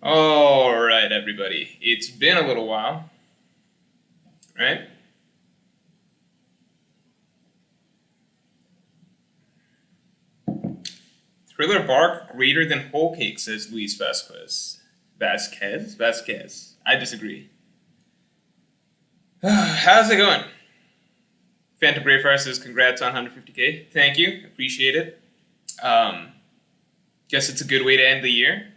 All right, everybody. It's been a little while, right? Thriller bark greater than whole cake, says Luis Vasquez. Vasquez. I disagree. How's it going? Phantom Brayfire says congrats on 150k. Thank you. Appreciate it. Guess it's a good way to end the year.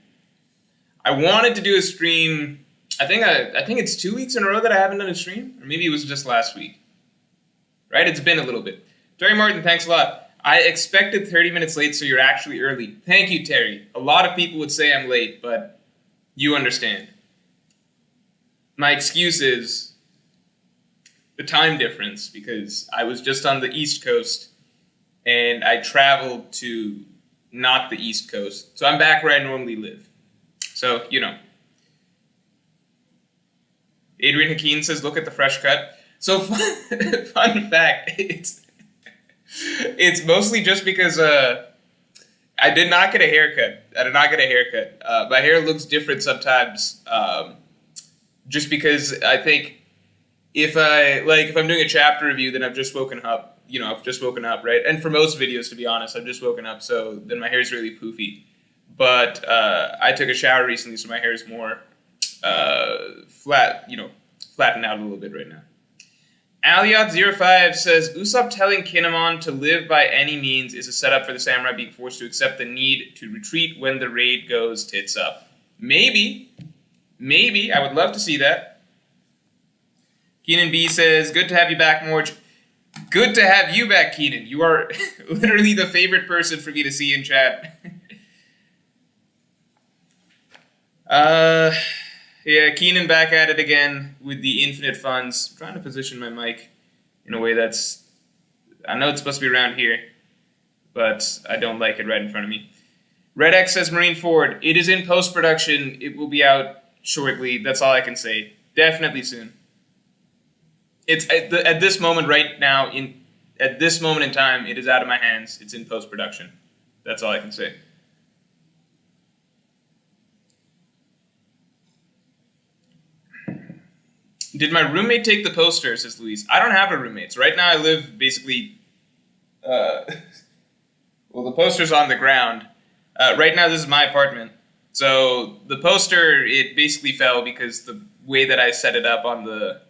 I wanted to do a stream. I think it's 2 weeks in a row that I haven't done a stream, or maybe it was just last week. Right? It's been a little bit. Terry Martin, thanks a lot. I expected 30 minutes late, so you're actually early. Thank you, Terry. A lot of people would say I'm late, but you understand. My excuse is the time difference, because I was just on the East Coast, and I traveled to not the East Coast. So I'm back where I normally live. So, you know. Adrian Hakeem says, look at the fresh cut. So, fun fact, it's mostly just because I did not get a haircut. My hair looks different sometimes, just because I think if I'm doing a chapter review, then I've just woken up. I've just woken up, right? And for most videos, to be honest, I've just woken up, so then my hair's really poofy. But I took a shower recently, so my hair is more flattened out a little bit right now. Aliot05 says, Usopp telling Kinemon to live by any means is a setup for the samurai being forced to accept the need to retreat when the raid goes tits up. Maybe. I would love to see that. Keenan B says, good to have you back, Morge. Good to have you back, Keenan. You are literally the favorite person for me to see in chat. Yeah, Keenan back at it again with the infinite funds. I'm trying to position my mic in a way that's... I know it's supposed to be around here, but I don't like it right in front of me. Red X says, Marine Ford, it is in post-production. It will be out shortly. That's all I can say. Definitely soon. It's at this moment right now, at this moment in time, it is out of my hands. It's in post-production. That's all I can say. Did my roommate take the poster, says Luis. I don't have a roommate. So right now I live basically... well, the poster's on the ground. Right now this is my apartment. So the poster, it basically fell because the way that I set it up on the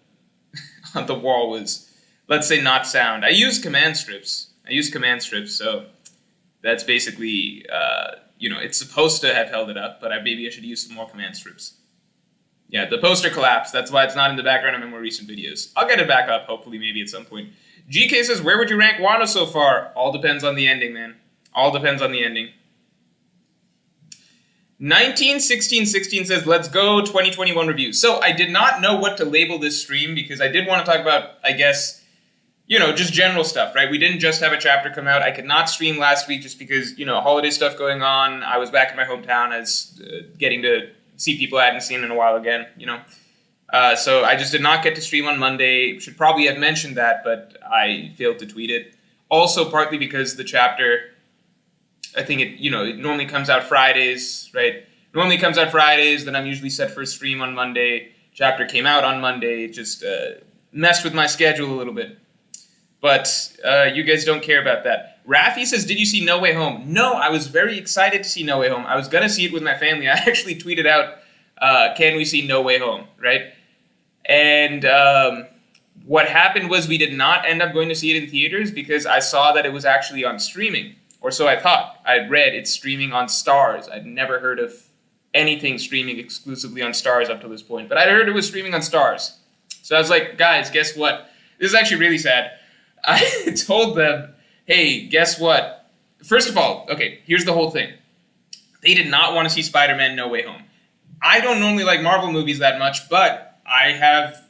on the wall was, let's say, not sound. I use command strips, so that's basically, it's supposed to have held it up, but maybe I should use some more command strips. Yeah, the poster collapsed. That's why it's not in the background of my more recent videos. I'll get it back up, hopefully, maybe at some point. GK says, where would you rank Wano so far? All depends on the ending, man. All depends on the ending. 191616 says, let's go 2021 review. So I did not know what to label this stream because I did want to talk about, I guess, just general stuff, right? We didn't just have a chapter come out. I could not stream last week just because, holiday stuff going on. I was back in my hometown. I was getting to see people I hadn't seen in a while again, So I just did not get to stream on Monday. Should probably have mentioned that, but I failed to tweet it. Also, partly because the chapter, I think it normally comes out Fridays, right? Normally comes out Fridays, then I'm usually set for a stream on Monday. Chapter came out on Monday. It just messed with my schedule a little bit. But you guys don't care about that. Rafi says, did you see No Way Home? No, I was very excited to see No Way Home. I was going to see it with my family. I actually tweeted out, can we see No Way Home, right? And what happened was we did not end up going to see it in theaters because I saw that it was actually on streaming. Or so I thought. I'd read it's streaming on Stars. I'd never heard of anything streaming exclusively on Stars up to this point. But I heard it was streaming on Stars. So I was like, guys, guess what? This is actually really sad. I told them, hey, guess what? First of all, okay, here's the whole thing. They did not want to see Spider-Man No Way Home. I don't normally like Marvel movies that much, but I have,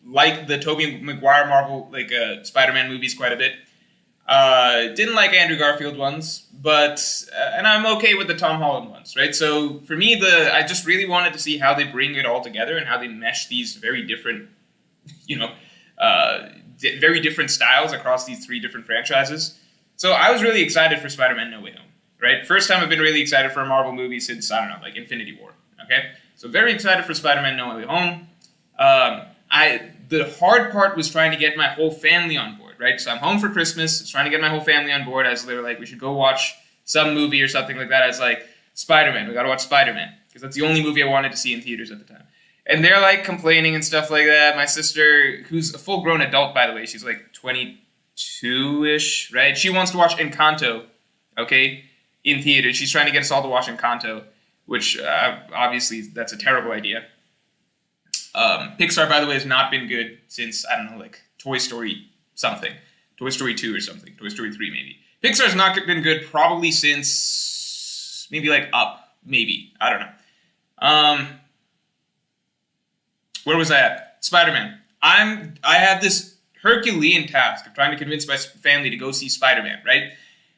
liked the Tobey Maguire Marvel, Spider-Man movies quite a bit. Didn't like Andrew Garfield ones, but, and I'm okay with the Tom Holland ones, right? So for me, I just really wanted to see how they bring it all together and how they mesh these very different, very different styles across these three different franchises. So I was really excited for Spider-Man No Way Home, right? First time I've been really excited for a Marvel movie since, I don't know, Infinity War. Okay? So very excited for Spider-Man No Way Home. The hard part was trying to get my whole family on board, right? So I'm home for Christmas, I was trying to get my whole family on board as they were like, we should go watch some movie or something like that. I was like, Spider-Man, we gotta watch Spider-Man. Because that's the only movie I wanted to see in theaters at the time. And they're like complaining and stuff like that. My sister, who's a full-grown adult, by the way, she's like 22-ish, right? She wants to watch Encanto, okay, in theaters. She's trying to get us all to watch Encanto, which obviously that's a terrible idea. Pixar, by the way, has not been good since, I don't know, like Toy Story something. Toy Story 2 or something. Toy Story 3 maybe. Pixar's not been good probably since maybe like Up, maybe. I don't know. Where was I at? Spider-Man. I have this Herculean task of trying to convince my family to go see Spider-Man, right?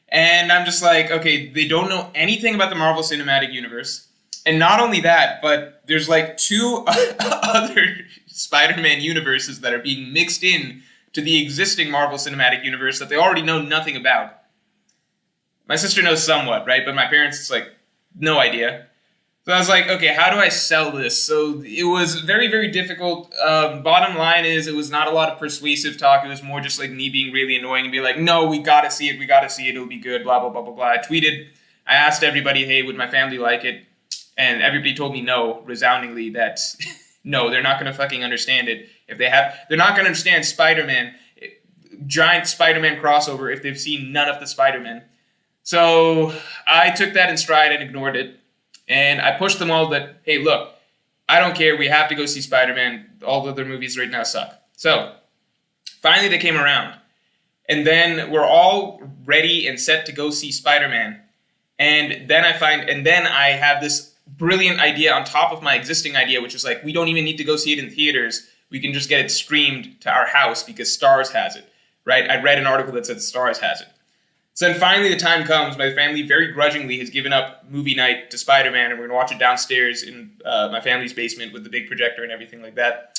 And I'm just like, okay, they don't know anything about the Marvel Cinematic Universe. And not only that, but there's like 2 other Spider-Man universes that are being mixed in to the existing Marvel Cinematic Universe that they already know nothing about. My sister knows somewhat, right? But my parents, it's like, no idea. So I was like, okay, how do I sell this? So it was very, very difficult. Bottom line is it was not a lot of persuasive talk. It was more just like me being really annoying and be like, no, we gotta see it, it'll be good, blah, blah, blah, blah, blah. I tweeted, I asked everybody, hey, would my family like it? And everybody told me no, resoundingly, that no, they're not going to fucking understand it. They're not going to understand Spider-Man, giant Spider-Man crossover if they've seen none of the Spider-Man. So I took that in stride and ignored it. And I pushed them all that, hey, look, I don't care. We have to go see Spider-Man. All the other movies right now suck. So finally they came around. And then we're all ready and set to go see Spider-Man. And then I have this brilliant idea on top of my existing idea, which is like, we don't even need to go see it in theaters. We can just get it streamed to our house because Starz has it, right? I read an article that said Starz has it. So then finally the time comes, my family very grudgingly has given up movie night to Spider-Man, and we're going to watch it downstairs in my family's basement with the big projector and everything like that,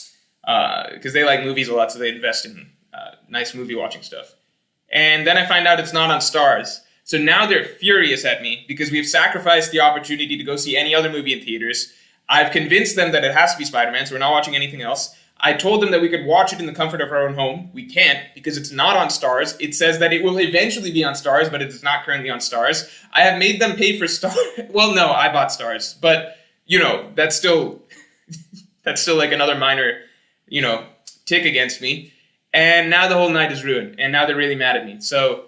because they like movies a lot, so they invest in nice movie watching stuff. And then I find out it's not on Starz. So now they're furious at me because we've sacrificed the opportunity to go see any other movie in theaters. I've convinced them that it has to be Spider-Man, so we're not watching anything else. I told them that we could watch it in the comfort of our own home. We can't because it's not on Starz. It says that it will eventually be on Starz, but it is not currently on Starz. I have made them pay for Starz. Well, no, I bought Starz, but that's still like another minor, tick against me. And now the whole night is ruined, and now they're really mad at me. So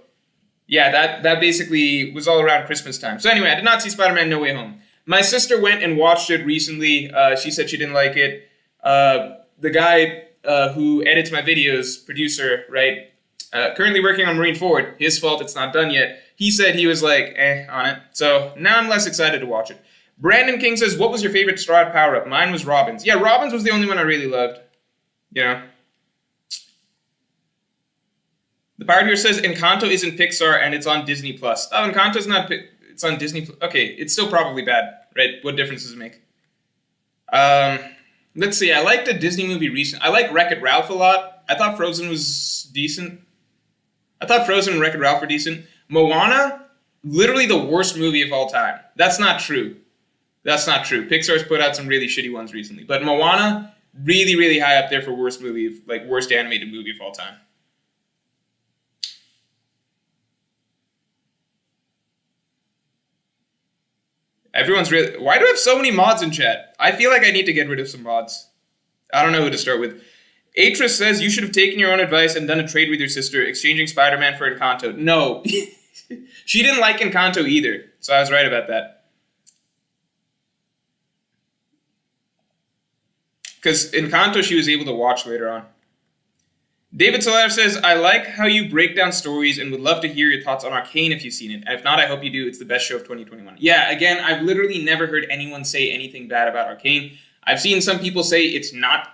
yeah, that basically was all around Christmas time. So anyway, I did not see Spider-Man No Way Home. My sister went and watched it recently. She said she didn't like it. The guy who edits my videos, producer, right, currently working on Marine Forward, his fault it's not done yet, he said he was like, on it. So now I'm less excited to watch it. Brandon King says, what was your favorite Strahd power-up? Mine was Robin's. Yeah, Robin's was the only one I really loved. The Pirate here says Encanto isn't Pixar and it's on Disney+. Oh, Encanto's not... It's on Disney+. Okay, it's still probably bad, right? What difference does it make? Let's see. I liked a Disney movie recently. I like Wreck-It Ralph a lot. I thought Frozen was decent. I thought Frozen and Wreck-It Ralph were decent. Moana, literally the worst movie of all time. That's not true. Pixar's put out some really shitty ones recently. But Moana, really, really high up there for worst movie, like worst animated movie of all time. Everyone's really... Why do I have so many mods in chat? I feel like I need to get rid of some mods. I don't know who to start with. Atris says, you should have taken your own advice and done a trade with your sister, exchanging Spider-Man for Encanto. No. She didn't like Encanto either, so I was right about that. Because Encanto she was able to watch later on. David Solar says, I like how you break down stories and would love to hear your thoughts on Arcane if you've seen it. If not, I hope you do. It's the best show of 2021. Yeah, again, I've literally never heard anyone say anything bad about Arcane. I've seen some people say it's not...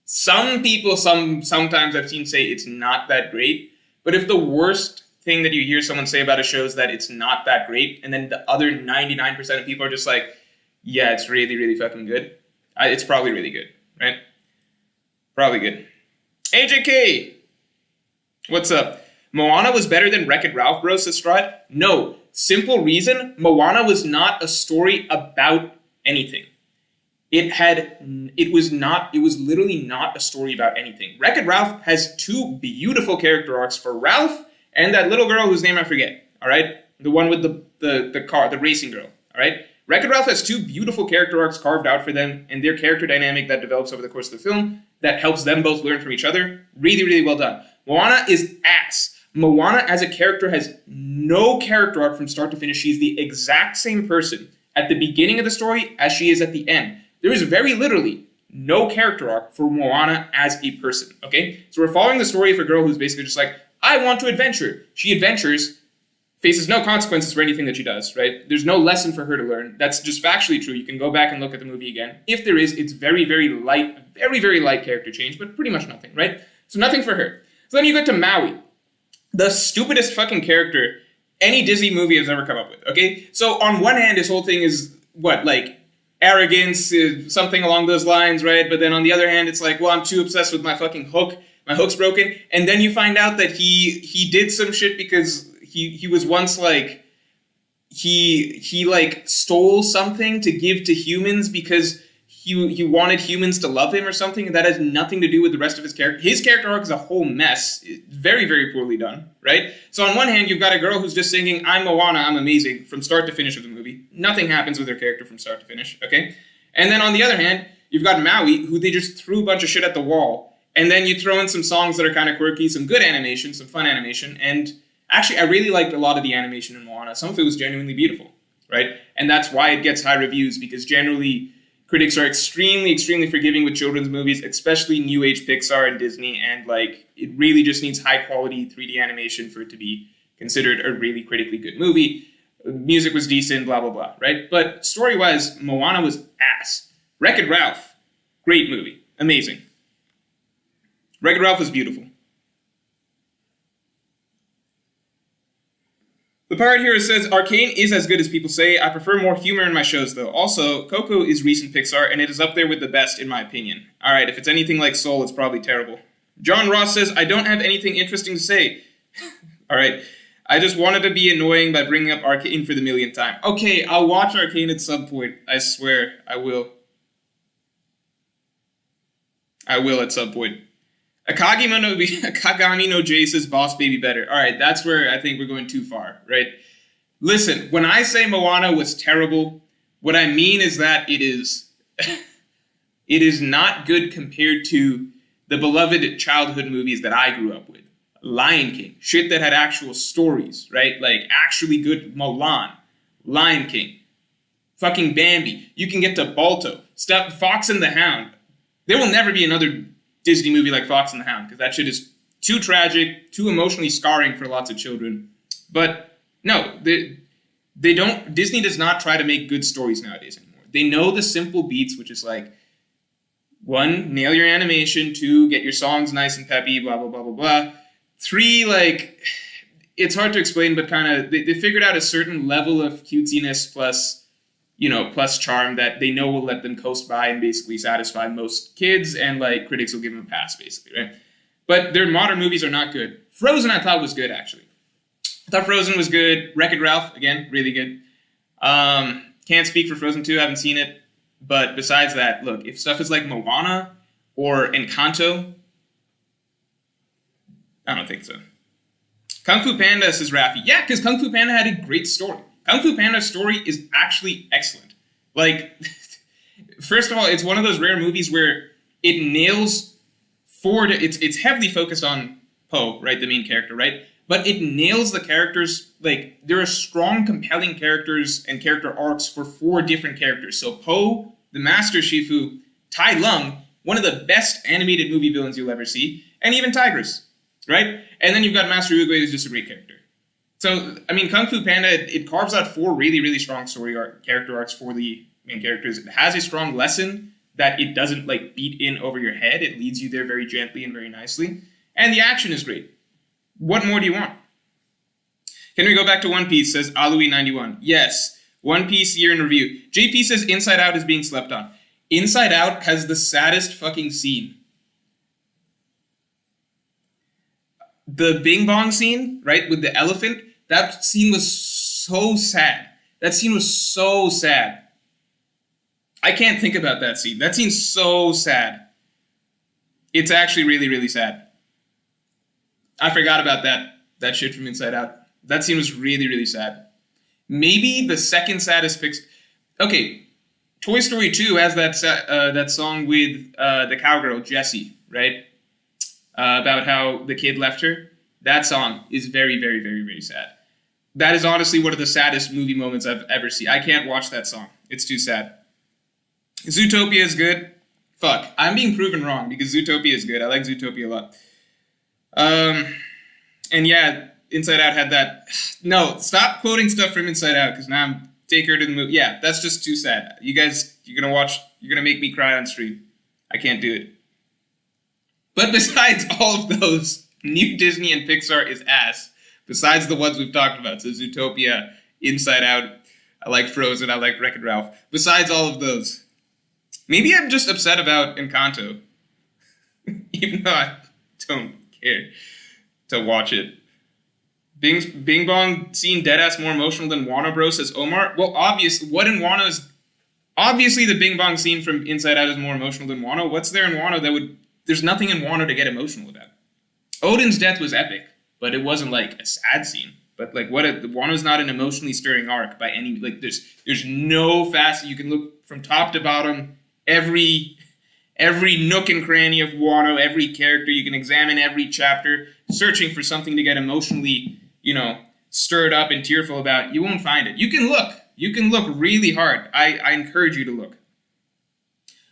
Sometimes I've seen say it's not that great. But if the worst thing that you hear someone say about a show is that it's not that great, and then the other 99% of people are just like, yeah, it's really, really fucking good, it's probably really good, right? Probably good. AJK! What's up? Moana was better than Wreck-It Ralph, bro, says Strahd? No. Simple reason, Moana was not a story about anything. It was literally not a story about anything. Wreck-It Ralph has two beautiful character arcs for Ralph and that little girl whose name I forget, all right? The one with the car, the racing girl, all right? Wreck-It Ralph has two beautiful character arcs carved out for them and their character dynamic that develops over the course of the film that helps them both learn from each other. Really, really well done. Moana is ass. Moana as a character has no character arc from start to finish. She's the exact same person at the beginning of the story as she is at the end. There is very literally no character arc for Moana as a person, okay? So we're following the story of a girl who's basically just like, I want to adventure. She adventures, faces no consequences for anything that she does, right? There's no lesson for her to learn. That's just factually true. You can go back and look at the movie again. If there is, it's very, very light character change, but pretty much nothing, right? So nothing for her. So then you get to Maui, the stupidest fucking character any Disney movie has ever come up with, okay? So on one hand, his whole thing is, arrogance, something along those lines, right? But then on the other hand, it's like, well, I'm too obsessed with my fucking hook. My hook's broken. And then you find out that he did some shit because he was once like, he like stole something to give to humans because he wanted humans to love him or something, and that has nothing to do with the rest of his character. His character arc is a whole mess. Very, very poorly done, right? So on one hand, you've got a girl who's just singing, I'm Moana, I'm amazing, from start to finish of the movie. Nothing happens with her character from start to finish, okay? And then on the other hand, you've got Maui, who they just threw a bunch of shit at the wall, and then you throw in some songs that are kind of quirky, some good animation, some fun animation, and actually, I really liked a lot of the animation in Moana. Some of it was genuinely beautiful, right? And that's why it gets high reviews, because generally critics are extremely, extremely forgiving with children's movies, especially new age Pixar and Disney, and it really just needs high quality 3D animation for it to be considered a really critically good movie. Music was decent, blah, blah, blah, right? But story-wise, Moana was ass. Wreck-It Ralph, great movie, amazing. Wreck-It Ralph was beautiful. The Pirate Hero says, Arcane is as good as people say. I prefer more humor in my shows, though. Also, Coco is recent Pixar, and it is up there with the best, in my opinion. Alright, if it's anything like Soul, it's probably terrible. John Ross says, I don't have anything interesting to say. Alright, I just wanted to be annoying by bringing up Arcane for the millionth time. Okay, I'll watch Arcane at some point. I swear, I will. I will at some point. Kagami no J says Boss Baby better. Alright, that's where I think we're going too far, right? Listen, when I say Moana was terrible, what I mean is that it is it is not good compared to the beloved childhood movies that I grew up with. Lion King, shit that had actual stories, right? Like actually good. Mulan, Lion King, fucking Bambi. You can get to Balto, stuff, Fox and the Hound. There will never be another Disney movie like Fox and the Hound, because that shit is too tragic, too emotionally scarring for lots of children. But no, they don't. Disney does not try to make good stories nowadays anymore. They know the simple beats, which is like, 1, nail your animation, 2, get your songs nice and peppy, blah, blah, blah, blah, blah. 3, it's hard to explain, but kind of, they figured out a certain level of cutesiness plus charm that they know will let them coast by and basically satisfy most kids, and critics will give them a pass, basically, right? But their modern movies are not good. Frozen, I thought was good, actually. I thought Frozen was good. Wreck-It Ralph, again, really good. Can't speak for Frozen 2, haven't seen it. But besides that, look, if stuff is like Moana or Encanto, I don't think so. Kung Fu Panda, says Rafi. Yeah, because Kung Fu Panda had a great story. Kung Fu Panda's story is actually excellent. First of all, it's one of those rare movies where it nails forward. It's heavily focused on Po, right, the main character, right? But it nails the characters. There are strong, compelling characters and character arcs for 4 different characters. So Po, the Master Shifu, Tai Lung, one of the best animated movie villains you'll ever see, and even Tigress, right? And then you've got Master Oogway, who's just a great character. So, I mean, Kung Fu Panda, it carves out 4 really, really strong character arcs for the main characters. It has a strong lesson that it doesn't, beat in over your head. It leads you there very gently and very nicely. And the action is great. What more do you want? Can we go back to One Piece, says Alui91. Yes, One Piece year in review. JP says Inside Out is being slept on. Inside Out has the saddest fucking scene. The Bing Bong scene, right, with the elephant, that scene was so sad. That scene was so sad. I can't think about that scene. That scene's so sad. It's actually really, really sad. I forgot about that shit from Inside Out. That scene was really, really sad. Maybe the second saddest fix. Okay, Toy Story 2 has that song with the cowgirl, Jessie, right? About how the kid left her. That song is very, very, very, very sad. That is honestly one of the saddest movie moments I've ever seen. I can't watch that song. It's too sad. Zootopia is good. Fuck, I'm being proven wrong because Zootopia is good. I like Zootopia a lot. And yeah, Inside Out had that. No, stop quoting stuff from Inside Out because now I'm take her to the movie. Yeah, that's just too sad. You guys, you're gonna make me cry on stream. I can't do it. But besides all of those, new Disney and Pixar is ass. Besides the ones we've talked about, so Zootopia, Inside Out, I like Frozen, I like Wreck-It Ralph. Besides all of those, maybe I'm just upset about Encanto, even though I don't care to watch it. Bing Bong seeing Deadass more emotional than Wano Bro, says Omar. Well, obviously the Bing Bong scene from Inside Out is more emotional than Wano. What's there in Wano there's nothing in Wano to get emotional about. Odin's death was epic, but it wasn't like a sad scene. But like Wano's not an emotionally stirring arc by any, like there's no facet. You can look from top to bottom, every nook and cranny of Wano, every character. You can examine every chapter, searching for something to get emotionally, stirred up and tearful about. You won't find it. You can look really hard. I encourage you to look.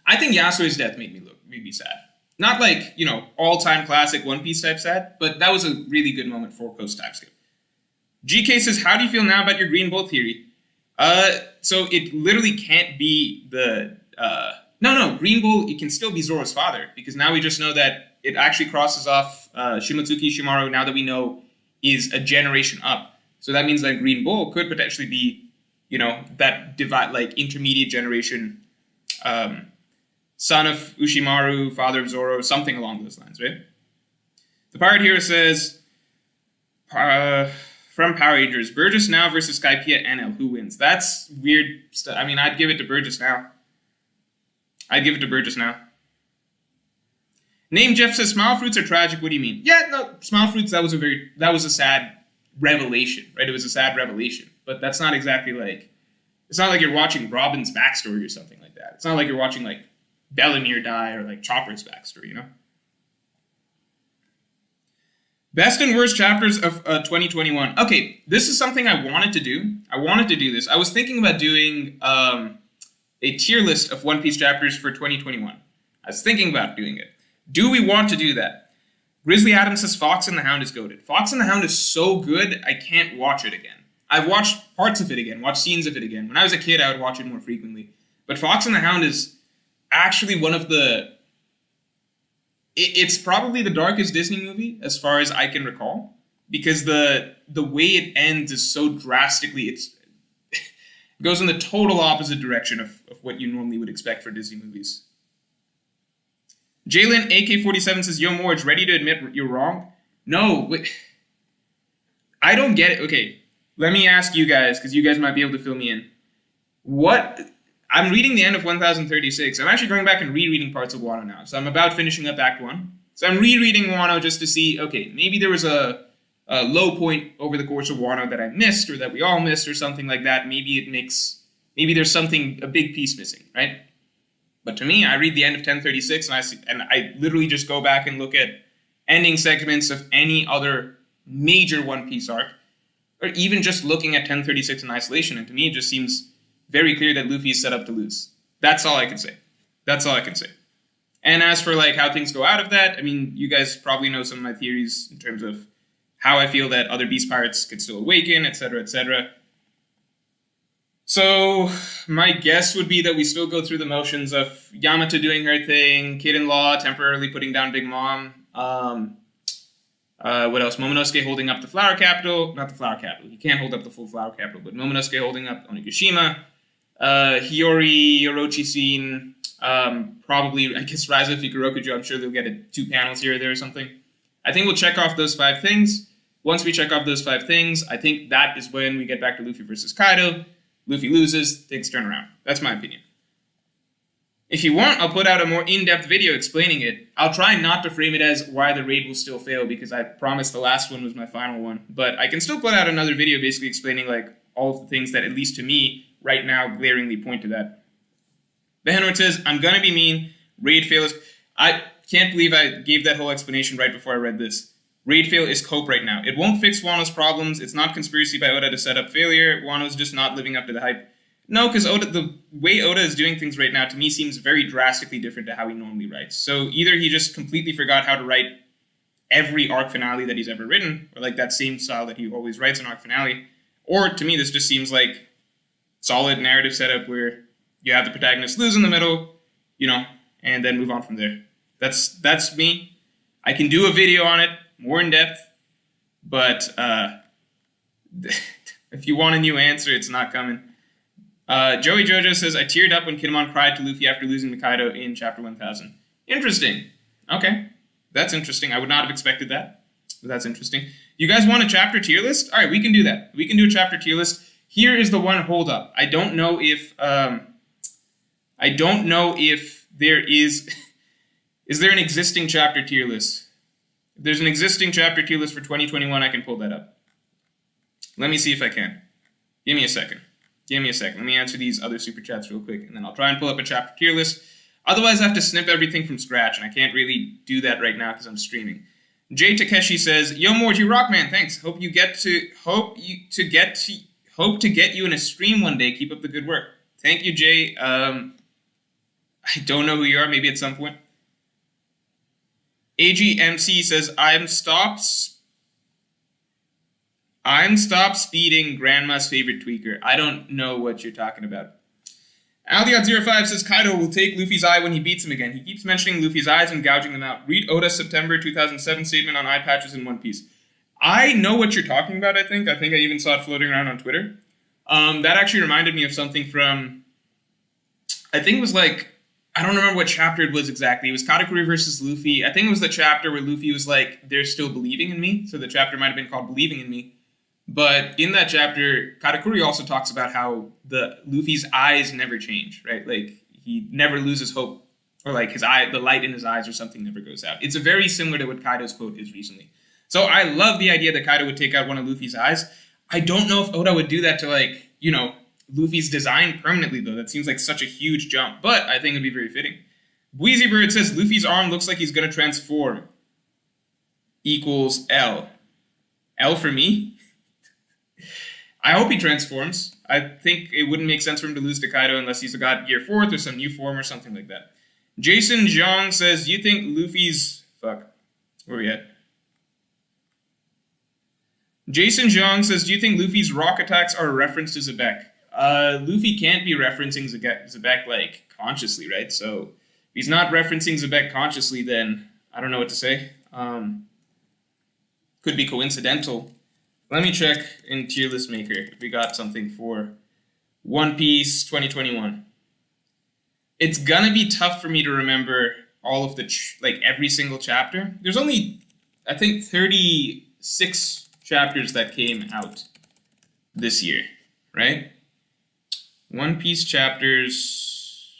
I think Yasuo's death made me sad. Not like, all-time classic One Piece type sad, but that was a really good moment for Coast Time Skip. GK says, how do you feel now about your Green Bull theory? So it literally can't be No, Green Bull, it can still be Zoro's father, because now we just know that it actually crosses off Shimotsuki Shimaru, now that we know is a generation up. So that means that Green Bull could potentially be, that intermediate generation, son of Ushimaru, father of Zoro, something along those lines, right? The Pirate Hero says, from Power Rangers, Burgess now versus Skypiea NL, who wins? That's weird stuff. I mean, I'd give it to Burgess now. Name Jeff says, Smile Fruits are tragic, what do you mean? Yeah, no, Smile Fruits, that was a sad revelation, right? It was a sad revelation. But that's not exactly like, it's not like you're watching Robin's backstory or something like that. It's not like you're watching like Bellamere die or like Chopper's backstory, Best and worst chapters of 2021. Okay, this is something I wanted to do. I wanted to do this. I was thinking about doing a tier list of One Piece chapters for 2021. I was thinking about doing it. Do we want to do that? Grizzly Adams says Fox and the Hound is goated. Fox and the Hound is so good, I can't watch it again. I've watched parts of it again, watched scenes of it again. When I was a kid, I would watch it more frequently. But Fox and the Hound is actually one of the... It's probably the darkest Disney movie, as far as I can recall. Because the way it ends is so drastically... It goes in the total opposite direction of what you normally would expect for Disney movies. Jalen AK47 says, Yo, Morge, ready to admit you're wrong? No, wait. I don't get it. Okay, let me ask you guys, because you guys might be able to fill me in. I'm reading the end of 1036. I'm actually going back and rereading parts of Wano now. So I'm about finishing up Act 1. So I'm rereading Wano just to see, okay, maybe there was a low point over the course of Wano that I missed, or that we all missed, or something like that. Maybe there's a big piece missing, right? But to me, I read the end of 1036, and I literally just go back and look at ending segments of any other major One Piece arc, or even just looking at 1036 in isolation, and to me it just seems very clear that Luffy is set up to lose. That's all I can say. And as for like how things go out of that, I mean, you guys probably know some of my theories in terms of how I feel that other Beast Pirates could still awaken, etc., etc. So my guess would be that we still go through the motions of Yamato doing her thing, Kid-in-Law temporarily putting down Big Mom. What else? Momonosuke holding up the Flower Capital. Not the Flower Capital. He can't hold up the full Flower Capital, but Momonosuke holding up Onigashima. Hiyori, Orochi scene. Probably, I guess, Raizo Fukurokujo. I'm sure they'll get 2 panels here or there or something. I think we'll check off those 5 things. Once we check off those 5 things, I think that is when we get back to Luffy versus Kaido. Luffy loses, things turn around. That's my opinion. If you want, I'll put out a more in-depth video explaining it. I'll try not to frame it as why the raid will still fail, because I promised the last one was my final one. But I can still put out another video basically explaining like all of the things that, at least to me, right now glaringly point to that. Behenort says, I'm gonna be mean. Raid fail is... I can't believe I gave that whole explanation right before I read this. Raid fail is cope right now. It won't fix Wano's problems. It's not conspiracy by Oda to set up failure. Wano's just not living up to the hype. No, because the way Oda is doing things right now, to me, seems very drastically different to how he normally writes. So either he just completely forgot how to write every arc finale that he's ever written, or like that same style that he always writes an arc finale, or to me, this just seems like solid narrative setup where you have the protagonist lose in the middle, and then move on from there. That's me. I can do a video on it, more in depth, but if you want a new answer, it's not coming. Joey Jojo says, I teared up when Kinemon cried to Luffy after losing to Kaido in Chapter 1000. Interesting. Okay. That's interesting. I would not have expected that, but that's interesting. You guys want a chapter tier list? All right, we can do that. We can do a chapter tier list. Here is the one hold up. I don't know if there is... Is there an existing chapter tier list? If there's an existing chapter tier list for 2021, I can pull that up. Let me see if I can. Give me a second. Let me answer these other super chats real quick, and then I'll try and pull up a chapter tier list. Otherwise, I have to snip everything from scratch, and I can't really do that right now because I'm streaming. Jay Takeshi says, "Yo, Morty Rockman, thanks. Hope to get you in a stream one day. Keep up the good work." Thank you, Jay. I don't know who you are. Maybe at some point. AGMC says, I'm stopped speeding Grandma's favorite tweaker. I don't know what you're talking about. Aldiot05 says, Kaido will take Luffy's eye when he beats him again. He keeps mentioning Luffy's eyes and gouging them out. Read Oda's September 2007 statement on eye patches in One Piece. I know what you're talking about, I think. I even saw it floating around on Twitter. That actually reminded me of something from... I think it was like... I don't remember what chapter it was exactly. It was Katakuri versus Luffy. I think it was the chapter where Luffy was like, they're still believing in me. So the chapter might have been called Believing in Me. But in that chapter, Katakuri also talks about how Luffy's eyes never change, right? Like, he never loses hope. Or like the light in his eyes or something never goes out. It's very similar to what Kaido's quote is recently. So I love the idea that Kaido would take out one of Luffy's eyes. I don't know if Oda would do that to Luffy's design permanently, though. That seems like such a huge jump, but I think it'd be very fitting. Wheezy Bird says, Luffy's arm looks like he's going to transform. Equals L. L for me? I hope he transforms. I think it wouldn't make sense for him to lose to Kaido unless he's got Gear 4th or some new form or something like that. Jason Zhang says, do you think Luffy's... Fuck. Where are we at? Jason Zhang says, do you think Luffy's rock attacks are a reference to Zebek? Luffy can't be referencing Zebek, consciously, right? So, if he's not referencing Zebek consciously, then I don't know what to say. Could be coincidental. Let me check in Tier List Maker if we got something for One Piece 2021. It's gonna be tough for me to remember all of the, every single chapter. There's only, I think, 36 chapters that came out this year, right? One Piece chapters...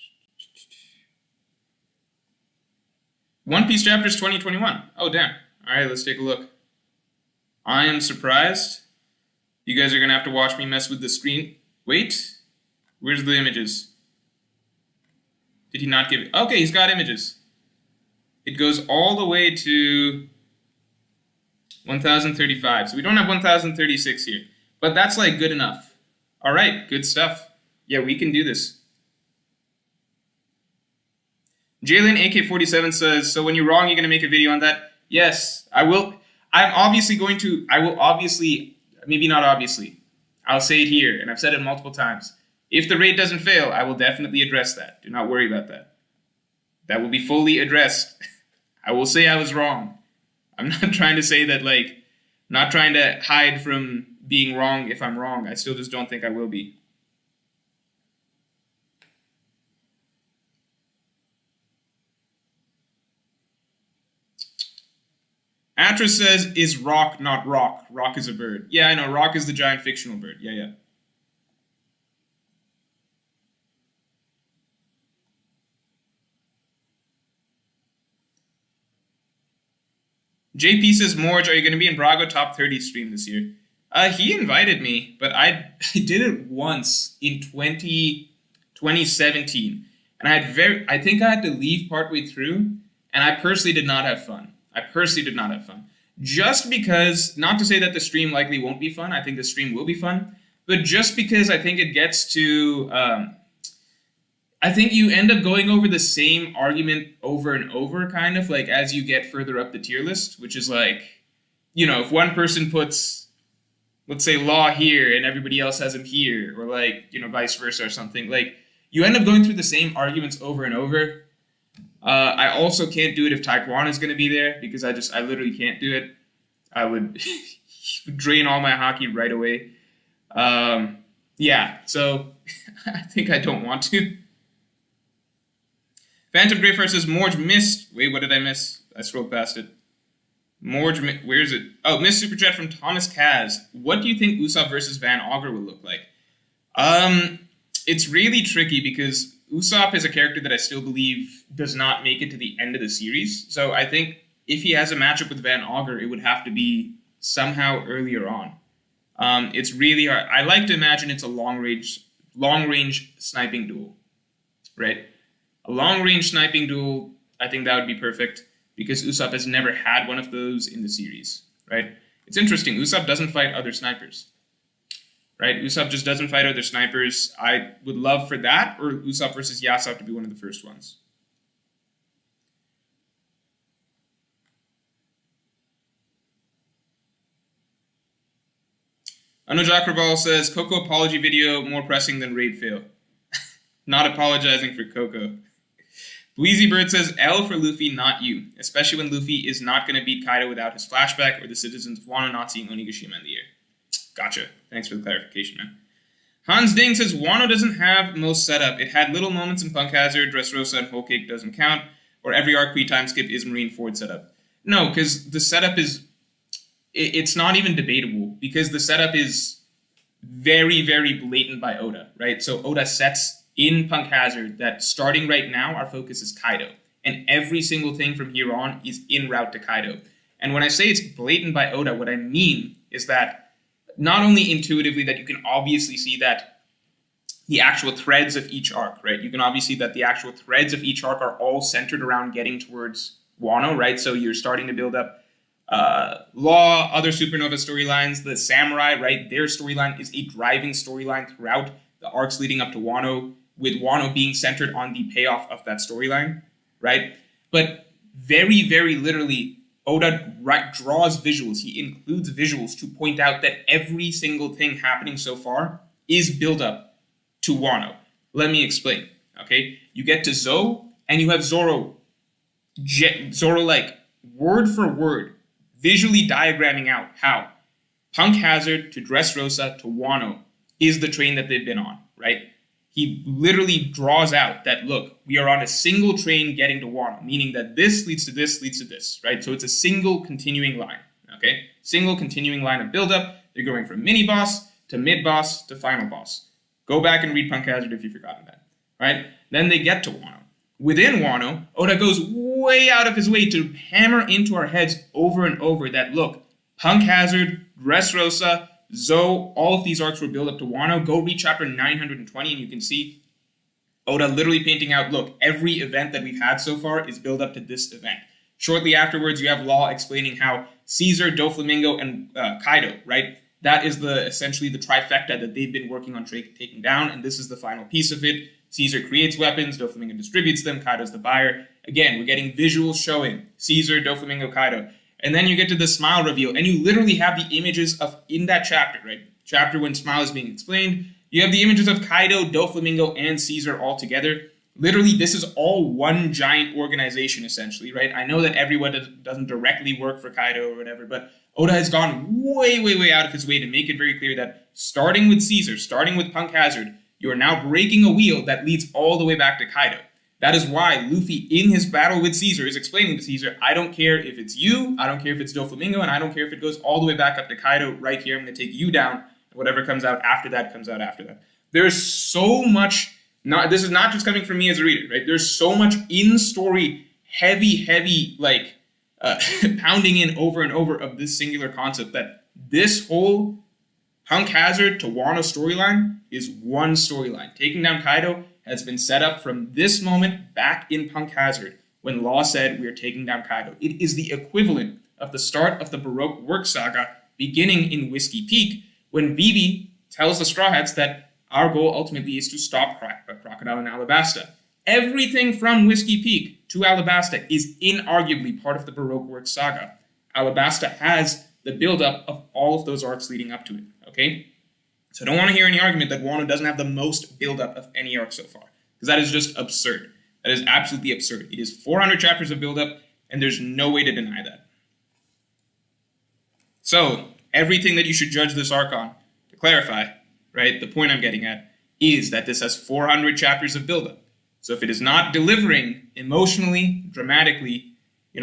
One Piece chapters 2021. Oh, damn. All right, let's take a look. I am surprised. You guys are going to have to watch me mess with the screen. Wait. Where's the images? Did he not give it? Okay, he's got images. It goes all the way to 1035. So we don't have 1036 here. But that's, good enough. All right, good stuff. Yeah, we can do this. Jalen AK47 says, so when you're wrong, you're going to make a video on that? Yes, I will. I will obviously, maybe not obviously. I'll say it here, and I've said it multiple times. If the raid doesn't fail, I will definitely address that. Do not worry about that. That will be fully addressed. I will say I was wrong. I'm not trying to say that, not trying to hide from being wrong if I'm wrong. I still just don't think I will be. Atras says, is rock not rock? Rock is a bird. Yeah, I know. Rock is the giant fictional bird. Yeah. JP says, Morge, are you going to be in Brago Top 30 stream this year? He invited me, but I did it once in 2017. And I think I had to leave partway through, and I personally did not have fun. Just because, not to say that the stream likely won't be fun, I think the stream will be fun, but just because I think it gets to, I think you end up going over the same argument over and over, kind of, like, as you get further up the tier list, which is like, you know, if one person puts, let's say, Law here, and everybody else has him here, or like, you know, vice versa or something, like, you end up going through the same arguments over and over. I also can't do it if Taekwondo is going to be there, because I literally can't do it. I would drain all my hockey right away. Yeah, so I think I don't want to. Phantom Greyfire says, Morge missed. Wait, what did I miss? I scrolled past it. Morge, where is it? Oh, missed Super Chat from Thomas Kaz. What do you think Usopp versus Van Augur will look like? It's really tricky because Usopp is a character that I still believe does not make it to the end of the series. So I think if he has a matchup with Van Augur, it would have to be somehow earlier on. It's really hard. I like to imagine it's a long-range sniping duel, right? A long-range sniping duel, I think that would be perfect because Usopp has never had one of those in the series, right? It's interesting. Usopp doesn't fight other snipers, right? Usopp just doesn't fight other snipers. I would love for that or Usopp versus Yasop to be one of the first ones. Anuj Akrabal says, Coco apology video more pressing than raid fail. Not apologizing for Coco. Wheezy Bird says, L for Luffy, not you. Especially when Luffy is not going to beat Kaido without his flashback or the citizens of Wano not seeing Onigashima in the air. Gotcha. Thanks for the clarification, man. Hans Ding says, Wano doesn't have most setup. It had little moments in Punk Hazard, Dressrosa, and Whole Cake doesn't count, or every arc pre-time skip is Marineford setup. No, because the setup is... It's not even debatable, because the setup is very, very blatant by Oda, right? So Oda sets in Punk Hazard that starting right now, our focus is Kaido. And every single thing from here on is en route to Kaido. And when I say it's blatant by Oda, what I mean is that not only intuitively that you can obviously see that the actual threads of each arc, right? You can obviously see that the actual threads of each arc are all centered around getting towards Wano, right? So you're starting to build up Law, other Supernova storylines, the Samurai, right? Their storyline is a driving storyline throughout the arcs leading up to Wano, with Wano being centered on the payoff of that storyline, right? But very, very literally, Oda draws visuals. He includes visuals to point out that every single thing happening so far is build up to Wano. Let me explain, okay? You get to Zou, and you have Zoro, like, word for word, visually diagramming out how Punk Hazard to Dressrosa to Wano is the train that they've been on, right? He literally draws out that, look, we are on a single train getting to Wano, meaning that this leads to this, leads to this, right? So it's a single continuing line, okay? Single continuing line of buildup. They're going from mini-boss to mid-boss to final boss. Go back and read Punk Hazard if you've forgotten that, right? Then they get to Wano. Within Wano, Oda goes way out of his way to hammer into our heads over and over that, look, Punk Hazard, Dressrosa, Zou, all of these arcs will build up to Wano. Go read chapter 920 and you can see Oda literally painting out, look, every event that we've had so far is build up to this event. Shortly afterwards, you have Law explaining how Caesar, Doflamingo, and Kaido, right? That is essentially the trifecta that they've been working on taking down, and this is the final piece of it. Caesar creates weapons, Doflamingo distributes them, Kaido's the buyer. Again, we're getting visuals showing Caesar, Doflamingo, Kaido. And then you get to the Smile reveal, and you literally have the images of, in that chapter, right? Chapter when Smile is being explained, you have the images of Kaido, Doflamingo, and Caesar all together. Literally, this is all one giant organization, essentially, right? I know that everyone doesn't directly work for Kaido or whatever, but Oda has gone way, way, way out of his way to make it very clear that starting with Caesar, starting with Punk Hazard, you are now breaking a wheel that leads all the way back to Kaido. That is why Luffy, in his battle with Caesar, is explaining to Caesar, I don't care if it's you, I don't care if it's Doflamingo, and I don't care if it goes all the way back up to Kaido right here. I'm going to take you down. Whatever comes out after that comes out after that. There's so much, this is not just coming from me as a reader, right? There's so much in-story, heavy, like, pounding in over and over of this singular concept that this whole Punk Hazard to Wano storyline is one storyline. Taking down Kaido has been set up from this moment back in Punk Hazard when Law said we are taking down Kaido. It is the equivalent of the start of the Baroque Work Saga beginning in Whiskey Peak when Vivi tells the Straw Hats that our goal ultimately is to stop Crocodile and Alabasta. Everything from Whiskey Peak to Alabasta is inarguably part of the Baroque Work Saga. Alabasta has the buildup of all of those arcs leading up to it, okay? So I don't want to hear any argument that Wano doesn't have the most buildup of any arc so far, because that is just absurd. That is absolutely absurd. It is 400 chapters of buildup, and there's no way to deny that. So, everything that you should judge this arc on, to clarify, right, the point I'm getting at, is that this has 400 chapters of buildup. So if it is not delivering emotionally, dramatically,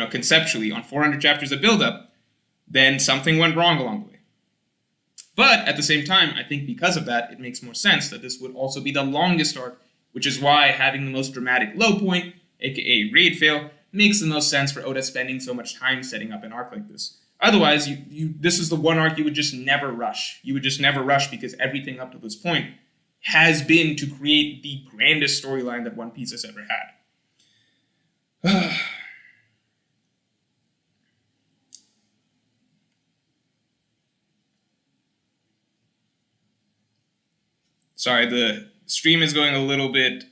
conceptually on 400 chapters of buildup, then something went wrong along the way. But at the same time, I think because of that, it makes more sense that this would also be the longest arc, which is why having the most dramatic low point, aka raid fail, makes the most sense for Oda spending so much time setting up an arc like this. Otherwise, this is the one arc you would just never rush. You would just never rush because everything up to this point has been to create the grandest storyline that One Piece has ever had. Sorry, the stream is going a little bit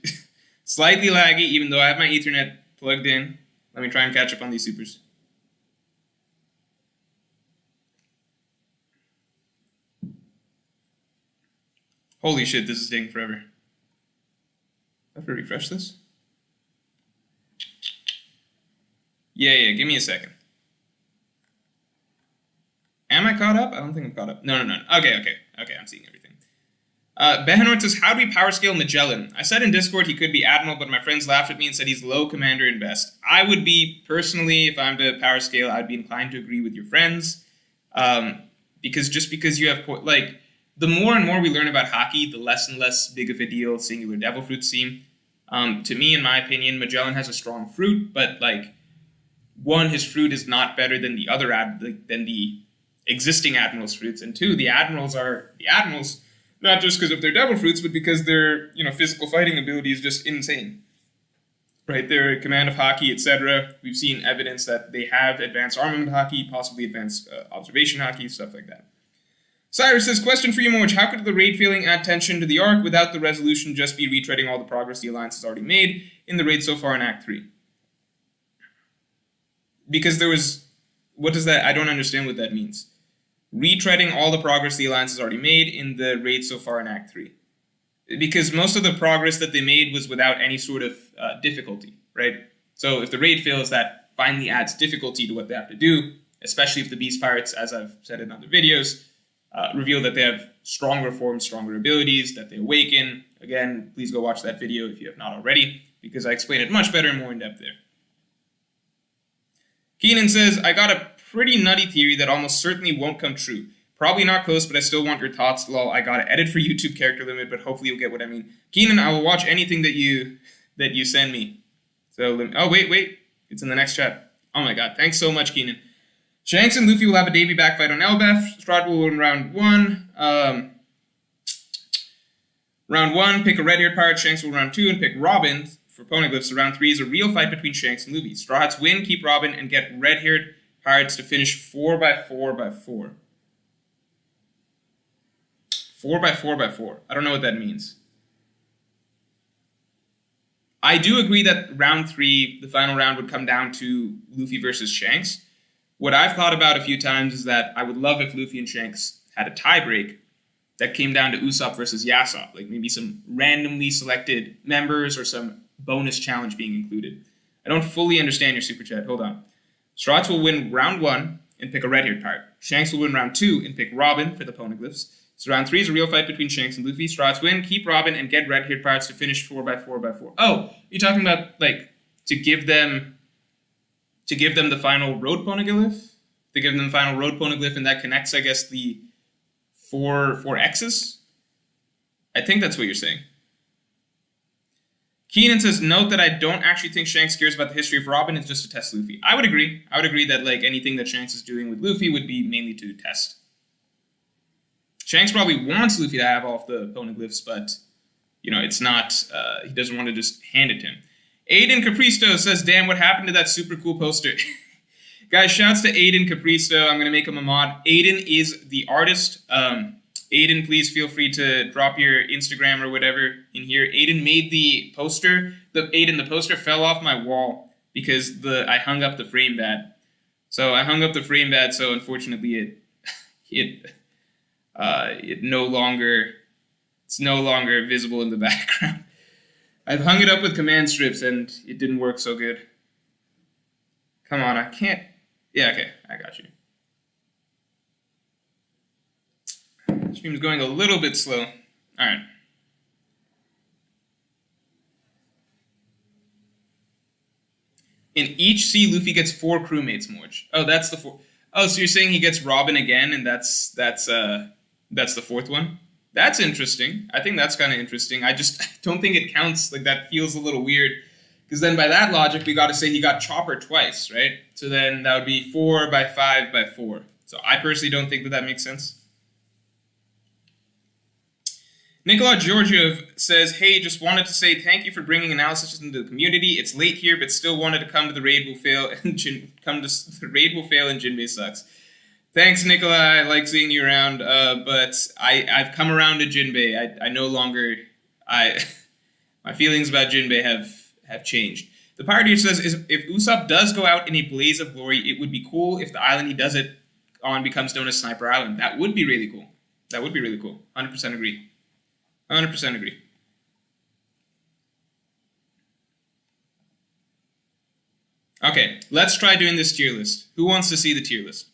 slightly laggy, even though I have my Ethernet plugged in. Let me try and catch up on these supers. Holy shit, this is taking forever. I have to refresh this? Yeah, give me a second. Am I caught up? I don't think I'm caught up. No. Okay, I'm seeing everything. Behenort says, how do we power scale Magellan? I said in Discord he could be Admiral, but my friends laughed at me and said he's low commander in best. I would be, personally, if I'm to power scale, I'd be inclined to agree with your friends. Because you have, the more and more we learn about hockey, the less and less big of a deal Singular Devil Fruits seem. To me, in my opinion, Magellan has a strong fruit, but, one, his fruit is not better than the other, than the existing Admiral's fruits, and two, the Admirals are the Admirals, not just because of their devil fruits, but because their, physical fighting ability is just insane. Right, their command of hockey, etc. We've seen evidence that they have advanced armament hockey, possibly advanced observation hockey, stuff like that. Cyrus says, question for you, Moj. How could the raid failing add tension to the arc without the resolution just be retreading all the progress the Alliance has already made in the raid so far in Act 3? Because there was... What does that... I don't understand what that means. Retreading all the progress the Alliance has already made in the raid so far in Act 3. Because most of the progress that they made was without any sort of difficulty, right? So if the raid fails, that finally adds difficulty to what they have to do, especially if the Beast Pirates, as I've said in other videos, reveal that they have stronger forms, stronger abilities, that they awaken. Again, please go watch that video if you have not already, because I explain it much better and more in depth there. Keenan says, I got a pretty nutty theory that almost certainly won't come true. Probably not close, but I still want your thoughts. Lol, I gotta edit for YouTube character limit, but hopefully you'll get what I mean. Keenan, I will watch anything that you send me. So, oh, wait. It's in the next chat. Oh my god, thanks so much, Keenan. Shanks and Luffy will have a Davy backfight on Elbaf. Strahd will win round 1. Round 1, pick a red-haired pirate. Shanks will round 2 and pick Robin for Poneglyphs. So round 3 is a real fight between Shanks and Luffy. Straw Hats win, keep Robin, and get red-haired pirates to finish 4x4x4. 4x4x4. I don't know what that means. I do agree that round 3, the final round, would come down to Luffy versus Shanks. What I've thought about a few times is that I would love if Luffy and Shanks had a tiebreak that came down to Usopp versus Yasop, like maybe some randomly selected members or some bonus challenge being included. I don't fully understand your super chat. Hold on. Strahd will win round 1 and pick a red-haired pirate. Shanks will win round 2 and pick Robin for the Poneglyphs. So round 3 is a real fight between Shanks and Luffy. Strahd win, keep Robin, and get red-haired pirates to finish 4x4x4. Oh, you're talking about, to give them the final road poneglyph? To give them the final road poneglyph, and that connects, I guess, the four X's? I think that's what you're saying. Keenan says, note that I don't actually think Shanks cares about the history of Robin. It's just to test Luffy. I would agree. I would agree that like anything that Shanks is doing with Luffy would be mainly to test. Shanks probably wants Luffy to have all of the poneglyphs, but, you know, it's not, he doesn't want to just hand it to him. Aiden Capristo says, damn, what happened to that super cool poster? Guys, shouts to Aiden Capristo. I'm going to make him a mod. Aiden is the artist. Aiden, please feel free to drop your Instagram or whatever in here. Aiden made the poster. The poster fell off my wall because I hung up the frame bad. So I hung up the frame bad, so unfortunately it's no longer visible in the background. I've hung it up with command strips and it didn't work so good. Come on, I can't. Yeah, okay, I got you. Stream's going a little bit slow. All right. In each sea, Luffy gets 4 crewmates, Morge. Oh, that's the 4. Oh, so you're saying he gets Robin again, and that's the 4th one? That's interesting. I think that's kind of interesting. I don't think it counts. Like, that feels a little weird. Because then by that logic, we got to say he got Chopper twice, right? So then that would be 4 by 5 by 4. So I personally don't think that makes sense. Nicola Georgiev says, hey, just wanted to say thank you for bringing analysis into the community. It's late here, but still wanted to come to the raid will fail and the raid will fail and Jinbei sucks. Thanks, Nicola. I like seeing you around, but I've come around to Jinbei. I no longer my feelings about Jinbei have changed. The Pirateer says, if Usopp does go out in a blaze of glory, it would be cool if the island he does it on becomes known as Sniper Island. That would be really cool. 100% agree. 100% agree. Okay, let's try doing this tier list. Who wants to see the tier list?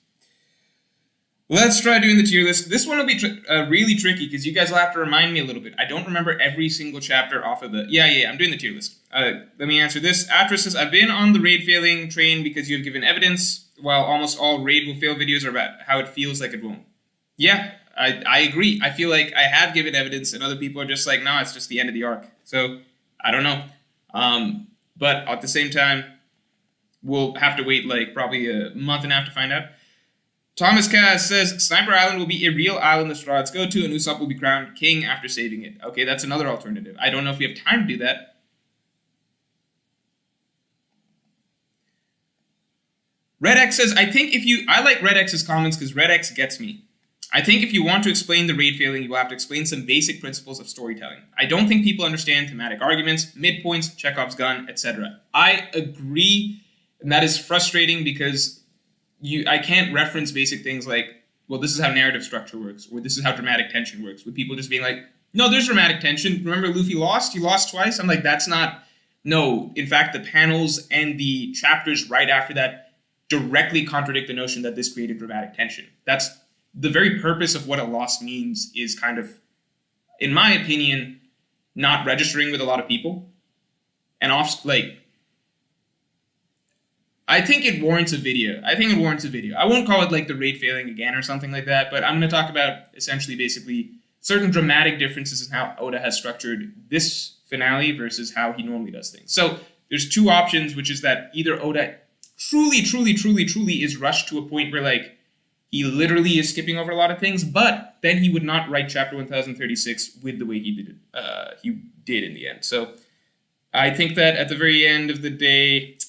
Let's try doing the tier list. This one will be really tricky because you guys will have to remind me a little bit. I don't remember every single chapter off of the... Yeah, I'm doing the tier list. Let me answer this. Atris says, I've been on the raid failing train because you have given evidence, while almost all raid will fail videos are about how it feels like it won't. Yeah, I agree. I feel like I have given evidence and other people are just like, no, it's just the end of the arc. So, I don't know. But at the same time, we'll have to wait like probably a month and a half to find out. Thomas Kaz says, Sniper Island will be a real island the Straws go to and Usopp will be crowned king after saving it. Okay, that's another alternative. I don't know if we have time to do that. Red X says, I like Red X's comments because Red X gets me. I think if you want to explain the raid failing, you will have to explain some basic principles of storytelling. I don't think people understand thematic arguments, midpoints, Chekhov's gun, etc. I agree, and that is frustrating because I can't reference basic things like, well, this is how narrative structure works, or this is how dramatic tension works, with people just being like, no, there's dramatic tension. Remember Luffy lost? He lost twice? I'm like, that's not... No, in fact, the panels and the chapters right after that directly contradict the notion that this created dramatic tension. That's... The very purpose of what a loss means is kind of, in my opinion, not registering with a lot of people. And I think it warrants a video. I won't call it like the raid failing again or something like that, but I'm going to talk about essentially basically certain dramatic differences in how Oda has structured this finale versus how he normally does things. So there's 2 options, which is that either Oda truly is rushed to a point where like, he literally is skipping over a lot of things, but then he would not write chapter 1036 with the way he did it. He did in the end. So I think that at the very end of the day,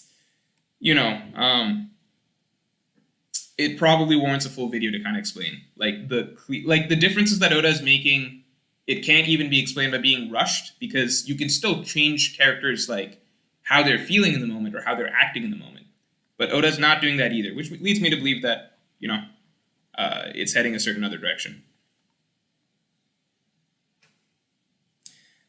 it probably warrants a full video to kind of explain the differences that Oda is making. It can't even be explained by being rushed because you can still change characters like how they're feeling in the moment or how they're acting in the moment. But Oda's not doing that either, which leads me to believe that it's heading a certain other direction.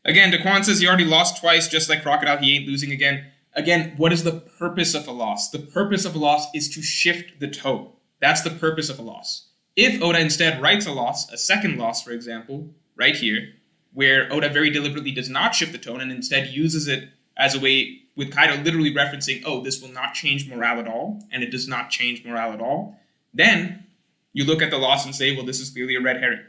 Again, Daquan says he already lost twice, just like Crocodile, he ain't losing again. Again, what is the purpose of a loss? The purpose of a loss is to shift the tone. That's the purpose of a loss. If Oda instead writes a loss, a second loss, for example, right here, where Oda very deliberately does not shift the tone and instead uses it as a way, with Kaido literally referencing, oh, this will not change morale at all, and it does not change morale at all, then you look at the loss and say, well, this is clearly a red herring.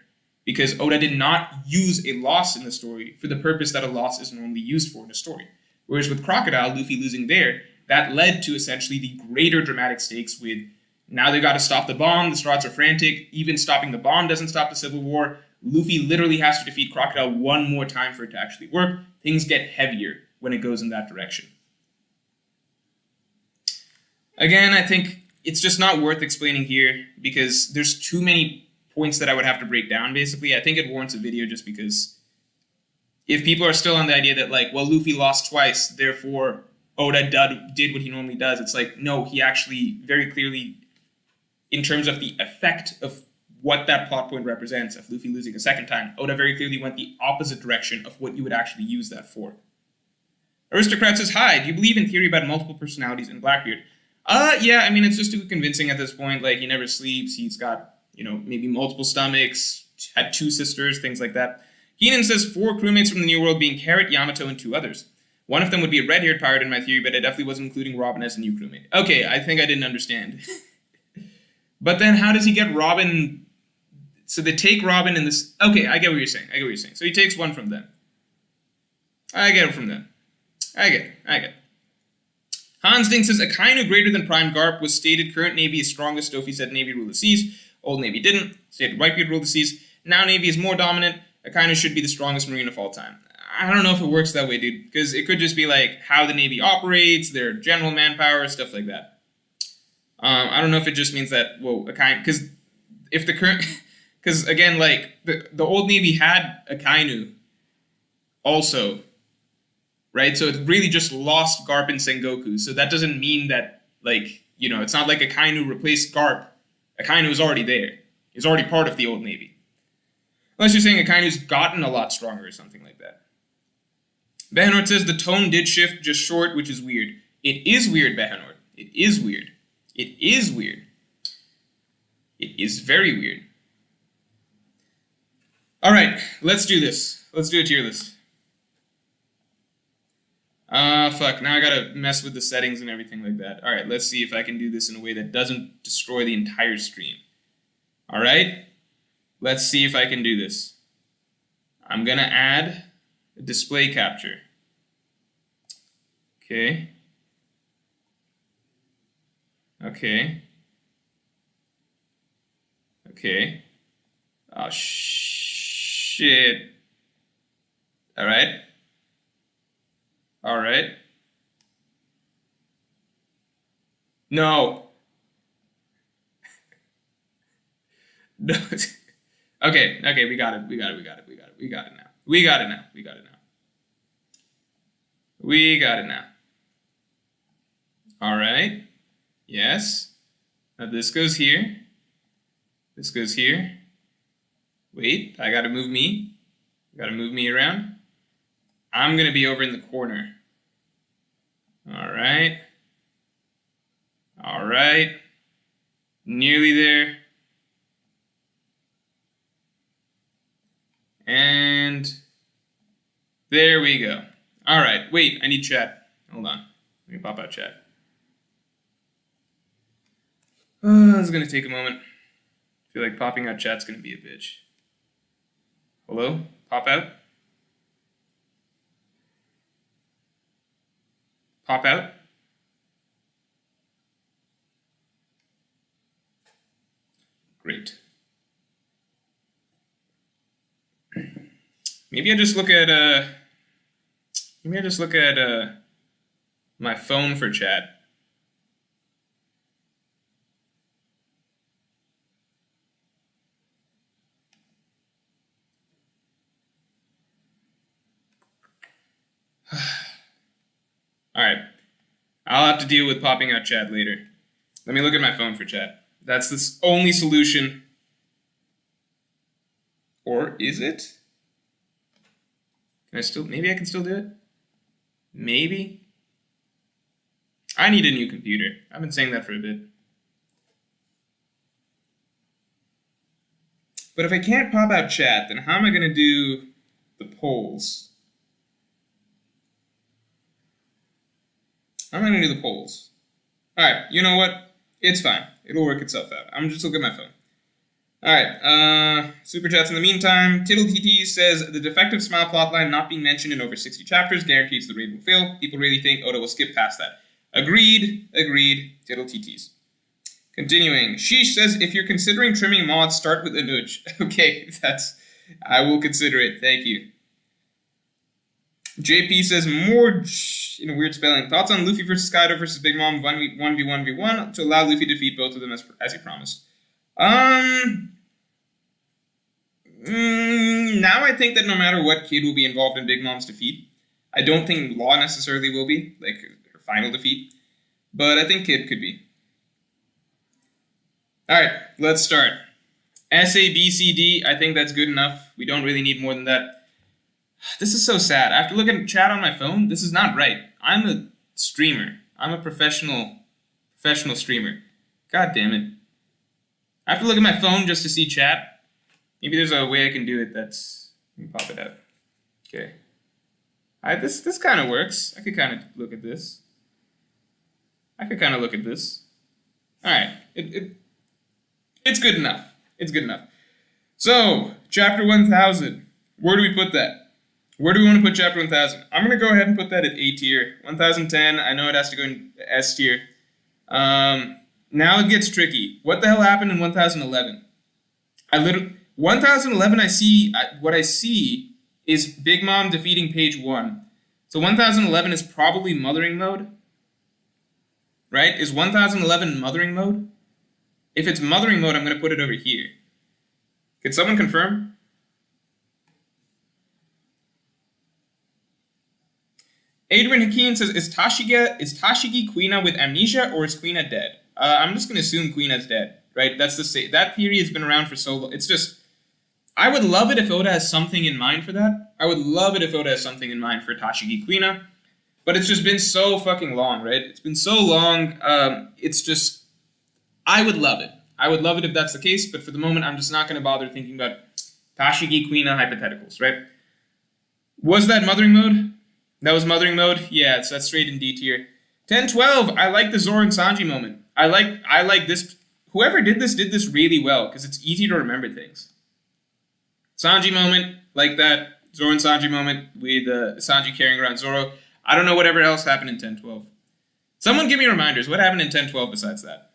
Because Oda did not use a loss in the story for the purpose that a loss is normally used for in a story. Whereas with Crocodile, Luffy losing there, that led to essentially the greater dramatic stakes with now they got to stop the bomb, the Strats are frantic, even stopping the bomb doesn't stop the Civil War. Luffy literally has to defeat Crocodile one more time for it to actually work. Things get heavier when it goes in that direction. Again, I think it's just not worth explaining here because there's too many points that I would have to break down, basically. I think it warrants a video just because if people are still on the idea that, like, well, Luffy lost twice, therefore Oda did what he normally does, it's like, no, he actually very clearly, in terms of the effect of what that plot point represents of Luffy losing a second time, Oda very clearly went the opposite direction of what you would actually use that for. Aristocrat says, hi, do you believe in theory about multiple personalities in Blackbeard? Yeah, I mean, it's just too convincing at this point. Like, he never sleeps, he's got, maybe multiple stomachs, had 2 sisters, things like that. Keenan says 4 crewmates from the New World being Carrot, Yamato, and 2 others. One of them would be a red-haired pirate in my theory, but I definitely wasn't including Robin as a new crewmate. Okay, I think I didn't understand. But then how does he get Robin? So they take Robin in this... Okay, I get what you're saying. So he takes one from them. I get it from them. I get it. Hans Ding says, Akainu greater than Prime Garp was stated current Navy is strongest. Dofi said Navy ruled the seas. Old Navy didn't. Stated Whitebeard ruled the seas. Now Navy is more dominant. Akainu should be the strongest Marine of all time. I don't know if it works that way, dude. Because it could just be like how the Navy operates, their general manpower, stuff like that. I don't know if it just means that, well, Akainu... Because if the current... Because, again, like, the Old Navy had Akainu also, right? So it really just lost Garp and Sengoku. So that doesn't mean that, like, it's not like Akainu replaced Garp. Akainu is already there. He's already part of the Old Navy. Unless you're saying Akainu's gotten a lot stronger or something like that. Behanort says the tone did shift just short, which is weird. It is weird, Behanort. It is weird. It is weird. It is very weird. All right, let's do this. Let's do a tier list. Fuck, now I gotta mess with the settings and everything like that. All right, let's see if I can do this in a way that doesn't destroy the entire stream. All right, let's see if I can do this. I'm gonna add a display capture. Okay. Oh, shit. All right. No. No. Okay, we got it. We got it now. All right. Yes. Now this goes here. Wait, I gotta move me. Around. I'm gonna be over in the corner. All right. Nearly there. And there we go. All right, wait, I need chat. Hold on. Let me pop out chat. This is gonna take a moment. I feel like popping out chat's gonna be a bitch. Hello? Pop out? Pop out? Great. Maybe I just look at my phone for chat. All right. I'll have to deal with popping out chat later. Let me look at my phone for chat. That's the only solution. Or is it? Maybe I can still do it? Maybe? I need a new computer. I've been saying that for a bit. But if I can't pop out chat, then how am I going to do the polls? How am I going to do the polls? All right, you know what? It's fine. It'll work itself out. I'm just looking at my phone. Alright, super chats in the meantime. Tittle TT says, the defective smile plotline not being mentioned in over 60 chapters guarantees the raid will fail. People really think Oda will skip past that. Agreed, Tittle TTs. Continuing, Sheesh says, if you're considering trimming mods, start with a nudge. Okay, I will consider it, thank you. JP says, more in a weird spelling. Thoughts on Luffy versus Kaido versus Big Mom 1v1v1 to allow Luffy to defeat both of them as he promised. Now I think that no matter what, Kid will be involved in Big Mom's defeat. I don't think Law necessarily will be, like her final defeat, but I think Kid could be. Alright, let's start. SABCD, I think that's good enough. We don't really need more than that. This is so sad. I have to look at chat on my phone. This is not right. I'm a streamer. I'm a professional streamer. God damn it. I have to look at my phone just to see chat. Maybe there's a way I can do it that's... Let me pop it out. Okay. This kind of works. I could kind of look at this. Alright. It's good enough. So, Chapter 1000. Where do we put that? Where do we want to put Chapter 1000? I'm going to go ahead and put that at A tier. 1010, I know it has to go in S tier. Now it gets tricky. What the hell happened in 1011? 1011, what I see is Big Mom defeating Page 1. So 1011 is probably Mothering Mode. Right? Is 1011 Mothering Mode? If it's Mothering Mode, I'm going to put it over here. Can someone confirm? Adrian Hakeem says, is Tashigi Quina with amnesia or is Quina dead? I'm just going to assume Quina's dead, right? That theory has been around for so long. It's just, I would love it if Oda has something in mind for that. I would love it if Oda has something in mind for Tashigi Quina. But it's just been so fucking long, right? It's been so long. It's just, I would love it. I would love it if that's the case, but for the moment, I'm just not going to bother thinking about Tashigi Quina hypotheticals, right? Was that Mothering Mode? That was Mothering Mode? Yeah, that's straight in D tier. 10-12, I like the Zoro and Sanji moment. I like this. Whoever did this really well, because it's easy to remember things. Sanji moment, like that. Zoro and Sanji moment with Sanji carrying around Zoro. I don't know whatever else happened in 10-12. Someone give me reminders. What happened in 10-12 besides that?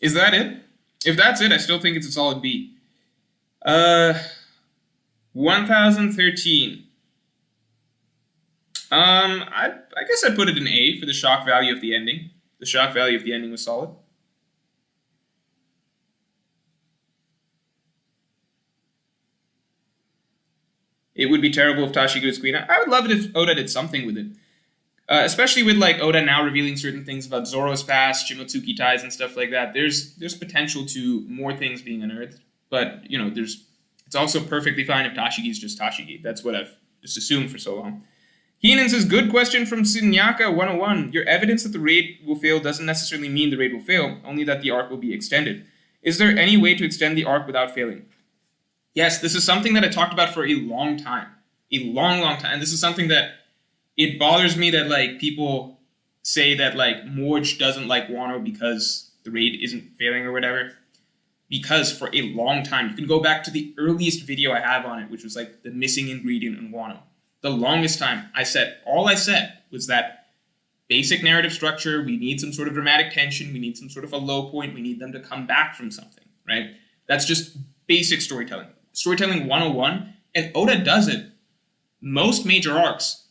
Is that it? If that's it, I still think it's a solid B. 1013. I guess I'd put it in A for the shock value of the ending. The shock value of the ending was solid. It would be terrible if Tashigi was Queen. I would love it if Oda did something with it. Especially with like Oda now revealing certain things about Zoro's past, Shimotsuki ties and stuff like that. There's potential to more things being unearthed. But, you know, it's also perfectly fine if Tashigi's just Tashigi. That's what I've just assumed for so long. Heenan says, good question from Sinyaka 101. Your evidence that the raid will fail doesn't necessarily mean the raid will fail, only that the arc will be extended. Is there any way to extend the arc without failing? Yes, this is something that I talked about for a long time. A long, long time. And this is something that it bothers me that, like, people say that, like, Morge doesn't like Wano because the raid isn't failing or whatever. Because for a long time, you can go back to the earliest video I have on it, which was, like, the missing ingredient in Wano. The longest time, all I said was that basic narrative structure, we need some sort of dramatic tension, we need some sort of a low point, we need them to come back from something, right? That's just basic storytelling. Storytelling 101, and Oda does it. Most major arcs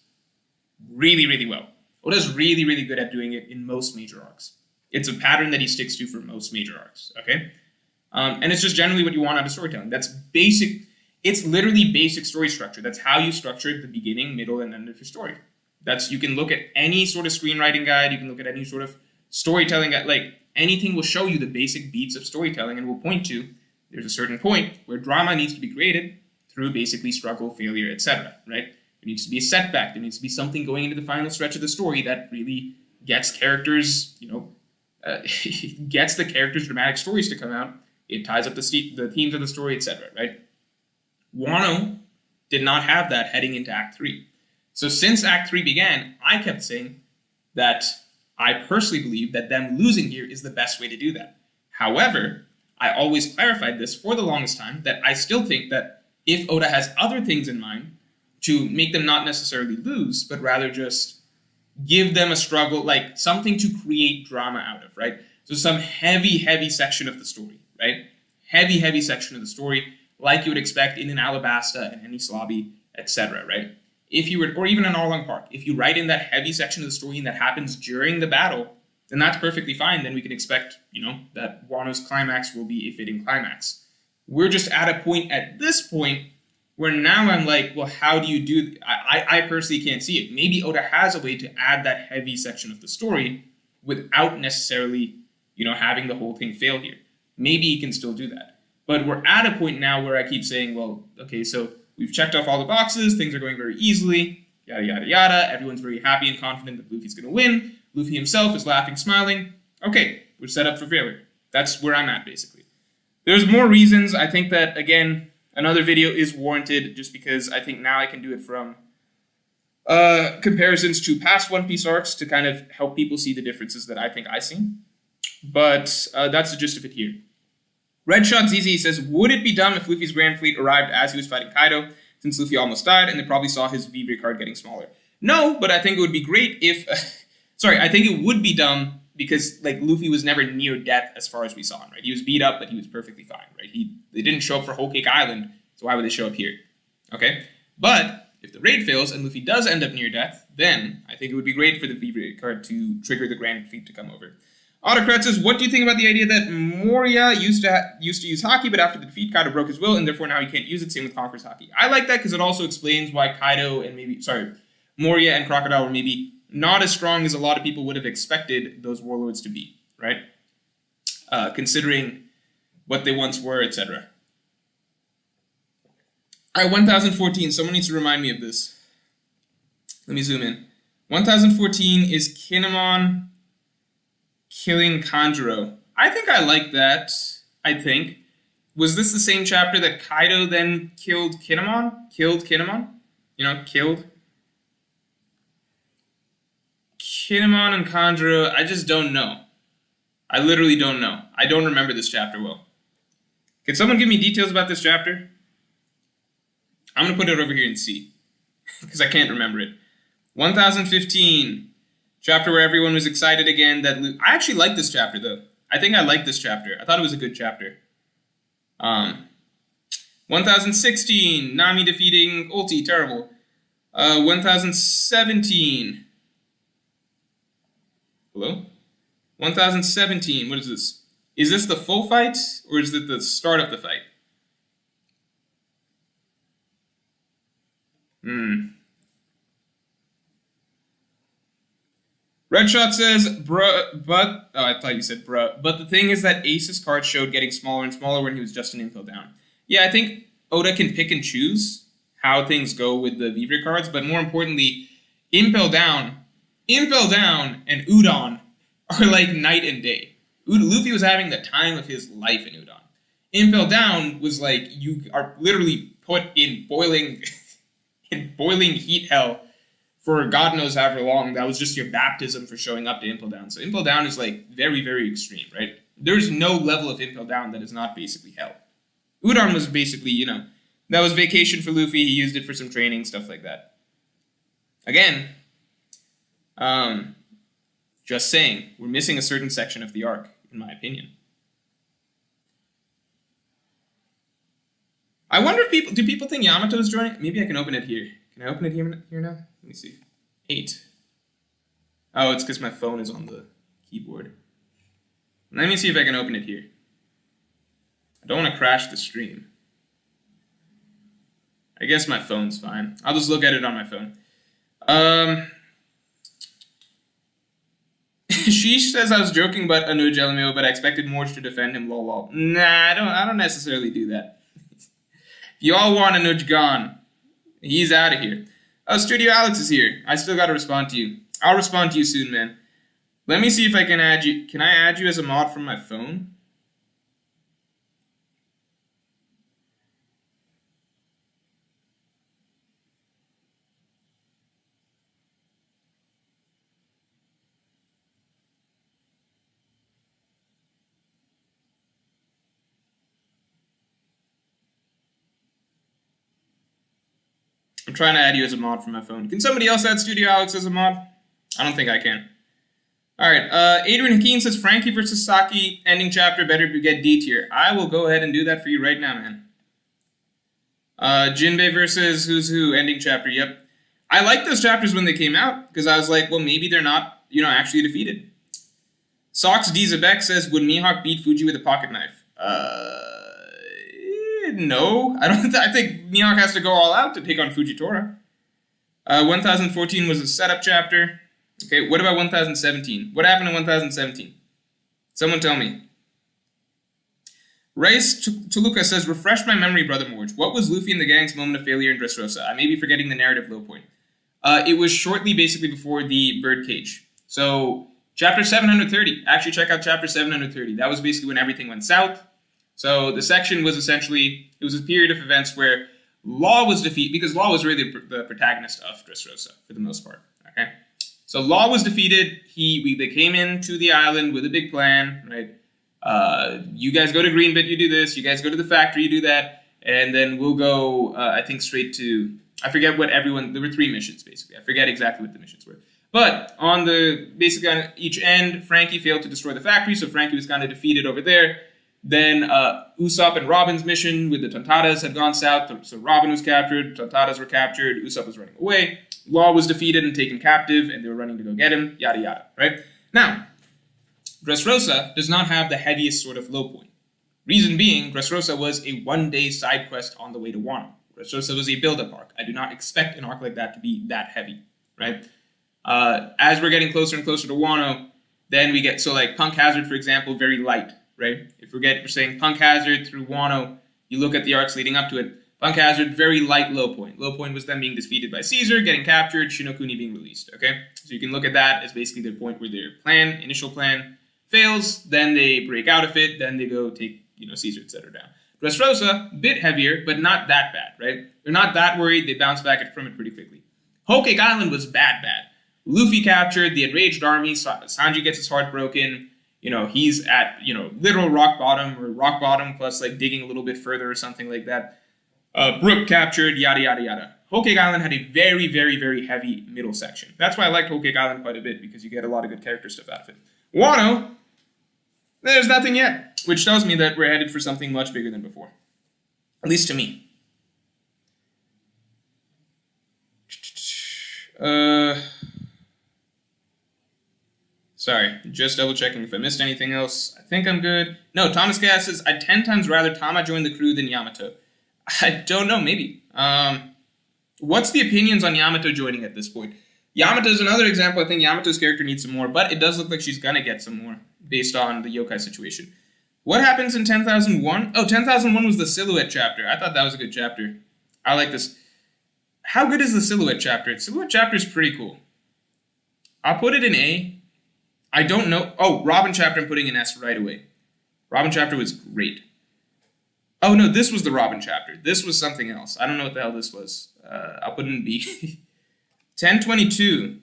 really, really well. Oda's really, really good at doing it in most major arcs. It's a pattern that he sticks to for most major arcs, okay? And it's just generally what you want out of storytelling. That's basic. It's literally basic story structure. That's how you structure the beginning, middle, and end of your story. You can look at any sort of screenwriting guide, you can look at any sort of storytelling guide, like anything will show you the basic beats of storytelling and will point to there's a certain point where drama needs to be created through basically struggle, failure, etc., right? There needs to be a setback. There needs to be something going into the final stretch of the story that really gets characters, gets the characters' dramatic stories to come out. It ties up the themes of the story, etc., right? Wano did not have that heading into Act 3. So since Act 3 began, I kept saying that I personally believe that them losing here is the best way to do that. However, I always clarified this for the longest time, that I still think that if Oda has other things in mind to make them not necessarily lose, but rather just give them a struggle, like something to create drama out of, right? So some heavy section of the story, right? Heavy section of the story, like you would expect in an Alabasta and any Slobby, etc., right? If you were, or even an Arlong Park, if you write in that heavy section of the story and that happens during the battle, then that's perfectly fine. Then we can expect, that Wano's climax will be a fitting climax. We're just at a point at this point where now I'm like, well, how do you do? I personally can't see it. Maybe Oda has a way to add that heavy section of the story without necessarily, having the whole thing fail here. Maybe he can still do that. But we're at a point now where I keep saying, well, okay, so we've checked off all the boxes, things are going very easily, yada, yada, yada. Everyone's very happy and confident that Luffy's going to win. Luffy himself is laughing, smiling. Okay, we're set up for failure. That's where I'm at, basically. There's more reasons. I think that, again, another video is warranted just because I think now I can do it from comparisons to past One Piece arcs to kind of help people see the differences that I think I see. But that's the gist of it here. Red Shot ZZ says, would it be dumb if Luffy's Grand Fleet arrived as he was fighting Kaido, since Luffy almost died and they probably saw his Vivre card getting smaller? No, but I think it would be great if... I think it would be dumb because, Luffy was never near death as far as we saw him, right? He was beat up, but he was perfectly fine, right? They didn't show up for Whole Cake Island, so why would they show up here? Okay? But if the raid fails and Luffy does end up near death, then I think it would be great for the Vivre card to trigger the Grand Fleet to come over. Autocrat says, what do you think about the idea that Moria used to use Haki, but after the defeat, Kaido broke his will, and therefore now he can't use it, same with Conqueror's Haki? I like that because it also explains why Moria and Crocodile were maybe not as strong as a lot of people would have expected those warlords to be, right? Considering what they once were, etc. All right, 1014. Someone needs to remind me of this. Let me zoom in. 1014 is Kinemon killing Kanjuro. I think I like that. Was this the same chapter that Kaido then killed Kinemon? Killed Kinemon? Killed Kinemon and Kanjuro. I just don't know. I literally don't know. I don't remember this chapter well. Can someone give me details about this chapter? I'm going to put it over here and see. Because I can't remember it. 1015. Chapter where everyone was excited again. I actually like this chapter, though. I think I like this chapter. I thought it was a good chapter. 1016. Nami defeating Ulti. Terrible. 1017. Hello? 1017. What is this? Is this the full fight, or is it the start of the fight? Redshot says, bruh, but... Oh, I thought you said bruh. But the thing is that Ace's card showed getting smaller and smaller when he was just an Impel Down. Yeah, I think Oda can pick and choose how things go with the Vivre cards, but more importantly, Impel Down, and Udon are like night and day. Luffy was having the time of his life in Udon. Impel Down was like, you are literally put in boiling heat hell for God knows however long. That was just your baptism for showing up to Impel Down. So Impel Down is very, very extreme, right? There's no level of Impel Down that is not basically hell. Udon was basically, that was vacation for Luffy. He used it for some training, stuff like that. Again, just saying, we're missing a certain section of the arc, in my opinion. I wonder if do people think Yamato is joining? Maybe I can open it here. Can I open it here now? Let me see. 8. Oh, it's because my phone is on the keyboard. Let me see if I can open it here. I don't want to crash the stream. I guess my phone's fine. I'll just look at it on my phone. Sheesh says I was joking about Anuj LMAO, but I expected Morge to defend him, lol. Nah, I don't necessarily do that. If you all want Anuj gone, he's out of here. Oh, Studio Alex is here. I still gotta respond to you. I'll respond to you soon, man. Let me see if I can add you. Can I add you as a mod from my phone? I'm trying to add you as a mod from my phone. Can somebody else add Studio Alex as a mod? I don't think I can. Alright, Adrian Hakeen says Frankie versus Saki, ending chapter, better get D tier. I will go ahead and do that for you right now, man. Jinbei versus Who's Who, ending chapter, yep. I liked those chapters when they came out, because I was like, well, maybe they're not, actually defeated. Socks D Zebek says, would Mihawk beat Fuji with a pocket knife? No. I think Mihawk has to go all out to take on Fujitora. 1014 was a setup chapter. Okay, what about 1017? What happened in 1017? Someone tell me. Rice Toluca says, refresh my memory, Brother Morge. What was Luffy and the gang's moment of failure in Dressrosa? I may be forgetting the narrative low point. It was shortly, basically, before the birdcage. So, chapter 730. Actually, check out chapter 730. That was basically when everything went south. So, the section was essentially, it was a period of events where Law was defeated, because Law was really the protagonist of Dressrosa, for the most part. Okay? So, Law was defeated. They came into the island with a big plan, right? You guys go to Greenbit, you do this. You guys go to the factory, you do that. And then we'll go, I think, straight to... I forget what everyone... There were 3 missions, basically. I forget exactly what the missions were. But basically on each end, Frankie failed to destroy the factory, so Frankie was kind of defeated over there. Then Usopp and Robin's mission with the Tontadas had gone south, so Robin was captured, Tontadas were captured, Usopp was running away. Law was defeated and taken captive, and they were running to go get him, yada yada, right? Now, Dressrosa does not have the heaviest sort of low point. Reason being, Dressrosa was a one-day side quest on the way to Wano. Dressrosa was a build-up arc. I do not expect an arc like that to be that heavy, right? As we're getting closer and closer to Wano, then we get, so like Punk Hazard, for example, very light, right? If we're saying Punk Hazard through Wano, you look at the arcs leading up to it, Punk Hazard, very light low point. Low point was them being defeated by Caesar, getting captured, Shinokuni being released, okay? So you can look at that as basically their point where their initial plan fails, then they break out of it, then they go take, Caesar, etc. down. Dressrosa, a bit heavier, but not that bad, right? They're not that worried, they bounce back from it pretty quickly. Whole Cake Island was bad. Luffy captured, the enraged army, Sanji gets his heart broken, he's at, literal rock bottom plus like digging a little bit further or something like that. Brook captured, yada yada yada. Whole Cake Island had a very, very, very heavy middle section. That's why I liked Whole Cake Island quite a bit, because you get a lot of good character stuff out of it. Wano, there's nothing yet, which tells me that we're headed for something much bigger than before. At least to me. Sorry, just double checking if I missed anything else. I think I'm good. No, Thomas Gas says, I'd 10 times rather Tama join the crew than Yamato. I don't know, maybe. What's the opinions on Yamato joining at this point? Yamato's another example. I think Yamato's character needs some more, but it does look like she's gonna get some more based on the yokai situation. What happens in 10,001? Oh, 10,001 was the Silhouette chapter. I thought that was a good chapter. I like this. How good is the Silhouette chapter? The Silhouette chapter is pretty cool. I'll put it in A. I don't know. Oh, Robin chapter I'm putting in S right away. Robin chapter was great. Oh, no, this was the Robin chapter. This was something else. I don't know what the hell this was. I'll put it in B. 1022.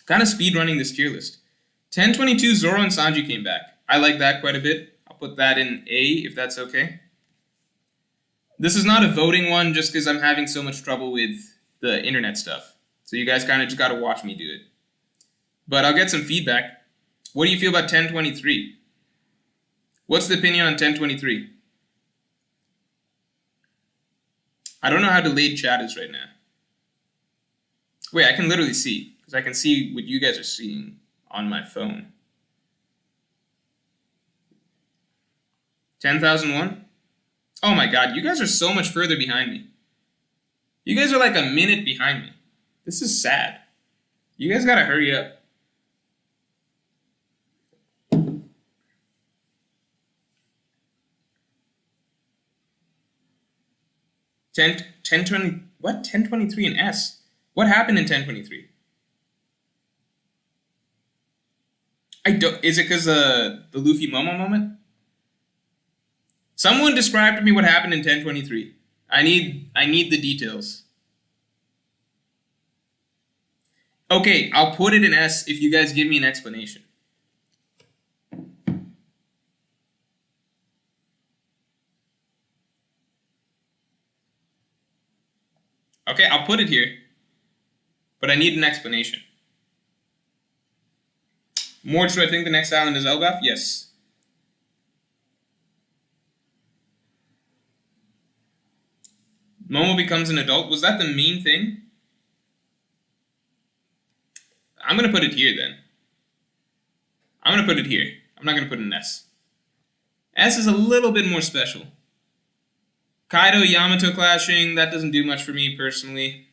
Kind of speedrunning this tier list. 1022, Zoro and Sanji came back. I like that quite a bit. I'll put that in A, if that's okay. This is not a voting one, just because I'm having so much trouble with the internet stuff. So you guys kind of just got to watch me do it. But I'll get some feedback. What do you feel about 1023? What's the opinion on 1023? I don't know how delayed chat is right now. Wait, I can literally see, because I can see what you guys are seeing on my phone. 10,001? Oh my god, you guys are so much further behind me. You guys are like a minute behind me. This is sad. You guys gotta hurry up. 1020, what? 1023 in S? What happened in 1023? Is it because the Luffy Momo moment? Someone describe to me what happened in 1023. I need the details. Okay, I'll put it in S if you guys give me an explanation. Okay, I'll put it here. But I need an explanation. Morge, do I think the next island is Elbaf? Yes. Momo becomes an adult. Was that the main thing? I'm going to put it here then. I'm going to put it here. I'm not going to put an S. S is a little bit more special. Kaido, Yamato clashing, that doesn't do much for me personally.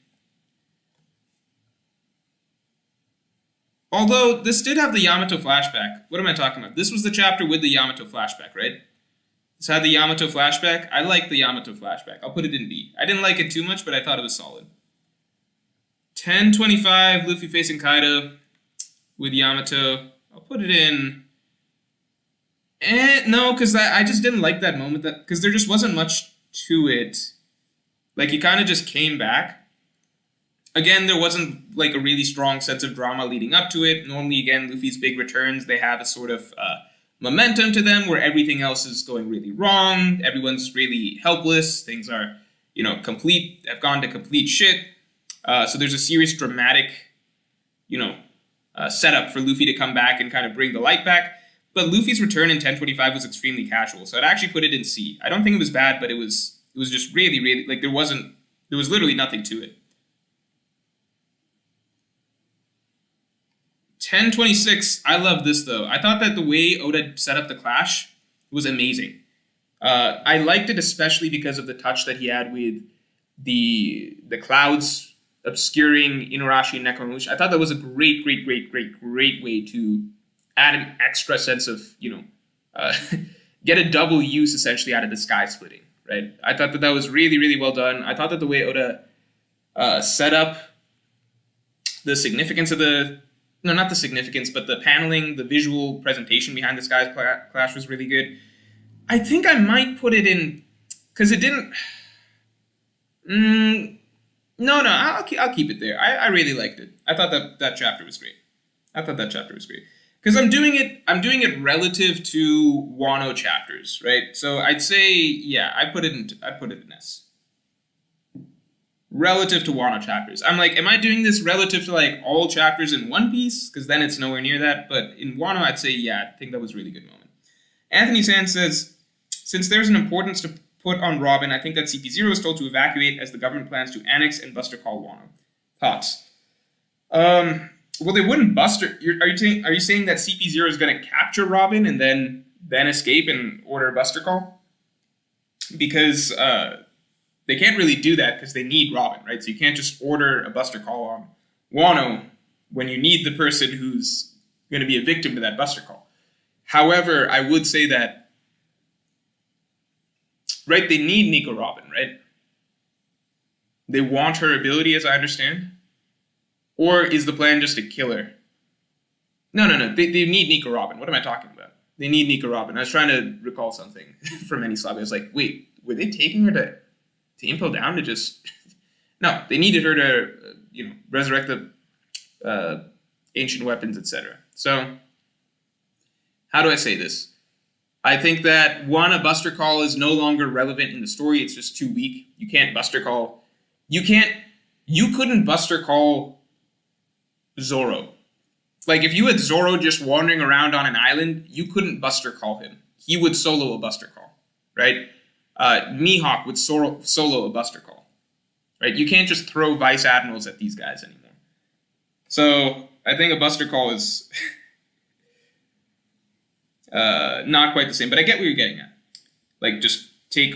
Although, this did have the Yamato flashback. What am I talking about? This was the chapter with the Yamato flashback, right? This had the Yamato flashback. I like the Yamato flashback. I'll put it in B. I didn't like it too much, but I thought it was solid. 10:25, Luffy facing Kaido with Yamato. I'll put it in... no, because I just didn't like that moment. Because there just wasn't much to it. Like, he kind of just came back. Again, there wasn't, like, a really strong sense of drama leading up to it. Normally, again, Luffy's big returns, they have a sort of momentum to them where everything else is going really wrong. Everyone's really helpless. Things are, have gone to complete shit. So there's a serious dramatic, setup for Luffy to come back and kind of bring the light back. But Luffy's return in 10:25 was extremely casual, so I'd actually put it in C. I don't think it was bad, but it was just really, really, like, there was literally nothing to it. 10:26, I love this though. I thought that the way Oda set up the clash was amazing. I liked it especially because of the touch that he had with the clouds obscuring Inuarashi and Nekomamushi. I thought that was a great way to add an extra sense of, get a double use essentially out of the sky splitting, right? I thought that was really, really well done. I thought that the way Oda set up the significance of not the significance, but the paneling, the visual presentation behind the Skies Clash was really good. I think I might put it in, because it didn't... No, I'll keep it there. I really liked it. I thought that chapter was great. Because I'm doing it relative to Wano chapters, right? So I'd say, yeah, I'd put it in S. Relative to Wano chapters. I'm like, am I doing this relative to, like, all chapters in One Piece? Because then it's nowhere near that. But in Wano, I'd say, yeah, I think that was a really good moment. Anthony Sands says, since there's an importance to put on Robin, I think that CP0 is told to evacuate as the government plans to annex and Buster Call Wano. Thoughts? Well, they wouldn't Buster. Are you saying that CP0 is going to capture Robin and then escape and order a Buster Call? Because they can't really do that because they need Robin, right? So you can't just order a Buster Call on Wano when you need the person who's going to be a victim to that Buster Call. However, I would say that, right, they need Nico Robin, right? They want her ability, as I understand. Or is the plan just to kill her? No. They need Nico Robin. What am I talking about? They need Nico Robin. I was trying to recall something from any slab. I was like, wait, were they taking her to Impel Down to just... No, they needed her to, resurrect the ancient weapons, etc. So, how do I say this? I think that, one, a Buster Call is no longer relevant in the story. It's just too weak. You can't Buster Call... You couldn't Buster Call Zoro. Like, if you had Zoro just wandering around on an island, you couldn't Buster Call him. He would solo a Buster Call, right? Mihawk would solo a Buster Call, right? You can't just throw Vice Admirals at these guys anymore. So, I think a Buster Call is not quite the same, but I get what you're getting at. Like, just take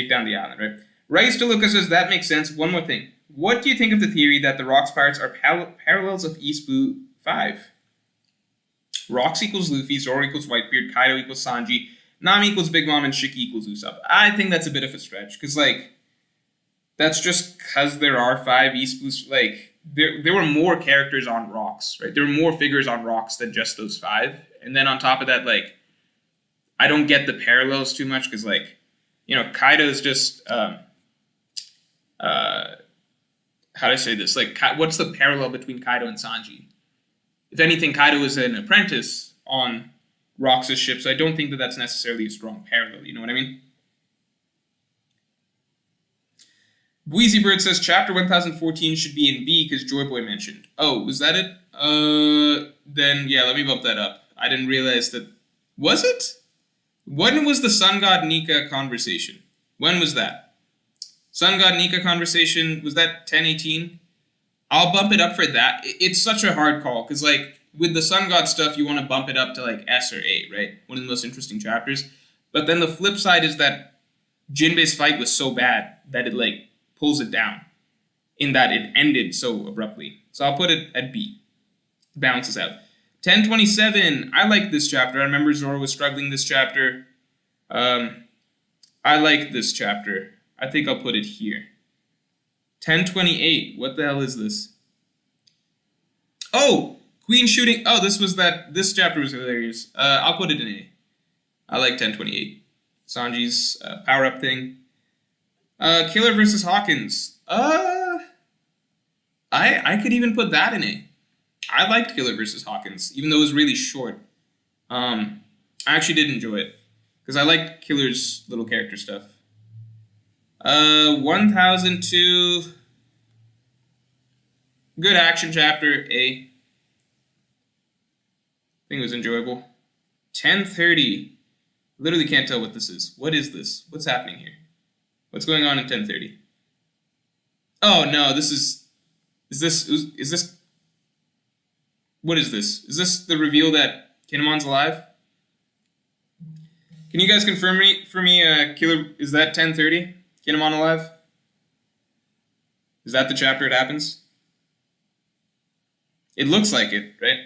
down the island, right? Rice DeLuca says, that makes sense. One more thing. What do you think of the theory that the Rocks pirates are parallels of East Blue 5? Rocks equals Luffy, Zoro equals Whitebeard, Kaido equals Sanji, Nami equals Big Mom, and Shiki equals Usopp. I think that's a bit of a stretch, because, like, that's just because there are 5 East Blue... Like, there were more characters on Rocks, right? There were more figures on Rocks than just those 5. And then on top of that, like, I don't get the parallels too much, because, like, Kaido's just... how do I say this? Like, what's the parallel between Kaido and Sanji? If anything, Kaido is an apprentice on Roxas' ship, so I don't think that that's necessarily a strong parallel, you know what I mean? Wheezy Bird says chapter 1014 should be in B because Joy Boy mentioned. Oh, was that it? Then yeah, let me bump that up. I didn't realize that. Was it? When was the Sun God Nika conversation? When was that? Sun God Nika conversation, was that 1018? I'll bump it up for that. It's such a hard call because like with the Sun God stuff, you want to bump it up to like S or A, right? One of the most interesting chapters. But then the flip side is that Jinbei's fight was so bad that it like pulls it down in that it ended so abruptly. So I'll put it at B. Balances out. 1027. I like this chapter. I remember Zoro was struggling this chapter. I like this chapter. I think I'll put it here. 1028. What the hell is this? Oh! Queen shooting. Oh, this chapter was hilarious. I'll put it in A. I like 1028. Sanji's power-up thing. Killer versus Hawkins. I could even put that in A. I liked Killer versus Hawkins, even though it was really short. I actually did enjoy it, because I liked Killer's little character stuff. 1002. Good action chapter, A. I think it was enjoyable. 1030. Literally can't tell what this is. What is this? What's happening here? What's going on in 1030? Oh no, this is this, what is this? Is this the reveal that Kinemon's alive? Can you guys confirm for me, Killer, is that 1030? Kinemon alive? Is that the chapter it happens? It looks like it, right?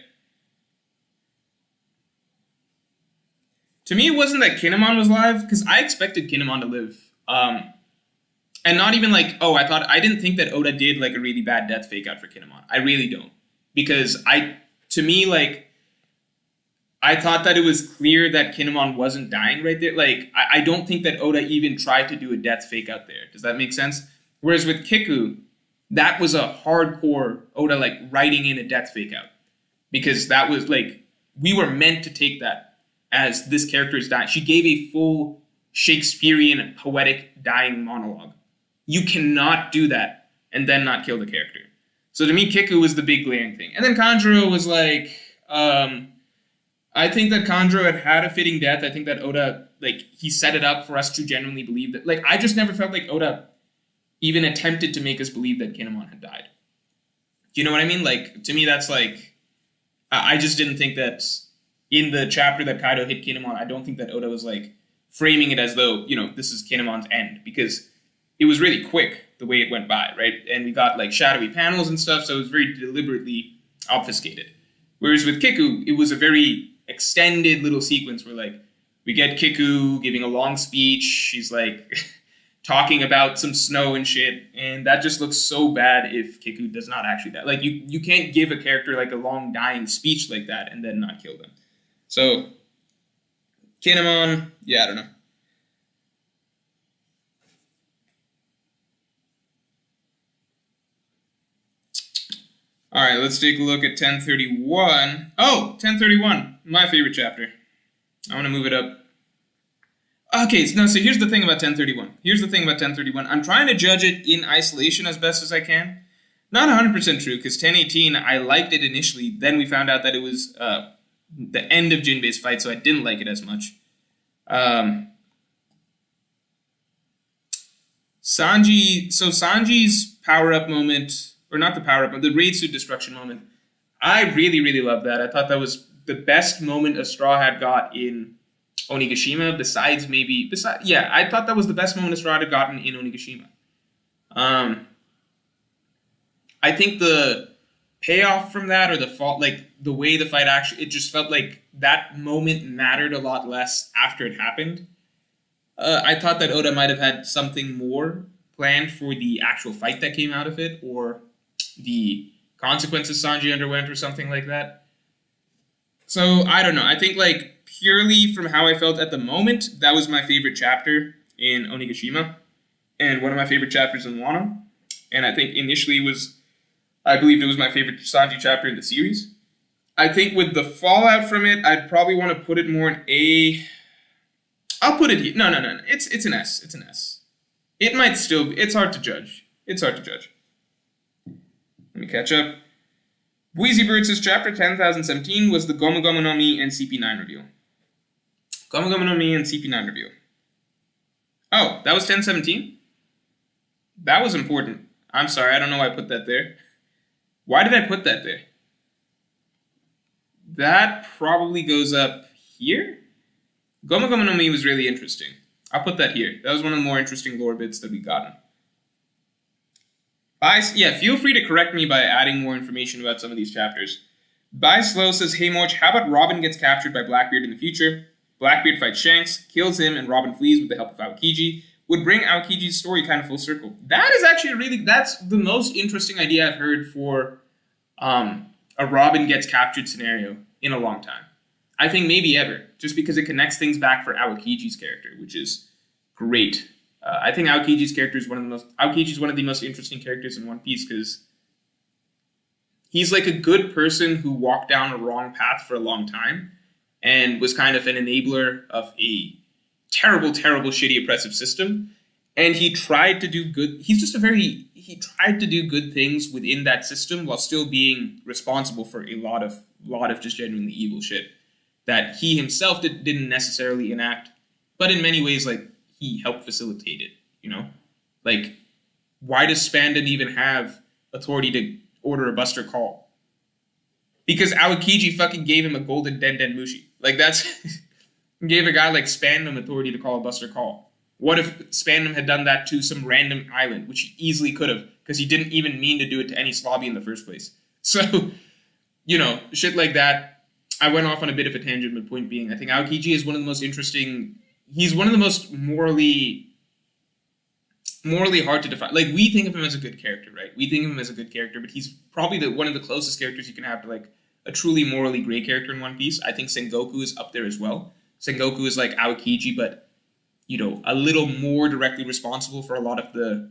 To me, it wasn't that Kinemon was alive, because I expected Kinemon to live. And not even like, I didn't think that Oda did like a really bad death fake out for Kinemon. I really don't. Because to me, like, I thought that it was clear that Kinemon wasn't dying right there. Like, I don't think that Oda even tried to do a death fake out there. Does that make sense? Whereas with Kiku, that was a hardcore Oda, like, writing in a death fake out. Because that was, like, we were meant to take that as this character is dying. She gave a full Shakespearean, poetic, dying monologue. You cannot do that and then not kill the character. So to me, Kiku was the big glaring thing. And then Kanjuro was like, I think that Kanjuro had a fitting death. I think that Oda, like, he set it up for us to genuinely believe that. Like, I just never felt like Oda even attempted to make us believe that Kinemon had died. Do you know what I mean? Like, to me, that's like, I just didn't think that in the chapter that Kaido hit Kinemon, I don't think that Oda was, like, framing it as though, you know, this is Kinemon's end. Because it was really quick the way it went by, right? And we got, like, shadowy panels and stuff, so it was very deliberately obfuscated. Whereas with Kiku, it was a very extended little sequence where, like, we get Kiku giving a long speech. She's, like, talking about some snow and shit. And that just looks so bad if Kiku does not actually die. Like, you can't give a character, like, a long dying speech like that and then not kill them. So, Kinemon, yeah, I don't know. All right, let's take a look at 1031. Oh, 1031, my favorite chapter. I want to move it up. Okay, so here's the thing about 1031. I'm trying to judge it in isolation as best as I can. Not 100% true, because 1018, I liked it initially. Then we found out that it was the end of Jinbei's fight, so I didn't like it as much. Sanji's power-up moment... or not the power-up, but the raid suit destruction moment. I really, really love that. I thought that was the best moment a Straw Hat got in Onigashima, I thought that was the best moment a Straw Hat had gotten in Onigashima. I think the payoff from that, or the fault, like, the way the fight actually, it just felt like that moment mattered a lot less after it happened. I thought that Oda might have had something more planned for the actual fight that came out of it, or the consequences Sanji underwent or something like that. So, I don't know. I think, like, purely from how I felt at the moment, that was my favorite chapter in Onigashima, and one of my favorite chapters in Moana. And I think initially I believed it was my favorite Sanji chapter in the series. I think with the fallout from it, I'd probably want to put it more in A. I'll put it here. No. It's an S. It's an S. It might still be, it's hard to judge. It's hard to judge. Let me catch up. Wheezy Bird says chapter 10,017 was the Gomu Gomu no Mi and CP9 review. Gomu Gomu no Mi and CP9 review. Oh, that was 1017? That was important. I'm sorry, I don't know why I put that there. Why did I put that there? That probably goes up here? Gomu Gomu no Mi was really interesting. I'll put that here. That was one of the more interesting lore bits that we've gotten. Feel free to correct me by adding more information about some of these chapters. By Slow says, hey Morch, how about Robin gets captured by Blackbeard in the future? Blackbeard fights Shanks, kills him, and Robin flees with the help of Aokiji. Would bring Aokiji's story kind of full circle. That is actually that's the most interesting idea I've heard for a Robin gets captured scenario in a long time. I think maybe ever, just because it connects things back for Aokiji's character, which is great. I think Aokiji's character is one of the most interesting characters in One Piece because he's like a good person who walked down a wrong path for a long time and was kind of an enabler of a terrible, terrible, shitty, oppressive system. And he tried to do good. He tried to do good things within that system while still being responsible for a lot of just genuinely evil shit that he himself didn't necessarily enact, but in many ways, like, he helped facilitate it, you know? Like, why does Spandam even have authority to order a Buster Call? Because Aokiji fucking gave him a golden Den Den Mushi. Like, that's... gave a guy like Spandam authority to call a Buster Call. What if Spandam had done that to some random island, which he easily could have, because he didn't even mean to do it to any Slavi in the first place? So, you know, shit like that. I went off on a bit of a tangent, but point being, I think Aokiji is one of the most interesting... He's one of the most morally hard to define. Like, we think of him as a good character, right? We think of him as a good character, but he's probably one of the closest characters you can have to, like, a truly morally great character in One Piece. I think Sengoku is up there as well. Sengoku is like Aokiji, but, you know, a little more directly responsible for a lot of the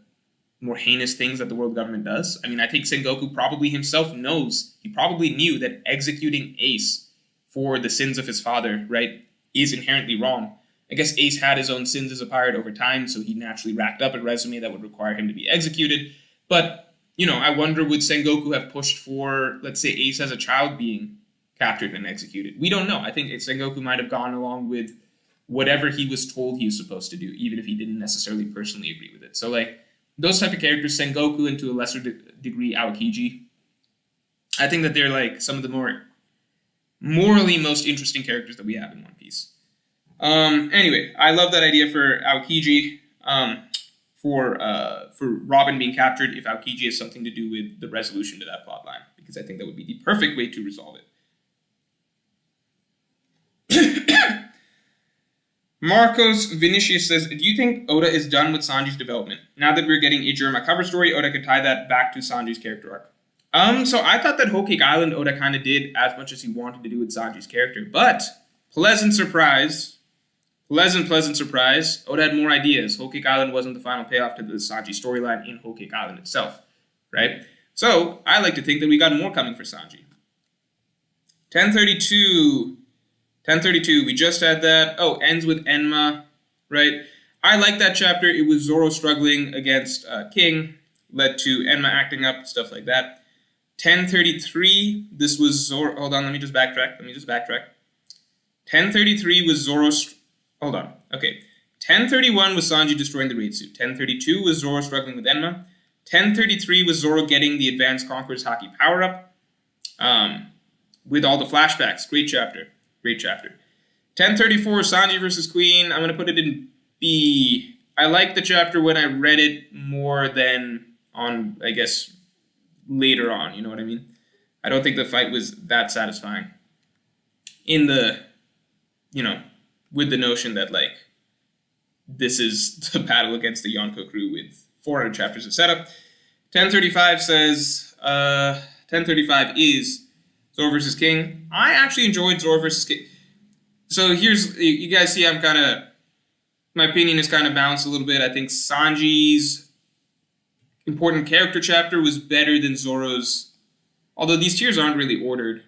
more heinous things that the world government does. I mean, I think Sengoku probably himself knows, he probably knew that executing Ace for the sins of his father, right, is inherently wrong. I guess Ace had his own sins as a pirate over time, so he naturally racked up a resume that would require him to be executed. But, you know, I wonder, would Sengoku have pushed for, let's say, Ace as a child being captured and executed? We don't know. I think Sengoku might have gone along with whatever he was told he was supposed to do, even if he didn't necessarily personally agree with it. So, like, those type of characters, Sengoku and to a lesser degree Aokiji, I think that they're, like, some of the more morally most interesting characters that we have in One Piece. Anyway, I love that idea for Aokiji, for Robin being captured if Aokiji has something to do with the resolution to that plotline, because I think that would be the perfect way to resolve it. Marcos Vinicius says, do you think Oda is done with Sanji's development? Now that we're getting a Germa cover story, Oda could tie that back to Sanji's character arc. So I thought that Whole Cake Island Oda kind of did as much as he wanted to do with Sanji's character, but pleasant surprise, Oda had more ideas. Whole Cake Island wasn't the final payoff to the Sanji storyline in Whole Cake Island itself, right? So I like to think that we got more coming for Sanji. 1032, we just had that. Oh, ends with Enma, right? I like that chapter. It was Zoro struggling against King, led to Enma acting up, stuff like that. 1033, this was Zoro. Hold on, let me just backtrack. 1033 was Zoro's. Hold on. Okay. 1031 was Sanji destroying the raid suit. 1032 was Zoro struggling with Enma. 1033 was Zoro getting the Advanced Conqueror's Haki power-up. With all the flashbacks. Great chapter. 1034, Sanji versus Queen. I'm going to put it in B. I liked the chapter when I read it more than on, I guess, later on. You know what I mean? I don't think the fight was that satisfying. In the, you know, with the notion that, like, this is the battle against the Yonko crew with 400 chapters of setup. 1035 says, 1035 is Zoro versus King. I actually enjoyed Zoro versus King. So here's, you guys see my opinion is kind of balanced a little bit. I think Sanji's important character chapter was better than Zoro's, although these tiers aren't really ordered.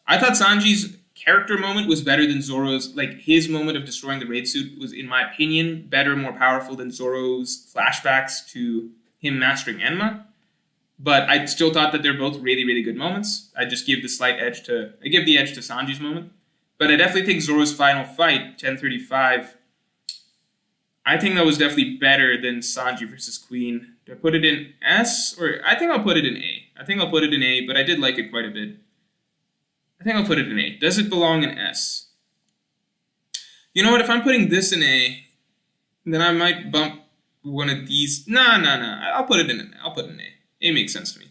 I thought Sanji's character moment was better than Zoro's. Like, his moment of destroying the raid suit was, in my opinion, better, more powerful than Zoro's flashbacks to him mastering Enma. But I still thought that they're both really, really good moments. I just give the edge to Sanji's moment. But I definitely think Zoro's final fight, 1035, I think that was definitely better than Sanji versus Queen. Do I put it in S? Or I think I'll put it in A. But I did like it quite a bit. I think I'll put it in A. Does it belong in S? You know what? If I'm putting this in A, then I might bump one of these. No. I'll put it in A. A makes sense to me.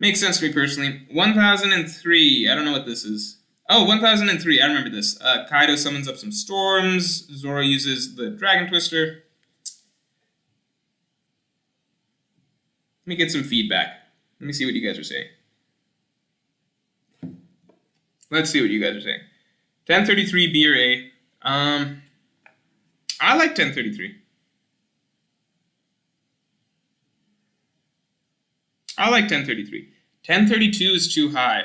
Makes sense to me personally. 1003. I don't know what this is. Oh, 1003. I remember this. Kaido summons up some storms. Zoro uses the Dragon Twister. Let me get some feedback. Let me see what you guys are saying. Let's see what you guys are saying. 1033, B or A. I like 1033. I like 1033. 1032 is too high.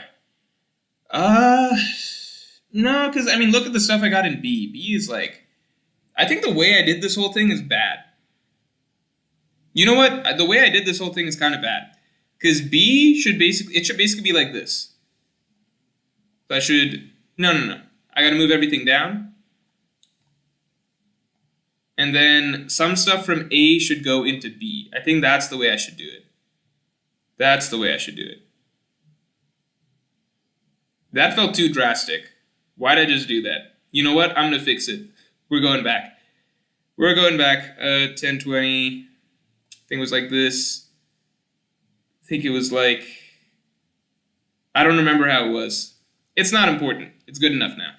No, because, I mean, look at the stuff I got in B. B is like, I think the way I did this whole thing is bad. You know what? The way I did this whole thing is kind of bad. Because B should basically be like this. So I should, no. I gotta move everything down. And then some stuff from A should go into B. I think that's the way I should do it. That felt too drastic. Why'd I just do that? You know what? I'm gonna fix it. We're going back. 1020. I think it was like this. I think it was like, I don't remember how it was. It's not important. It's good enough now.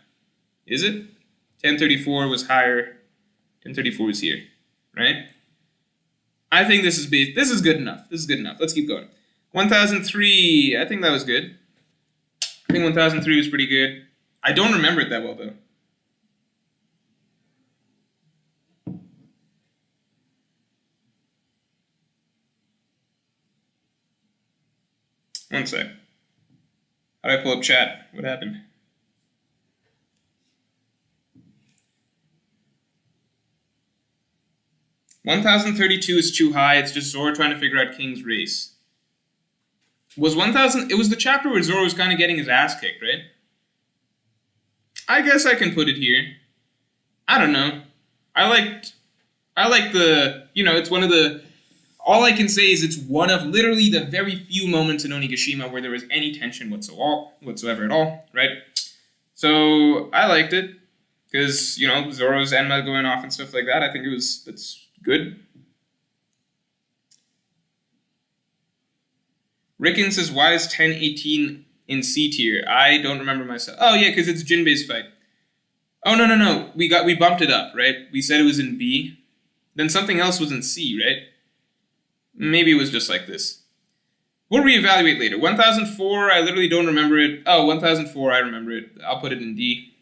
Is it? 1034 was higher. 1034 is here, right? I think this is good enough. Let's keep going. 1003, I think that was good. I think 1003 was pretty good. I don't remember it that well, though. One sec. How do I pull up chat? What happened? $1,032 is too high. It's just Zoro trying to figure out King's race. Was 1,000... It was the chapter where Zoro was kind of getting his ass kicked, right? I guess I can put it here. I don't know. I like the... You know, it's one of the... All I can say is it's one of literally the very few moments in Onigashima where there was any tension whatsoever at all, right? So, I liked it. Because, you know, Zoro's Enma going off and stuff like that, I think that's good. Rickon says, why is 1018 in C tier? I don't remember myself. Oh, yeah, because it's Jinbei's fight. Oh, no. We bumped it up, right? We said it was in B. Then something else was in C, right? Maybe it was just like this. We'll reevaluate later. 1004, I literally don't remember it. Oh, 1004, I remember it. I'll put it in D.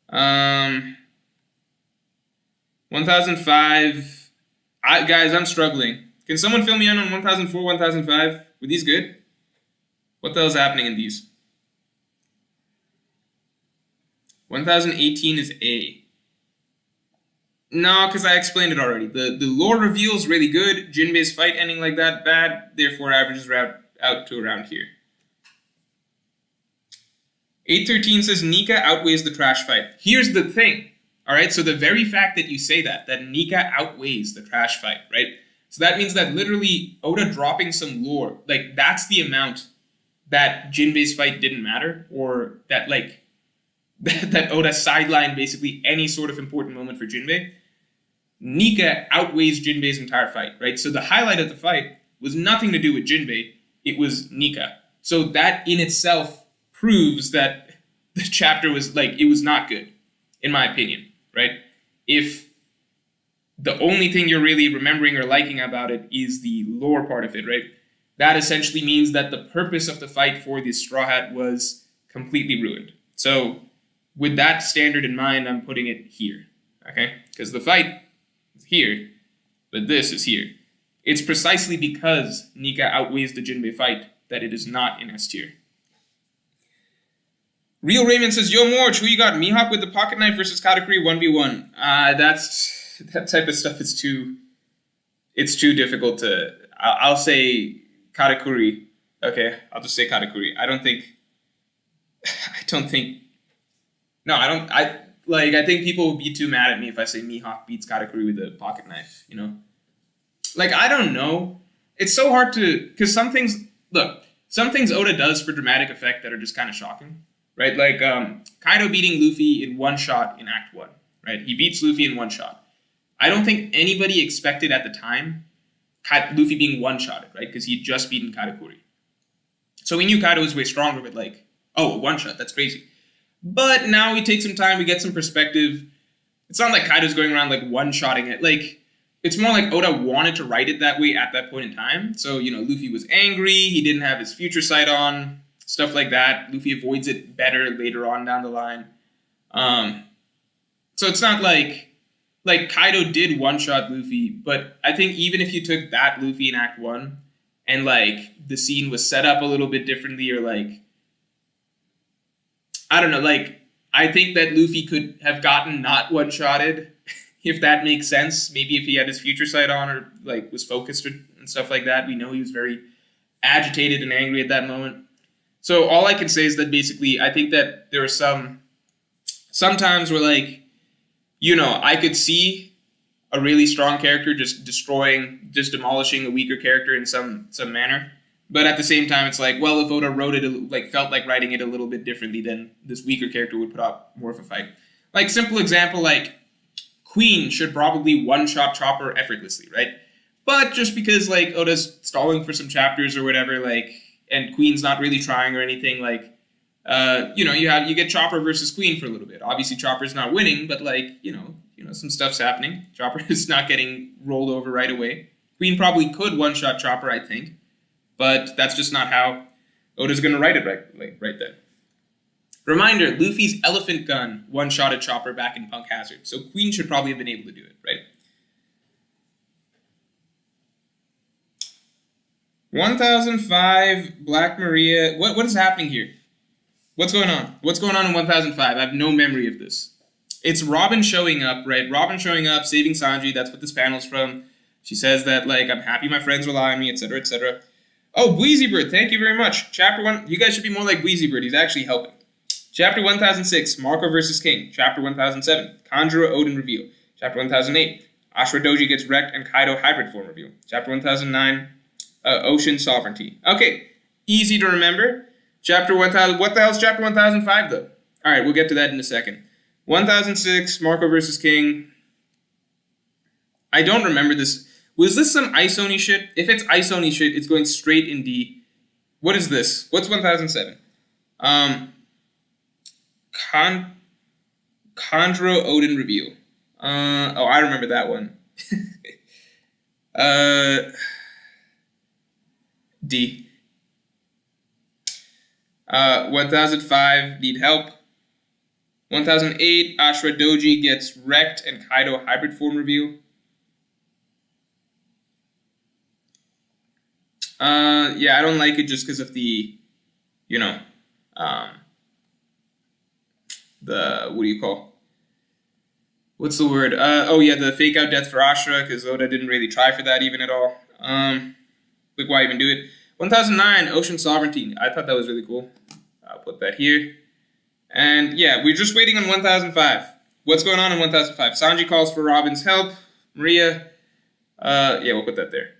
1005. Guys, I'm struggling. Can someone fill me in on 1004, 1005? Were these good? What the hell's happening in these? 1018 is A. No, because I explained it already. The lore reveal is really good. Jinbei's fight ending like that, bad. Therefore, averages out to around here. 813 says Nika outweighs the trash fight. Here's the thing. Alright, so the very fact that you say that Nika outweighs the trash fight, right? So that means that literally Oda dropping some lore, like that's the amount that Jinbei's fight didn't matter, or that like that Oda sidelined basically any sort of important moment for Jinbei. Nika outweighs Jinbei's entire fight, right? So the highlight of the fight was nothing to do with Jinbei, it was Nika. So that in itself proves that the chapter was like, it was not good, in my opinion, right? If the only thing you're really remembering or liking about it is the lore part of it, right? That essentially means that the purpose of the fight for the Straw Hat was completely ruined. So with that standard in mind, I'm putting it here, okay? Because the fight is here, but this is here. It's precisely because Nika outweighs the Jinbei fight that it is not in S tier. Real Raymond says, Yo, Morch, who you got? Mihawk with the pocket knife versus Katakuri 1v1. That type of stuff is too difficult to... I'll say Katakuri. Okay, I'll just say Katakuri. I think people will be too mad at me if I say Mihawk beats Katakuri with a pocket knife, you know? Like, I don't know. It's so hard to... Because some things Oda does for dramatic effect that are just kind of shocking, right? Like, Kaido beating Luffy in one shot in Act 1, right? He beats Luffy in one shot. I don't think anybody expected at the time Luffy being one-shotted, right? Because he'd just beaten Katakuri. So we knew Kaido was way stronger, but like, oh, a one-shot, that's crazy. But now we take some time, we get some perspective. It's not like Kaido's going around like one-shotting it. Like, it's more like Oda wanted to write it that way at that point in time. So, you know, Luffy was angry, he didn't have his future sight on, stuff like that. Luffy avoids it better later on down the line. So it's not like Kaido did one-shot Luffy, but I think even if you took that Luffy in Act 1 and like the scene was set up a little bit differently, or like, I don't know, like, I think that Luffy could have gotten not one-shotted, if that makes sense. Maybe if he had his future sight on, or like was focused and stuff like that. We know he was very agitated and angry at that moment. So all I can say is that basically I think that there are some times where, like, you know, I could see a really strong character just demolishing a weaker character in some manner. But at the same time, it's like, well, if Oda wrote it, felt like writing it a little bit differently, then this weaker character would put up more of a fight. Like, simple example, like, Queen should probably one-shot Chopper effortlessly, right? But just because, like, Oda's stalling for some chapters or whatever, like, and Queen's not really trying or anything, like, you know, you get Chopper versus Queen for a little bit. Obviously, Chopper's not winning, but like, you know, some stuff's happening. Chopper is not getting rolled over right away. Queen probably could one-shot Chopper, I think, but that's just not how Oda's going to write it right then. Reminder: Luffy's elephant gun one-shotted Chopper back in Punk Hazard, so Queen should probably have been able to do it, right? 1005 Black Maria. What is happening here? What's going on? What's going on in 1005? I have no memory of this. It's Robin showing up, right? Robin showing up, saving Sanji. That's what this panel's from. She says that, like, I'm happy my friends rely on me, etc., etc. Oh, Bleezybird, thank you very much. Chapter 1, you guys should be more like Bleezybird. He's actually helping. Chapter 1006, Marco vs. King. Chapter 1007, Kanjuro Odin reveal. Chapter 1008, Ashura Doji gets wrecked and Kaido hybrid form reveal. Chapter 1009, Ocean sovereignty. Okay, easy to remember. Chapter 1000, what the hell's Chapter 1005, though? Alright, we'll get to that in a second. 1006, Marco vs. King. I don't remember this. Was this some Isoni shit? If it's Isoni shit, it's going straight in D. What is this? What's 1007? Kanjuro Odin reveal. Oh, I remember that one. D. 1005, need help. 1008, Ashura Doji gets wrecked and Kaido hybrid form reveal. Yeah, I don't like it just because of the, you know, the, what do you call? What's the word? Oh yeah, the fake out death for Ashura, because Oda didn't really try for that even at all. Like, why even do it? 1009, Ocean Sovereignty. I thought that was really cool. I'll put that here. And yeah, we're just waiting on 1005. What's going on in 1005? Sanji calls for Robin's help. Maria. Yeah, we'll put that there.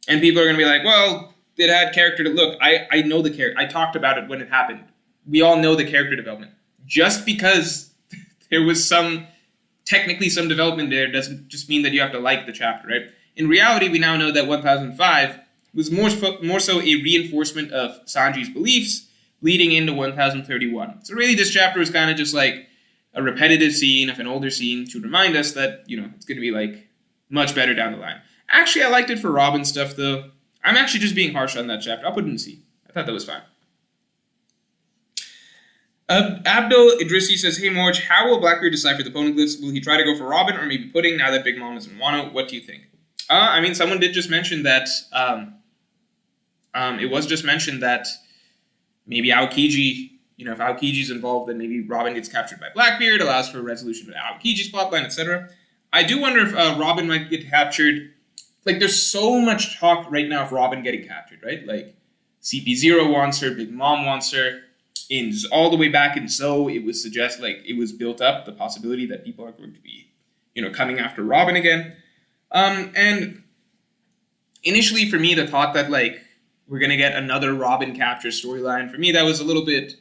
And people are going to be like, well, it had character to look. I know the character. I talked about it when it happened. We all know the character development. Just because there was technically some development there doesn't just mean that you have to like the chapter, right? In reality, we now know that 1005 was more so a reinforcement of Sanji's beliefs leading into 1031. So really this chapter is kind of just like a repetitive scene of an older scene to remind us that, you know, it's going to be like much better down the line. Actually, I liked it for Robin stuff though. I'm actually just being harsh on that chapter. I'll put it in C. I thought that was fine. Abdul Idrissi says, hey Morge, how will Blackbeard decipher the poneglyphs? Will he try to go for Robin or maybe Pudding now that Big Mom is in Wano? What do you think? I mean, someone did just mention that, it was just mentioned that maybe Aokiji if Aokiji's involved, then maybe Robin gets captured by Blackbeard, allows for a resolution of Aokiji's plotline, etc. I do wonder if Robin might get captured. Like, there's so much talk right now of Robin getting captured, right? Like, CP0 wants her, Big Mom wants her. All the way back in Zoe, it was built up, the possibility that people are going to be, coming after Robin again. And initially, for me, the thought that, like, we're going to get another Robin capture storyline, for me, that was a little bit...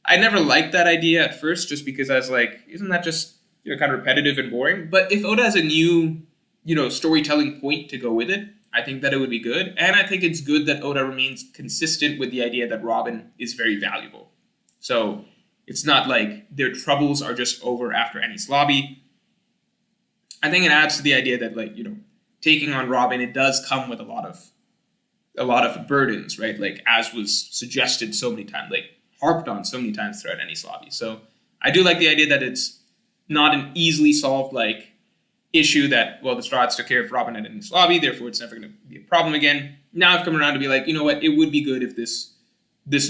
I never liked that idea at first, just because I was like, isn't that just, kind of repetitive and boring? But if Oda has a new, storytelling point to go with it, I think that it would be good. And I think it's good that Oda remains consistent with the idea that Robin is very valuable. So it's not like their troubles are just over after Enies Lobby. I think it adds to the idea that, like, taking on Robin, it does come with a lot of burdens, right? Like, as was suggested so many times, like, harped on so many times throughout Enies Lobby. So I do like the idea that it's not an easily solved, like, issue that, well, the Strahds took care of Robin at Enies Lobby, therefore it's never going to be a problem again. Now I've come around to be like, you know what, it would be good if this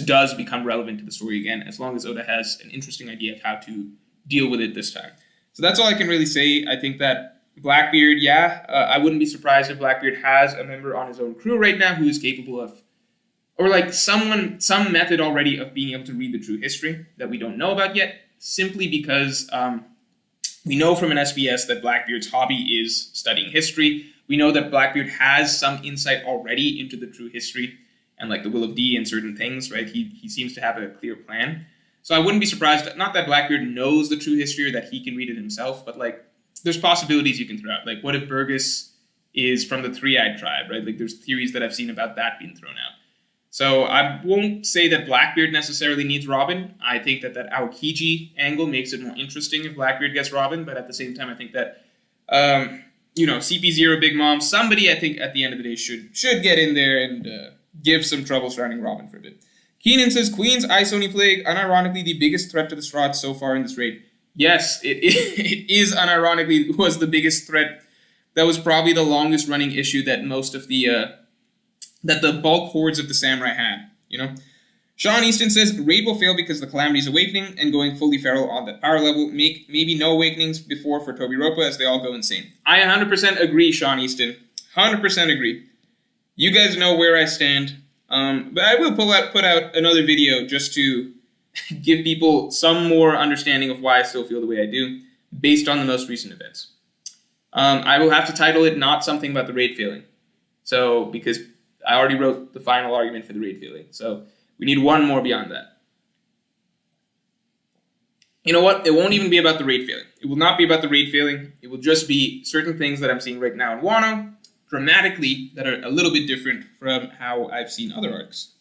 does become relevant to the story again, as long as Oda has an interesting idea of how to deal with it this time. So that's all I can really say. I think that Blackbeard, I wouldn't be surprised if Blackbeard has a member on his own crew right now who is capable of, or like some method already of being able to read the true history that we don't know about yet, simply because we know from an SBS that Blackbeard's hobby is studying history. We know that Blackbeard has some insight already into the true history and, like, the Will of D and certain things, right? He seems to have a clear plan. So I wouldn't be surprised, not that Blackbeard knows the true history or that he can read it himself, but, like, there's possibilities you can throw out. Like, what if Burgess is from the Three-Eyed Tribe, right? Like, there's theories that I've seen about that being thrown out. So I won't say that Blackbeard necessarily needs Robin. I think that Aokiji angle makes it more interesting if Blackbeard gets Robin, but at the same time, I think that, CP0, Big Mom, somebody, I think, at the end of the day should get in there and give some trouble surrounding Robin for a bit. Keenan says, Queen's Ice Oni Plague, unironically the biggest threat to the Strahd so far in this raid. Yes, it is unironically was the biggest threat. That was probably the longest running issue that most of the... that the bulk hordes of the samurai had, Sean Easton says, raid will fail because the Calamity's awakening and going fully feral on that power level make maybe no awakenings before for Toby Ropa as they all go insane. I 100% agree, Sean Easton. 100% agree. You guys know where I stand. But I will put out another video just to give people some more understanding of why I still feel the way I do, based on the most recent events. I will have to title it not something about the raid failing. So, because I already wrote the final argument for the raid failing. So we need one more beyond that. You know what? It won't even be about the raid failing. It will not be about the raid failing. It will just be certain things that I'm seeing right now in Wano, dramatically, that are a little bit different from how I've seen other arcs.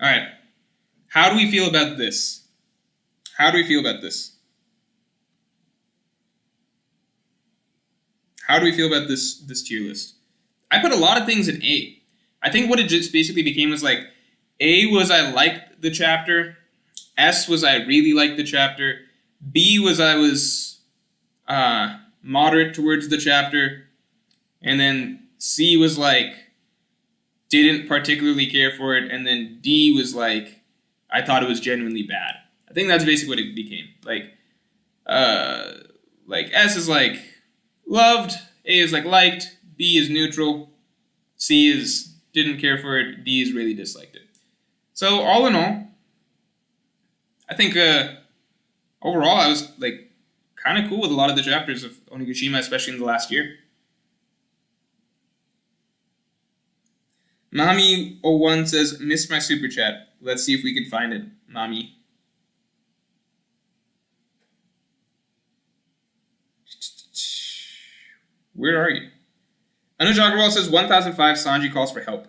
Alright. How do we feel about this? How do we feel about this? How do we feel about this tier list? I put a lot of things in A. I think what it just basically became was like, A was I liked the chapter, S was I really liked the chapter, B was I was moderate towards the chapter, and then C was like, didn't particularly care for it, and then D was like, I thought it was genuinely bad. I think that's basically what it became. Like S is like, loved, A is like liked, B is neutral, C is didn't care for it, D is really disliked it. So all in all, I think overall I was like kind of cool with a lot of the chapters of Onigashima, especially in the last year. Mami01 says, missed my super chat. Let's see if we can find it, Mami. Where are you? Anuj Agarwal says 1005 Sanji calls for help.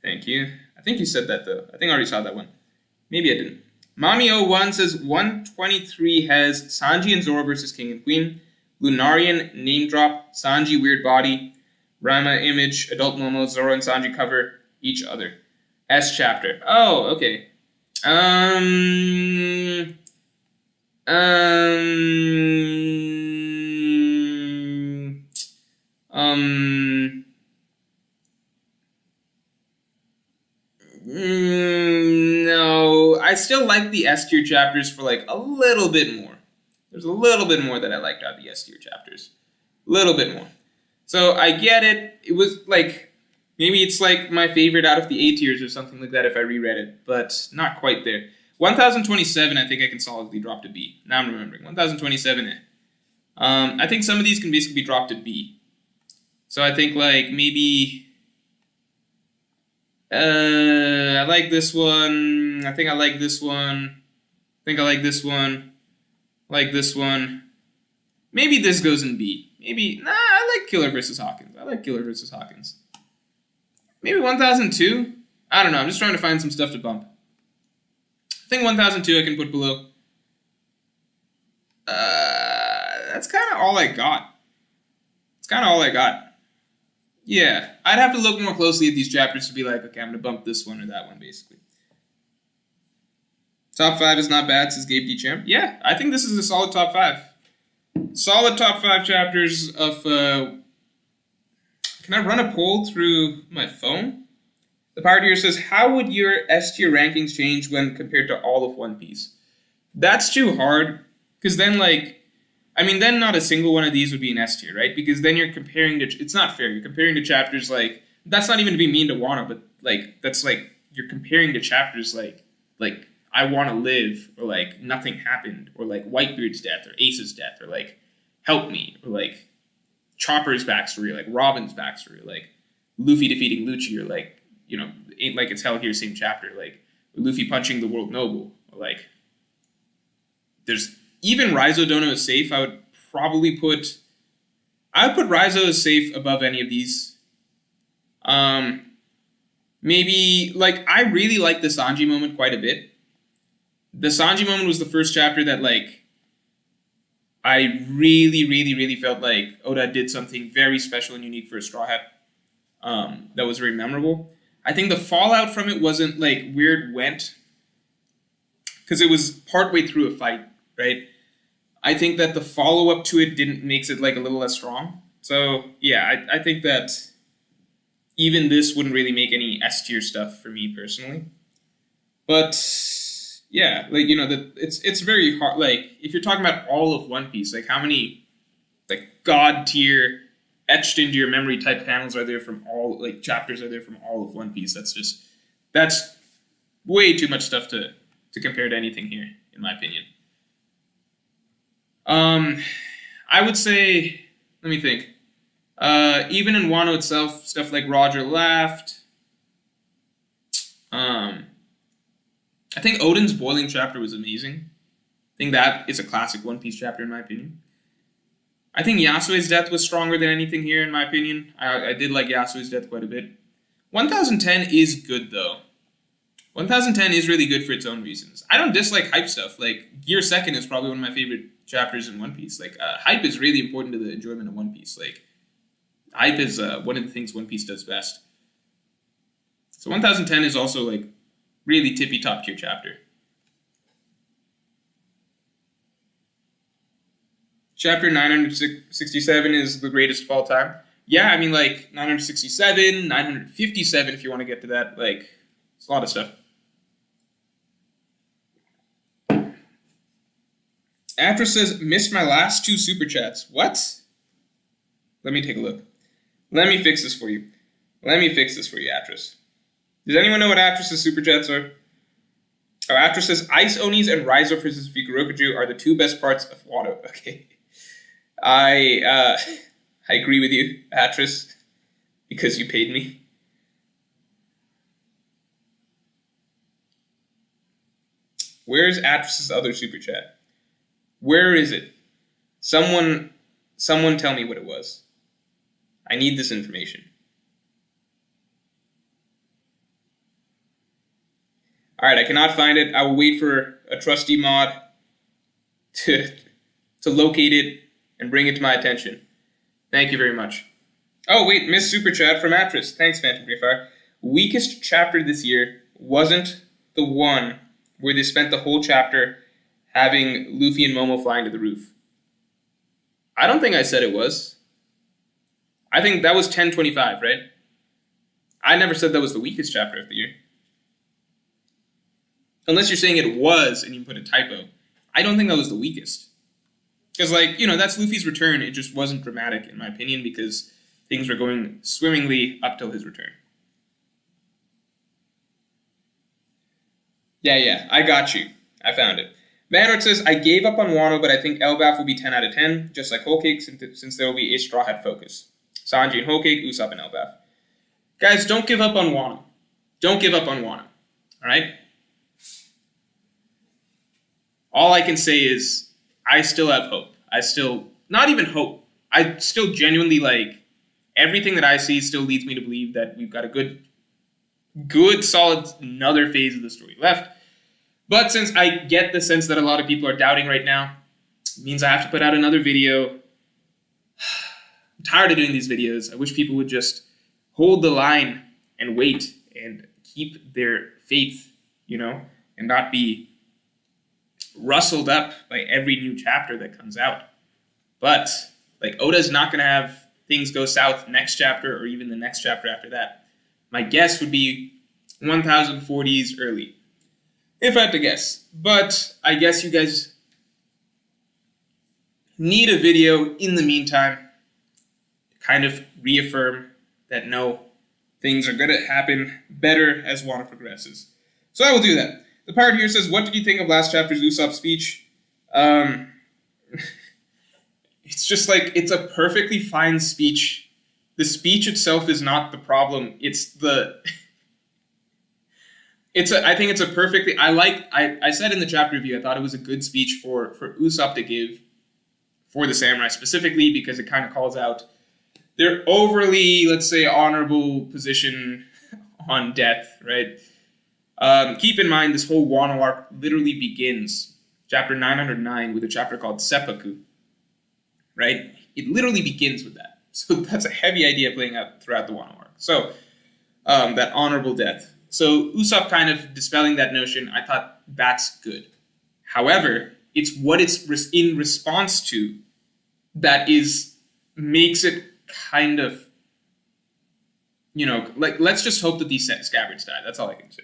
Thank you. I think you said that though. I think I already saw that one. Maybe I didn't. Mami01 says 123 has Sanji and Zoro versus King and Queen. Lunarian name drop. Sanji weird body. Rama image. Adult Momo. Zoro and Sanji cover each other. S chapter. Oh, okay. still like the S tier chapters for like a little bit more. There's a little bit more that I liked out of the S tier chapters. A little bit more. So I get it. It was like, maybe it's like my favorite out of the A tiers or something like that if I reread it, but not quite there. 1027, I think I can solidly drop to B. Now I'm remembering. 1027. I think some of these can basically be dropped to B. So I think like maybe I like this one. I think I like this one. I think I like this one. Like this one. Maybe this goes in B. Maybe, I like Killer vs. Hawkins. I like Killer vs. Hawkins. Maybe 1002? I don't know. I'm just trying to find some stuff to bump. I think 1002 I can put below. That's kind of all I got. It's kind of all I got. Yeah, I'd have to look more closely at these chapters to be like, okay, I'm going to bump this one or that one, basically. Top 5 is not bad, says Gabe D. Champ. Yeah, I think this is a solid top 5. Solid top 5 chapters of... Can I run a poll through my phone? The Pirate here says, how would your S tier rankings change when compared to all of One Piece? That's too hard, because then, like... I mean, then not a single one of these would be an S tier, right? Because then you're comparing to... It's not fair. You're comparing to chapters like... That's not even to be mean to Wano, but, like, that's, like... You're comparing to chapters like I Want to Live, or, like, Nothing Happened, or, like, Whitebeard's death, or Ace's death, or, like, Help Me, or, like, Chopper's backstory, or, like, Robin's backstory, or, like, Luffy defeating Lucci, or, like, you know, Ain't Like It's Hell Here, same chapter, like, Luffy punching the World Noble, or, like... There's... Even Raizo Dono is safe. I would probably put... I would put Raizo as safe above any of these. Maybe... Like, I really like the Sanji moment quite a bit. The Sanji moment was the first chapter that, like... I really, really, really felt like Oda did something very special and unique for a Straw Hat. That was very memorable. I think the fallout from it wasn't, like, where it went. Because it was partway through a fight. Right? I think that the follow-up to it makes it like a little less strong. So, yeah, I think that even this wouldn't really make any S-tier stuff for me personally. But, yeah, like, you know, it's very hard. Like, if you're talking about all of One Piece, like, how many, like, God-tier, etched into your memory type panels are there from all, like, chapters are there from all of One Piece? That's way too much stuff to compare to anything here, in my opinion. I would say, let me think. Even in Wano itself, stuff like Roger Laughed. I think Odin's boiling chapter was amazing. I think that is a classic One Piece chapter in my opinion. I think Yasuo's death was stronger than anything here in my opinion. I did like Yasuo's death quite a bit. 1010 is good though. 1010 is really good for its own reasons. I don't dislike hype stuff. Like, Gear Second is probably one of my favorite chapters in One Piece. Like, hype is really important to the enjoyment of One Piece. Like, hype is one of the things One Piece does best. So 1010 is also, like, really tippy top tier chapter. Chapter 967 is the greatest of all time. Yeah, I mean, like, 967, 957 if you want to get to that. Like, it's a lot of stuff. Atras says, missed my last 2 super chats. What? Let me take a look. Let me fix this for you. Atras. Does anyone know what Atras' super chats are? Oh, Atras says, Ice Onis and Raizo vs. Fukurokuju are the 2 best parts of Wano. Okay. I agree with you, Atras, because you paid me. Where's Atras' other super chat? Where is it? Someone tell me what it was. I need this information. Alright, I cannot find it. I will wait for a trusty mod to locate it and bring it to my attention. Thank you very much. Oh, wait, missed super chat from Atras. Thanks, Phantom Free Fire. Weakest chapter this year wasn't the one where they spent the whole chapter having Luffy and Momo flying to the roof. I don't think I said it was. I think that was 1025, right? I never said that was the weakest chapter of the year. unless you're saying it was and you put a typo, I don't think that was the weakest. Because, like, that's Luffy's return. It just wasn't dramatic, in my opinion, because things were going swimmingly up till his return. Yeah, I got you. I found it. Vanward says, I gave up on Wano, but I think Elbaf will be 10 out of 10, just like Whole Cake, since there will be a Straw Hat focus. Sanji and Whole Cake, Usopp and Elbaf. Guys, don't give up on Wano. Don't give up on Wano. Alright? All I can say is, I still have hope. Not even hope. I still genuinely, like, everything that I see still leads me to believe that we've got a good, solid, another phase of the story left. But since I get the sense that a lot of people are doubting right now, it means I have to put out another video. I'm tired of doing these videos. I wish people would just hold the line and wait and keep their faith, and not be rustled up by every new chapter that comes out. But, like, Oda's not going to have things go south next chapter or even the next chapter after that. My guess would be 1040s early, if I had to guess. But I guess you guys need a video in the meantime to kind of reaffirm that no, things are going to happen better as Wano progresses. So I will do that. The pirate here says, what did you think of last chapter's Usopp speech? It's just like, it's a perfectly fine speech. The speech itself is not the problem. I think it's a perfectly, I said in the chapter review, I thought it was a good speech for Usopp to give for the samurai, specifically because it kind of calls out their overly, let's say, honorable position on death, right? Keep in mind, this whole Wano arc literally begins, chapter 909, with a chapter called Seppuku, right? It literally begins with that. So that's a heavy idea playing out throughout the Wano arc. So, that honorable death. So Usopp kind of dispelling that notion, I thought that's good. However, it's what it's in response to that makes it kind of, like, let's just hope that these scabbards die. That's all I can say.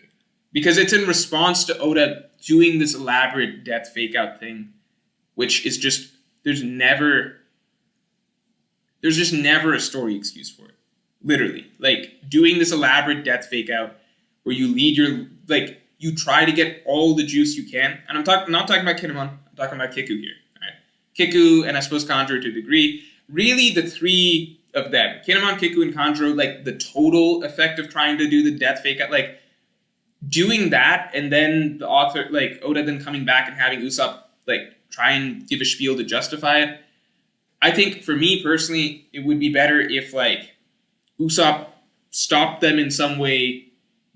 Because it's in response to Oda doing this elaborate death fake-out thing, which is just, there's just never a story excuse for it. Literally. Like, doing this elaborate death fake-out where you lead you try to get all the juice you can. And I'm not talking about Kinemon, I'm talking about Kiku here. All right? Kiku, and I suppose Kanjuro to a degree. Really, the three of them, Kinemon, Kiku, and Kanjuro, like, the total effect of trying to do the death fake-out, like, doing that, and then the author, like, Oda then coming back and having Usopp, like, try and give a spiel to justify it. I think, for me, personally, it would be better if, like, Usopp stopped them in some way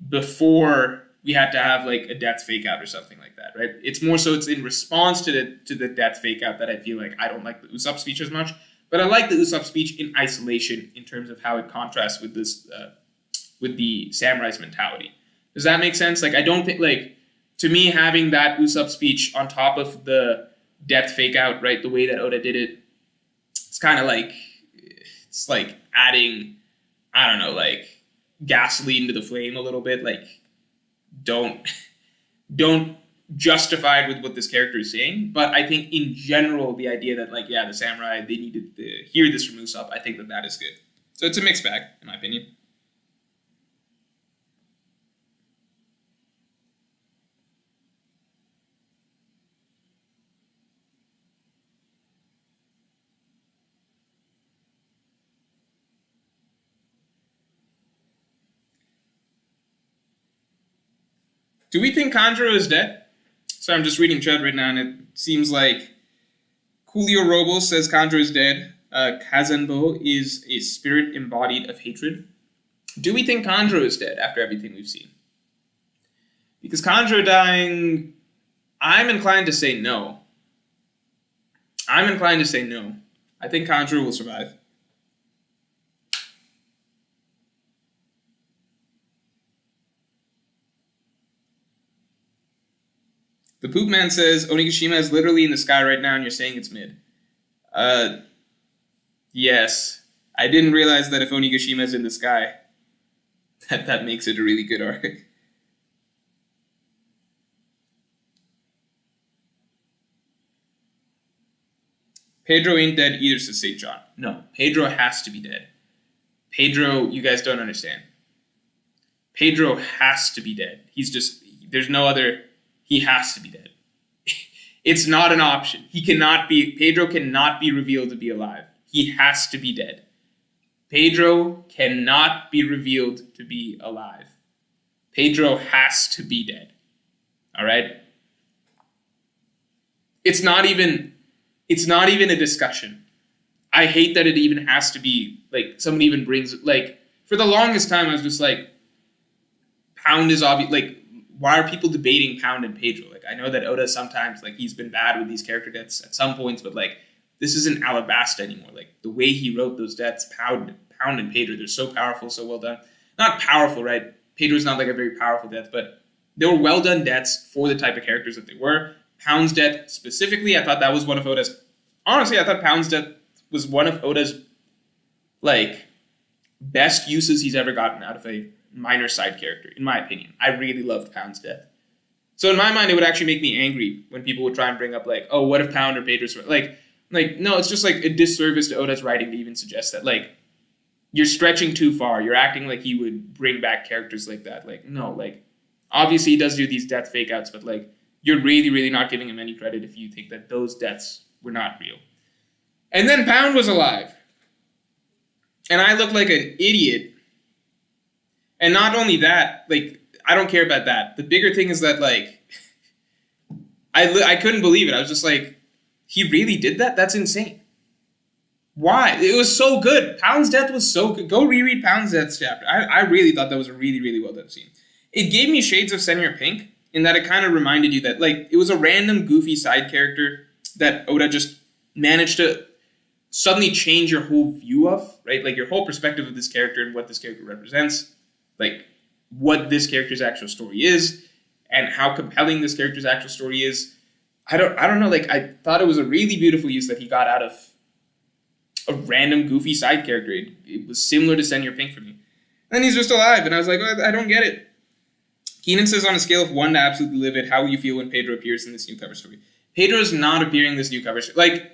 before we had to have, like, a death fake-out or something like that, right? It's more so it's in response to the death fake-out that I feel like I don't like the Usopp speech as much, but I like the Usopp speech in isolation in terms of how it contrasts with this, with the samurai's mentality. Does that make sense? Like, I don't think, like, to me, having that Usopp speech on top of the death fake-out, right, the way that Oda did it, it's kind of like, it's like adding, I don't know, like, gasoline to the flame a little bit. Like, don't justify it with what this character is saying. But I think in general, the idea that, like, yeah, the samurai, they needed to hear this from Usopp, I think that is good. So it's a mixed bag, in my opinion. Do we think Kanjuro is dead? So I'm just reading chat right now, and it seems like Julio Robles says Kanjuro is dead. Kazenbo is a spirit embodied of hatred. Do we think Kanjuro is dead after everything we've seen? Because Kanjuro dying, I'm inclined to say no. I think Kanjuro will survive. The Poop Man says, Onigashima is literally in the sky right now and you're saying it's mid. Yes. I didn't realize that if Onigashima is in the sky, that makes it a really good arc. Pedro ain't dead either, says St. John. No, Pedro has to be dead. Pedro, you guys don't understand. Pedro has to be dead. There's no other, he has to be dead. It's not an option. Pedro cannot be revealed to be alive. He has to be dead. Pedro cannot be revealed to be alive. Pedro has to be dead. All right? It's not even a discussion. I hate that it even has to be, like, someone even brings, like, for the longest time I was just like, Pound is obvious, like, why are people debating Pound and Pedro? Like, I know that Oda sometimes, like, he's been bad with these character deaths at some points, but, like, this isn't Alabasta anymore. Like, the way he wrote those deaths, Pound and Pedro, they're so powerful, so well done. Not powerful, right? Pedro's not, like, a very powerful death, but they were well done deaths for the type of characters that they were. Pound's death specifically, I thought that was one of Oda's... Honestly, I thought Pound's death was one of Oda's, like, best uses he's ever gotten out of a minor side character, in my opinion. I really loved Pound's death. So in my mind, it would actually make me angry when people would try and bring up, like, oh, what if Pound or Pedro's... Like, no, it's just, like, a disservice to Oda's writing to even suggest that, like, you're stretching too far. You're acting like he would bring back characters like that. Like, no, like, obviously he does do these death fake-outs, but, like, you're really, really not giving him any credit if you think that those deaths were not real. And then Pound was alive. And I looked like an idiot. And not only that, like, I don't care about that. The bigger thing is that, like, I couldn't believe it. I was just like, he really did that? That's insane. Why? It was so good. Pound's death was so good. Go reread Pound's death chapter. I really thought that was a really, really well done scene. It gave me shades of Senor Pink in that it kind of reminded you that, like, it was a random goofy side character that Oda just managed to suddenly change your whole view of, right? Like, your whole perspective of this character and what this character represents, like, what this character's actual story is, and how compelling this character's actual story is. I don't know, like, I thought it was a really beautiful use that he got out of a random goofy side character. It was similar to Senor Pink for me. And then he's just alive, and I was like, oh, I don't get it. Keenan says, on a scale of 1 to absolutely livid, how will you feel when Pedro appears in this new cover story? Pedro's not appearing in this new cover story. Like,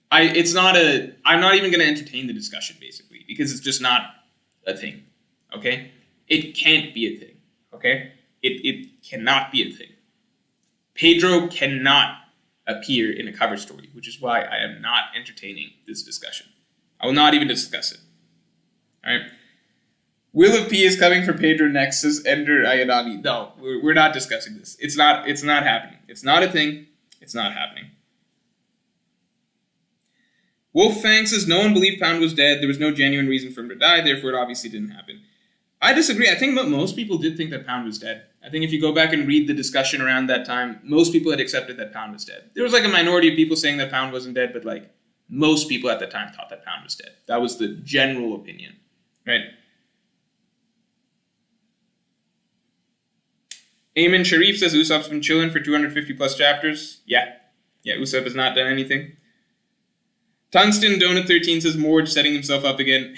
I'm not even going to entertain the discussion, basically, because it's just not a thing, okay? It can't be a thing, okay? It cannot be a thing. Pedro cannot appear in a cover story, which is why I am not entertaining this discussion. I will not even discuss it. All right? Will of P is coming for Pedro next, says Ender Ayanami. No, we're not discussing this. It's not happening. It's not a thing. It's not happening. Wolf Fang says, no one believed Pound was dead. There was no genuine reason for him to die, therefore it obviously didn't happen. I disagree. I think most people did think that Pound was dead. I think if you go back and read the discussion around that time, most people had accepted that Pound was dead. There was like a minority of people saying that Pound wasn't dead, but like most people at the time thought that Pound was dead. That was the general opinion, right? Eamon Sharif says Usopp's been chilling for 250 plus chapters. Yeah, Usopp has not done anything. Tungsten Donut 13 says Morge setting himself up again.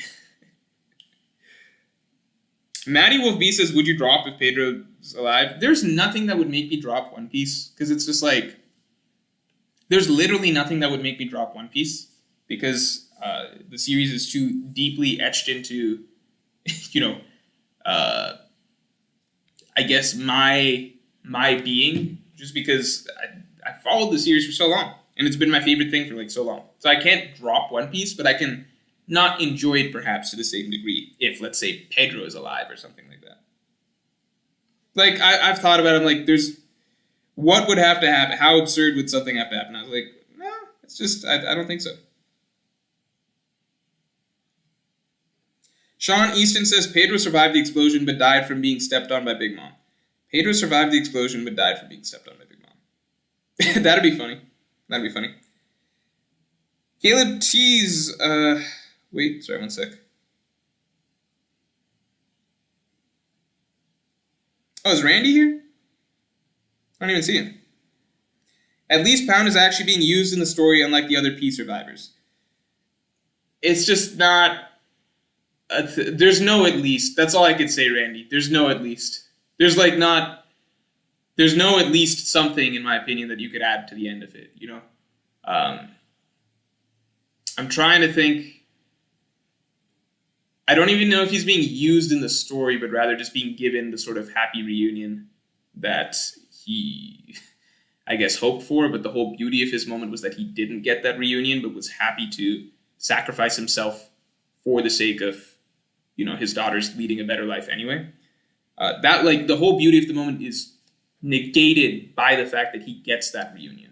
Maddie Wolf B says, would you drop if Pedro's alive? There's nothing that would make me drop One Piece, because it's just like, there's literally nothing that would make me drop One Piece, because the series is too deeply etched into, I guess my being, just because I followed the series for so long, and it's been my favorite thing for like so long. So I can't drop One Piece, but I can not enjoy it perhaps to the same degree if, let's say, Pedro is alive or something like that. Like, I've thought about it, like, what would have to happen? How absurd would something have to happen? I was like, no, it's just, I don't think so. Sean Easton says, Pedro survived the explosion but died from being stepped on by Big Mom. Pedro survived the explosion but died from being stepped on by Big Mom. That'd be funny. That'd be funny. Caleb Cheese, wait, sorry, one sec. Oh, is Randy here? I don't even see him. At least Pound is actually being used in the story, unlike the other P survivors. It's just not... there's no at least. That's all I could say, Randy. There's no at least. There's no at least something, in my opinion, that you could add to the end of it, you know? I'm trying to think. I don't even know if he's being used in the story, but rather just being given the sort of happy reunion that he, I guess, hoped for. But the whole beauty of his moment was that he didn't get that reunion, but was happy to sacrifice himself for the sake of, his daughters leading a better life anyway. That, like, the whole beauty of the moment is negated by the fact that he gets that reunion.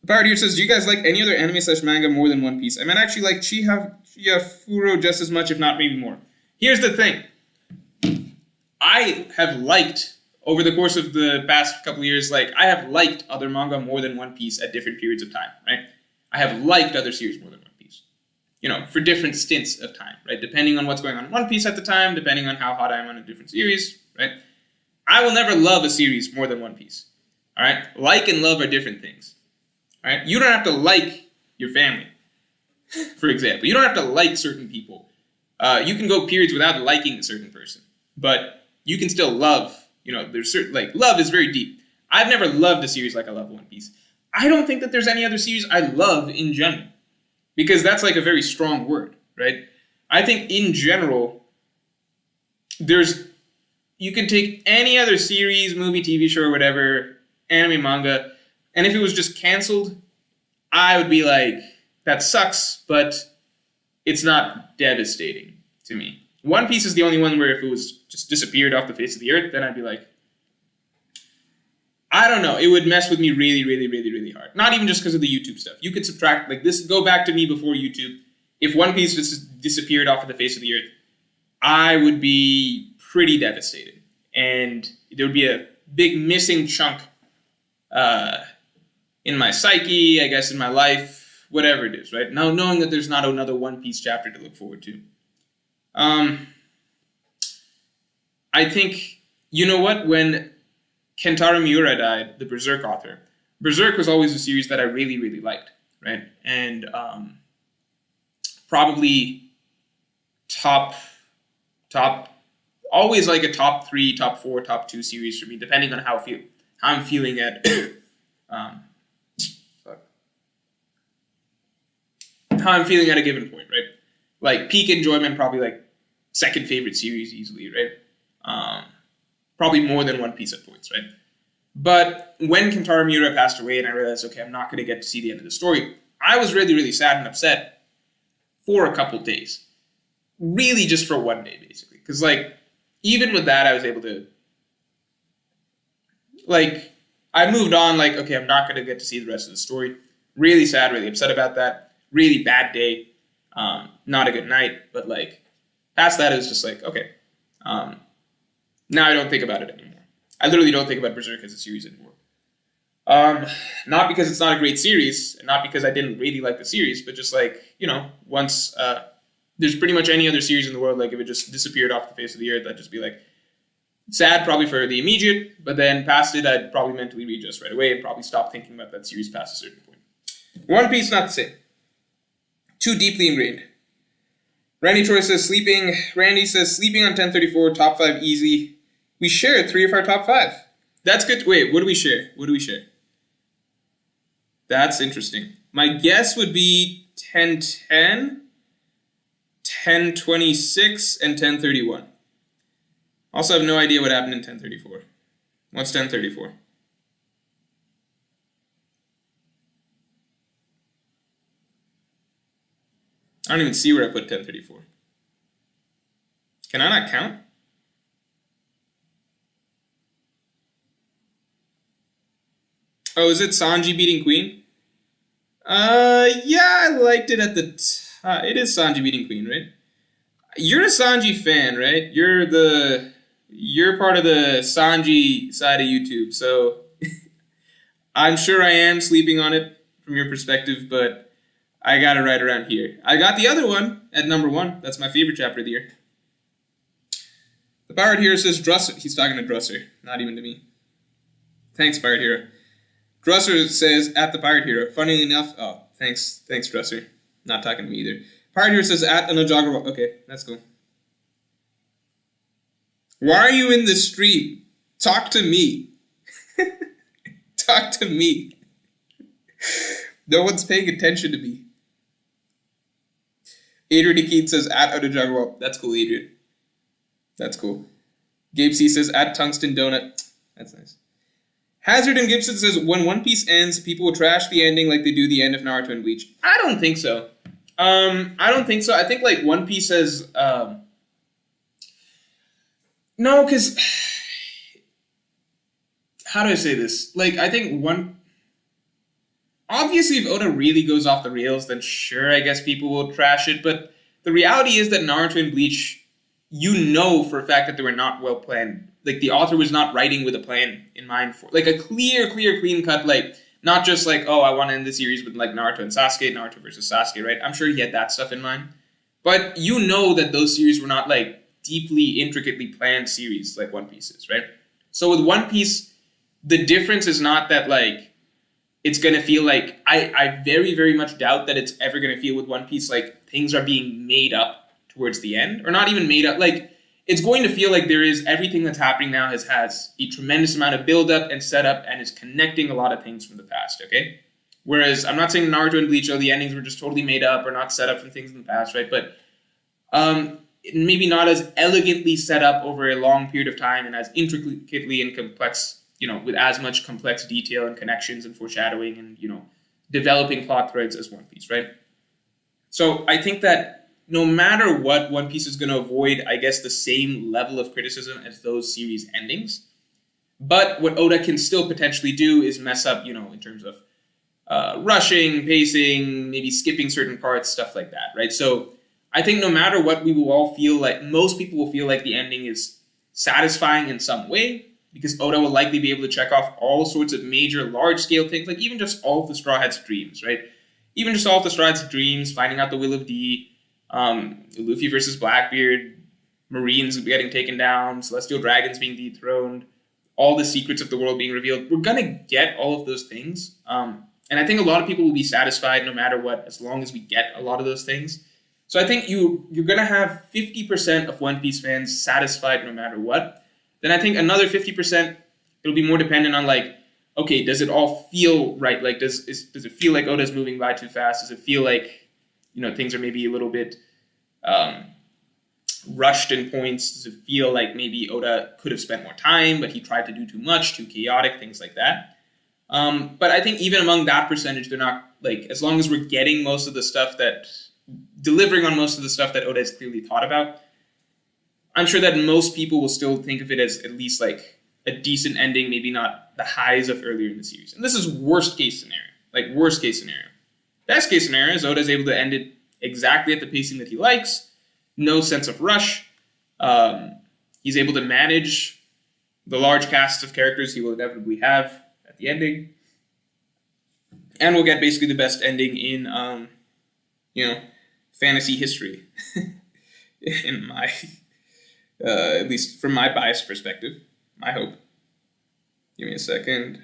Pirate here says, do you guys like any other anime/manga more than One Piece? I might actually like Chihafuro just as much, if not maybe more. Here's the thing. I have liked, over the course of the past couple of years, I have liked other manga more than One Piece at different periods of time, right? I have liked other series more than One Piece. For different stints of time, right? Depending on what's going on in One Piece at the time, depending on how hot I am on a different series, right? I will never love a series more than One Piece, all right? Like and love are different things. Right? You don't have to like your family, for example. You don't have to like certain people. You can go periods without liking a certain person, but you can still love. There's certain love is very deep. I've never loved a series like I love One Piece. I don't think that there's any other series I love in general, because that's a very strong word, right? I think in general, you can take any other series, movie, TV show, or whatever, anime, manga. And if it was just canceled, I would be like, that sucks, but it's not devastating to me. One Piece is the only one where if it was just disappeared off the face of the earth, then I'd be like, I don't know. It would mess with me really, really, really, really hard. Not even just because of the YouTube stuff. You could subtract, go back to me before YouTube. If One Piece just disappeared off of the face of the earth, I would be pretty devastated. And there would be a big missing chunk in my psyche, I guess in my life, whatever it is, right? Now knowing that there's not another One Piece chapter to look forward to. I think, when Kentaro Miura died, the Berserk author, Berserk was always a series that I really, really liked, right? And probably top, always like a top 3, top 4, top 2 series for me, depending on how I'm feeling at how I'm feeling at a given point, right? Peak enjoyment, probably second favorite series easily, right? Probably more than One Piece at points, right? But when Kentaro Miura passed away and I realized, okay, I'm not going to get to see the end of the story, I was really, really sad and upset for a couple days. Really just for one day, basically. Because, even with that, I was able to, I moved on, okay, I'm not going to get to see the rest of the story. Really sad, really upset about that. Really bad day. Not a good night. But, past that, it was just okay. Now I don't think about it anymore. I literally don't think about Berserk as a series anymore. Not because it's not a great series, and not because I didn't really like the series, but just once there's pretty much any other series in the world, if it just disappeared off the face of the earth, I'd just be sad probably for the immediate, but then past it, I'd probably mentally readjust right away and probably stop thinking about that series past a certain point. One Piece, not the same. Too deeply ingrained. Randy Troy says sleeping. Randy says sleeping on 1034, top 5 easy. We share 3 of our top 5. That's good. Wait, what do we share? That's interesting. My guess would be 1010, 1026, and 1031. Also have no idea what happened in 1034. What's 1034? I don't even see where I put 1034. Can I not count? Oh, is it Sanji beating Queen? Yeah, I liked it at the it is Sanji beating Queen, right? You're a Sanji fan, right? You're part of the Sanji side of YouTube, so I'm sure I am sleeping on it from your perspective, but I got it right around here. I got the other one at number 1. That's my favorite chapter of the year. The Pirate Hero says Drusser. He's talking to Drusser, not even to me. Thanks, Pirate Hero. Drusser says, at the Pirate Hero. Funnily enough, thanks, Drusser. Not talking to me either. Pirate Hero says, at Anajagara. Okay, that's cool. Why are you in the stream? Talk to me. Talk to me. No one's paying attention to me. Adrian Akeen says, at Oda Jagwal. That's cool, Adrian. That's cool. Gabe C says, at Tungsten Donut. That's nice. Hazard and Gibson says, when One Piece ends, people will trash the ending like they do the end of Naruto and Bleach. I don't think so. I think, like, One Piece has... No, because... How do I say this? Like, I think obviously, if Oda really goes off the rails, then sure, I guess people will trash it. But the reality is that Naruto and Bleach, you know for a fact that they were not well planned. Like, the author was not writing with a plan in mind for, like, a clear, clean cut, like, not just like, oh, I want to end the series with, like, Naruto and Sasuke, Naruto versus Sasuke, right? I'm sure he had that stuff in mind. But you know that those series were not, like, deeply, intricately planned series like One Piece is, right? So with One Piece, the difference is not that, like, it's going to feel like, I very, very much doubt that it's ever going to feel with One Piece like things are being made up towards the end, or not even made up, like, it's going to feel like there is, everything that's happening now has a tremendous amount of build-up and setup and is connecting a lot of things from the past, okay? Whereas, I'm not saying Naruto and Bleach, the endings were just totally made up or not set up from things in the past, right? But maybe not as elegantly set up over a long period of time and as intricately and complex, with as much complex detail and connections and foreshadowing and, developing plot threads as One Piece, right? So I think that no matter what, One Piece is going to avoid, I guess, the same level of criticism as those series endings. But what Oda can still potentially do is mess up, in terms of rushing, pacing, maybe skipping certain parts, stuff like that, right? So I think no matter what, we will all feel like, most people will feel like the ending is satisfying in some way, because Oda will likely be able to check off all sorts of major, large-scale things, like even just all of the Straw Hat's dreams, right? Even just all of the Straw Hat's dreams, finding out the will of D, Luffy versus Blackbeard, Marines getting taken down, Celestial Dragons being dethroned, all the secrets of the world being revealed. We're going to get all of those things. And I think a lot of people will be satisfied no matter what, as long as we get a lot of those things. So I think you're going to have 50% of One Piece fans satisfied no matter what. Then I think another 50%, it'll be more dependent on, like, okay, does it all feel right? Like, does it feel like Oda's moving by too fast? Does it feel like, things are maybe a little bit rushed in points? Does it feel like maybe Oda could have spent more time, but he tried to do too much, too chaotic, things like that? But I think even among that percentage, they're not, like, as long as we're getting most of the stuff delivering on most of the stuff that Oda has clearly thought about, I'm sure that most people will still think of it as at least, like, a decent ending, maybe not the highs of earlier in the series. And this is worst case scenario. Like, worst case scenario. Best case scenario is Oda's able to end it exactly at the pacing that he likes, no sense of rush. He's able to manage the large cast of characters he will inevitably have at the ending. And we'll get basically the best ending in, fantasy history. In my, at least from my biased perspective, my hope. Give me a second.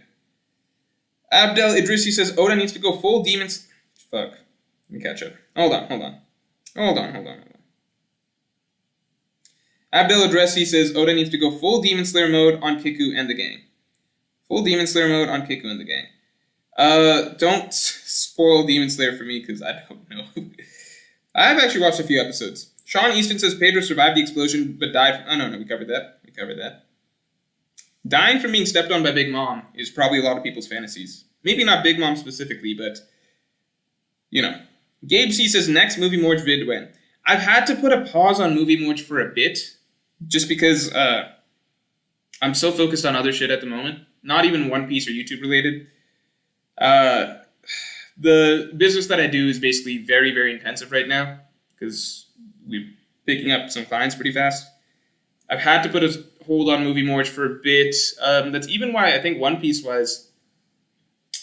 Abdel Idrissi says, Oda needs to go full demons. Fuck. Let me catch up. Hold on. Abdel Idrissi says, Oda needs to go full Demon Slayer mode on Kiku and the gang. Full Demon Slayer mode on Kiku and the gang. Don't spoil Demon Slayer for me, because I don't know. I've actually watched a few episodes. Sean Easton says Pedro survived the explosion, but died from... Oh, no, we covered that. Dying from being stepped on by Big Mom is probably a lot of people's fantasies. Maybe not Big Mom specifically, but, Gabe C says, next Movie Morge vid when? I've had to put a pause on Movie Morge for a bit, just because I'm so focused on other shit at the moment. Not even One Piece or YouTube related. The business that I do is basically very, very intensive right now, because we're picking up some clients pretty fast. I've had to put a hold on Movie Morge for a bit. That's even why I think One Piece-wise,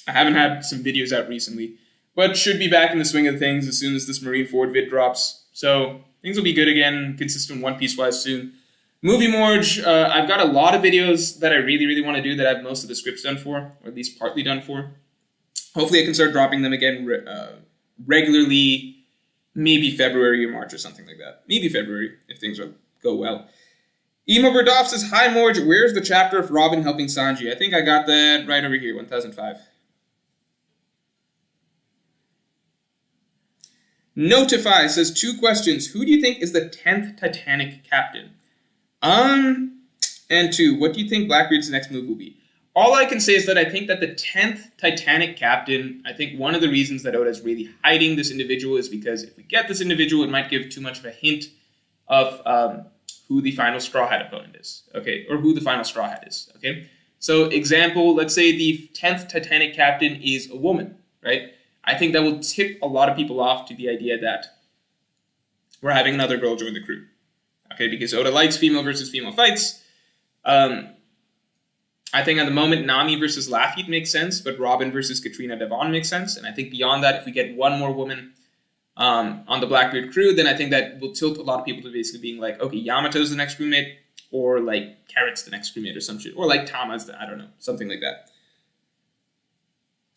I haven't had some videos out recently, but should be back in the swing of things as soon as this Marineford vid drops. So things will be good again, consistent One Piece-wise soon. Movie Morge, I've got a lot of videos that I really, really want to do that I have most of the scripts done for, or at least partly done for. Hopefully I can start dropping them again regularly, maybe February or March or something like that. Maybe February, if things go well. Emo Berdoff says, hi Morge, where's the chapter of Robin helping Sanji? I think I got that right over here, 1005. Notify says 2 questions. Who do you think is the 10th Titanic captain? And 2, what do you think Blackbeard's next move will be? All I can say is that I think that the 10th Titanic captain, I think one of the reasons that Oda is really hiding this individual is because if we get this individual, it might give too much of a hint of who the final Straw Hat opponent is, okay? Or who the final Straw Hat is, okay? So, example, let's say the 10th Titanic captain is a woman, right? I think that will tip a lot of people off to the idea that we're having another girl join the crew, okay? Because Oda likes female versus female fights. I think at the moment, Nami versus Lafitte makes sense, but Robin versus Katrina Devon makes sense. And I think beyond that, if we get one more woman on the Blackbeard crew, then I think that will tilt a lot of people to basically being like, okay, Yamato's the next crewmate, or like Carrot's the next crewmate or some shit, or like Tama's I don't know, something like that.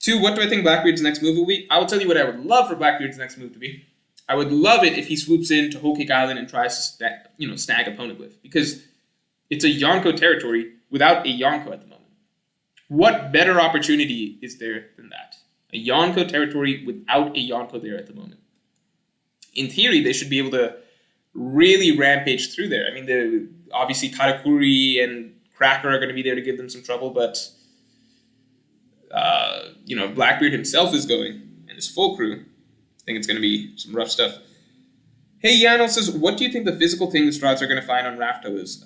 2, what do I think Blackbeard's next move will be? I will tell you what I would love for Blackbeard's next move to be. I would love it if he swoops into Whole Cake Island and tries to snag a poneglyph, because it's a Yonko territory without a Yonko at the moment. What better opportunity is there than that? A Yonko territory without a Yonko there at the moment. In theory, they should be able to really rampage through there. I mean, obviously Katakuri and Cracker are going to be there to give them some trouble, but Blackbeard himself is going, and his full crew. I think it's going to be some rough stuff. Hey, Yano says, what do you think the physical thing the Strauts are going to find on Rafto is?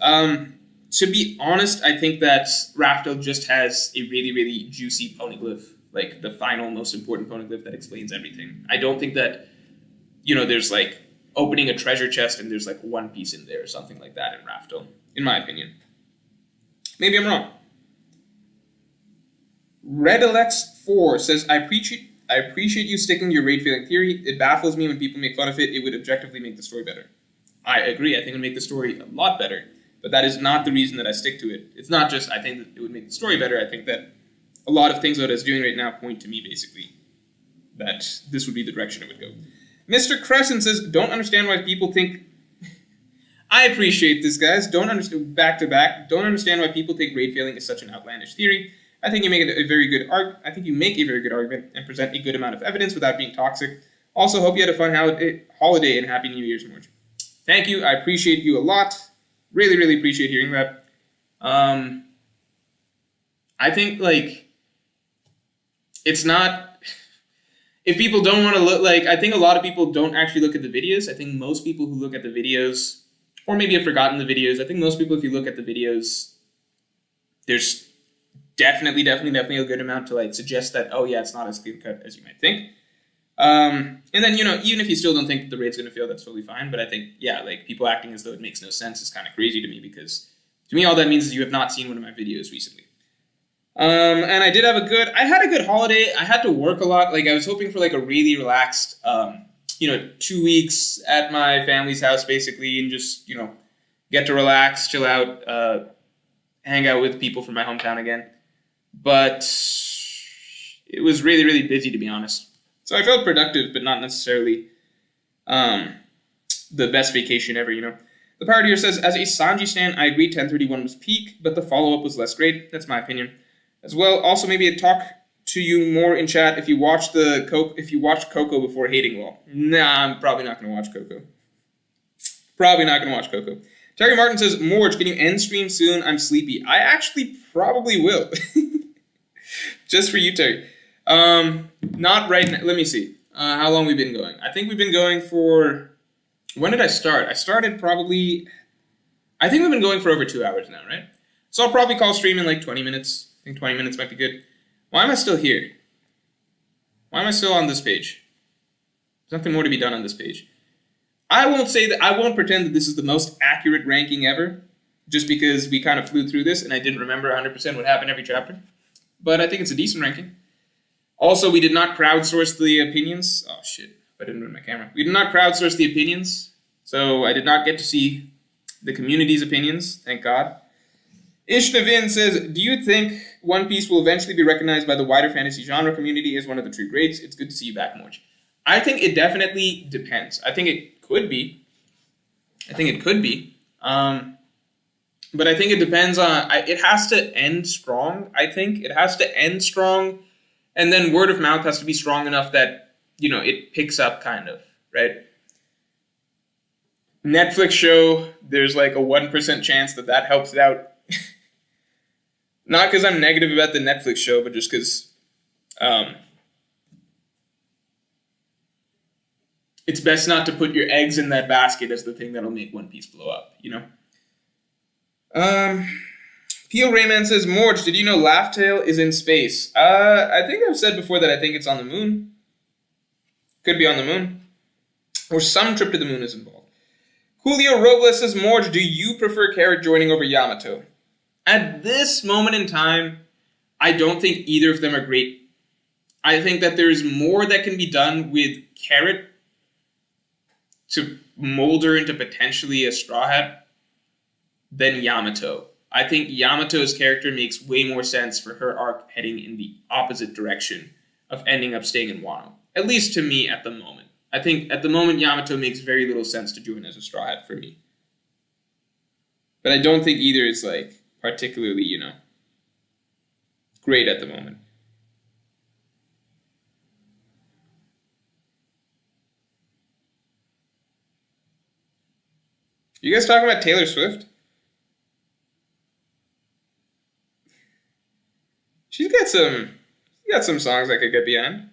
To be honest, I think that Rafto just has a really, really juicy poneglyph, like the final, most important poneglyph that explains everything. I don't think that, there's like opening a treasure chest and there's like one piece in there or something like that in Rafto, in my opinion. Maybe I'm wrong. RedAlex4 says, I appreciate you sticking to your raid feeling theory. It baffles me when people make fun of it. It would objectively make the story better. I agree. I think it would make the story a lot better. But that is not the reason that I stick to it. It's not just I think that it would make the story better. I think that a lot of things Oda is doing right now point to me, basically, that this would be the direction it would go. Mr. Crescent says, don't understand why people think... I appreciate this, guys. Don't understand, back to back. Don't understand why people think raid failing is such an outlandish theory. I think you make a very good argument and present a good amount of evidence without being toxic. Also, hope you had a fun holiday and Happy New Year's, Morge. Thank you. I appreciate you a lot. Really, really appreciate hearing that. I think, it's not... If people don't want to look, I think a lot of people don't actually look at the videos. I think most people who look at the videos, or maybe have forgotten the videos, I think most people, if you look at the videos, there's definitely a good amount to, suggest that, oh, yeah, it's not as clear-cut as you might think. And then, even if you still don't think that the raid's going to fail, that's totally fine. But I think, people acting as though it makes no sense is kind of crazy to me, because to me, all that means is you have not seen one of my videos recently. And I had a good holiday. I had to work a lot. I was hoping for, a really relaxed, 2 weeks at my family's house, basically, and just, get to relax, chill out, hang out with people from my hometown again. But it was really, really busy, to be honest. So I felt productive, but not necessarily the best vacation ever, The Power here says, as a Sanji stan, I agree 1031 was peak, but the follow-up was less great. That's my opinion. As well, also maybe I'd talk to you more in chat if you watched Coco before hating Law. Nah, I'm probably not going to watch Coco. Terry Martin says, Morge, can you end stream soon? I'm sleepy. I actually probably will. Just for you, Terry. Not right now. Let me see. How long we've been going. I think we've been going for... When did I start? I started probably... I think we've been going for over 2 hours now, right? So I'll probably call stream in 20 minutes. I think 20 minutes might be good. Why am I still here? Why am I still on this page? There's nothing more to be done on this page. I won't pretend that this is the most accurate ranking ever, just because we kind of flew through this and I didn't remember 100% what happened every chapter. But I think it's a decent ranking. Also, we did not crowdsource the opinions. Oh, shit. I didn't ruin my camera. We did not crowdsource the opinions, so I did not get to see the community's opinions, thank God. Ishnavin says, do you think One Piece will eventually be recognized by the wider fantasy genre community as one of the true greats? It's good to see you back, Morge. I think it definitely depends. I think it could be. But I think it depends on... it has to end strong, I think. It has to end strong, and then word of mouth has to be strong enough that, it picks up, kind of. right? Netflix show, there's like a 1% chance that helps it out. Not because I'm negative about the Netflix show, but just because it's best not to put your eggs in that basket as the thing that'll make One Piece blow up, you know? Peel Rayman says, Morge, did you know Laugh Tale is in space? I think I've said before that I think it's on the moon. Could be on the moon. Or some trip to the moon is involved. Julio Robles says, Morge, do you prefer Carrot joining over Yamato? At this moment in time, I don't think either of them are great. I think that there's more that can be done with Carrot to mold her into potentially a Straw Hat than Yamato. I think Yamato's character makes way more sense for her arc heading in the opposite direction of ending up staying in Wano. At least to me at the moment. I think at the moment Yamato makes very little sense to join as a Straw Hat for me. But I don't think either is like particularly, great at the moment. You guys talking about Taylor Swift? She's got some songs I could get behind.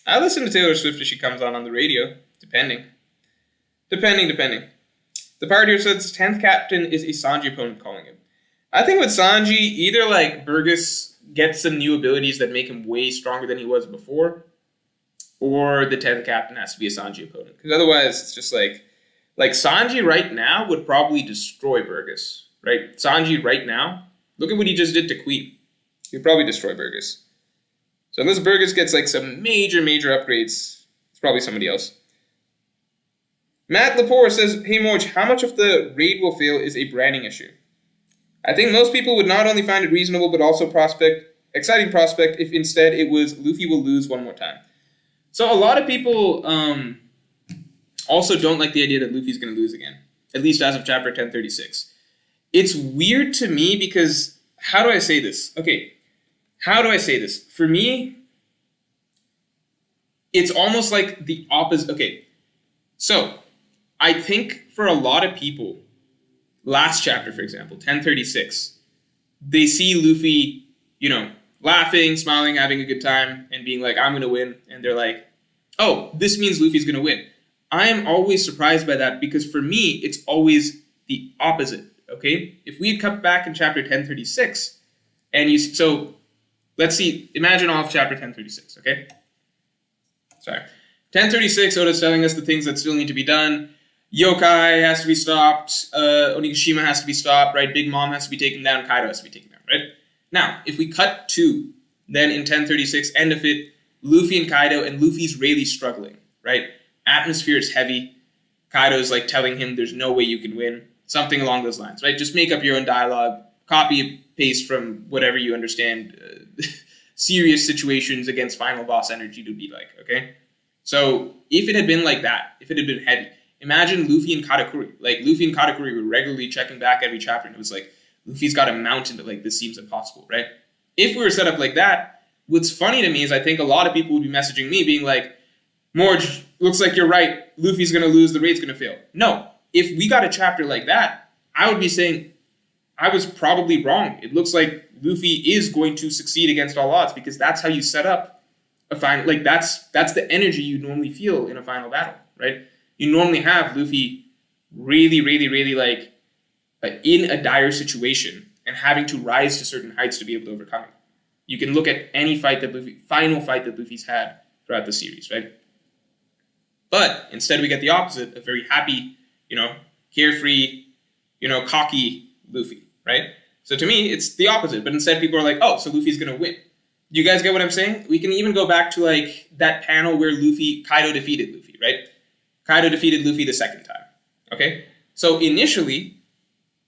I listen to Taylor Swift if she comes on the radio, depending. The part here says 10th captain is a Sanji opponent calling him. I think with Sanji, either like Burgess gets some new abilities that make him way stronger than he was before, or the 10th captain has to be a Sanji opponent. Because otherwise, it's just like Sanji right now would probably destroy Burgess, right? Sanji right now, look at what he just did to Queen. He'd probably destroy Burgess. So unless Burgess gets like some major upgrades, it's probably somebody else. Matt Lepore says, hey Morge, how much of the raid will fail is a branding issue? I think most people would not only find it reasonable, but also exciting prospect if instead it was Luffy will lose one more time. So a lot of people also don't like the idea that Luffy's going to lose again, at least as of chapter 1036. It's weird to me because, how do I say this? Okay, how do I say this? For me, it's almost like the opposite. Okay, so I think for a lot of people, last chapter, for example, 1036, they see Luffy, laughing, smiling, having a good time, and being like, I'm going to win. And they're like, oh, this means Luffy's going to win. I am always surprised by that because for me, it's always the opposite, okay? If we had cut back in chapter 1036, so let's see, imagine all of chapter 1036, okay? Sorry. 1036, Oda's telling us the things that still need to be done. Yokai has to be stopped. Onigashima has to be stopped, right? Big Mom has to be taken down. Kaido has to be taken down, right? Now, if we cut to, then in 1036, end of it, Luffy and Kaido, and Luffy's really struggling, right? Atmosphere is heavy. Kaido's like telling him there's no way you can win. Something along those lines, right? Just make up your own dialogue. Copy and paste from whatever you understand serious situations against final boss energy to be like, okay? So if it had been like that, if it had been heavy, imagine Luffy and Katakuri. Like, Luffy and Katakuri were regularly checking back every chapter, and it was like, Luffy's got a mountain that, like, this seems impossible, right? If we were set up like that, what's funny to me is I think a lot of people would be messaging me being like, Morge, looks like you're right. Luffy's going to lose. The raid's going to fail. No. If we got a chapter like that, I would be saying I was probably wrong. It looks like Luffy is going to succeed against all odds because that's how you set up a final. Like, that's the energy you normally feel in a final battle, right? You normally have Luffy really, really, really like in a dire situation and having to rise to certain heights to be able to overcome it. You can look at any final fight that Luffy's had throughout the series, right? But instead we get the opposite, a very happy, carefree, cocky Luffy, right? So to me, it's the opposite. But instead people are like, oh, so Luffy's going to win. Do you guys get what I'm saying? We can even go back to like that panel where Kaido defeated Luffy, right? Kaido defeated Luffy the second time, okay? So initially,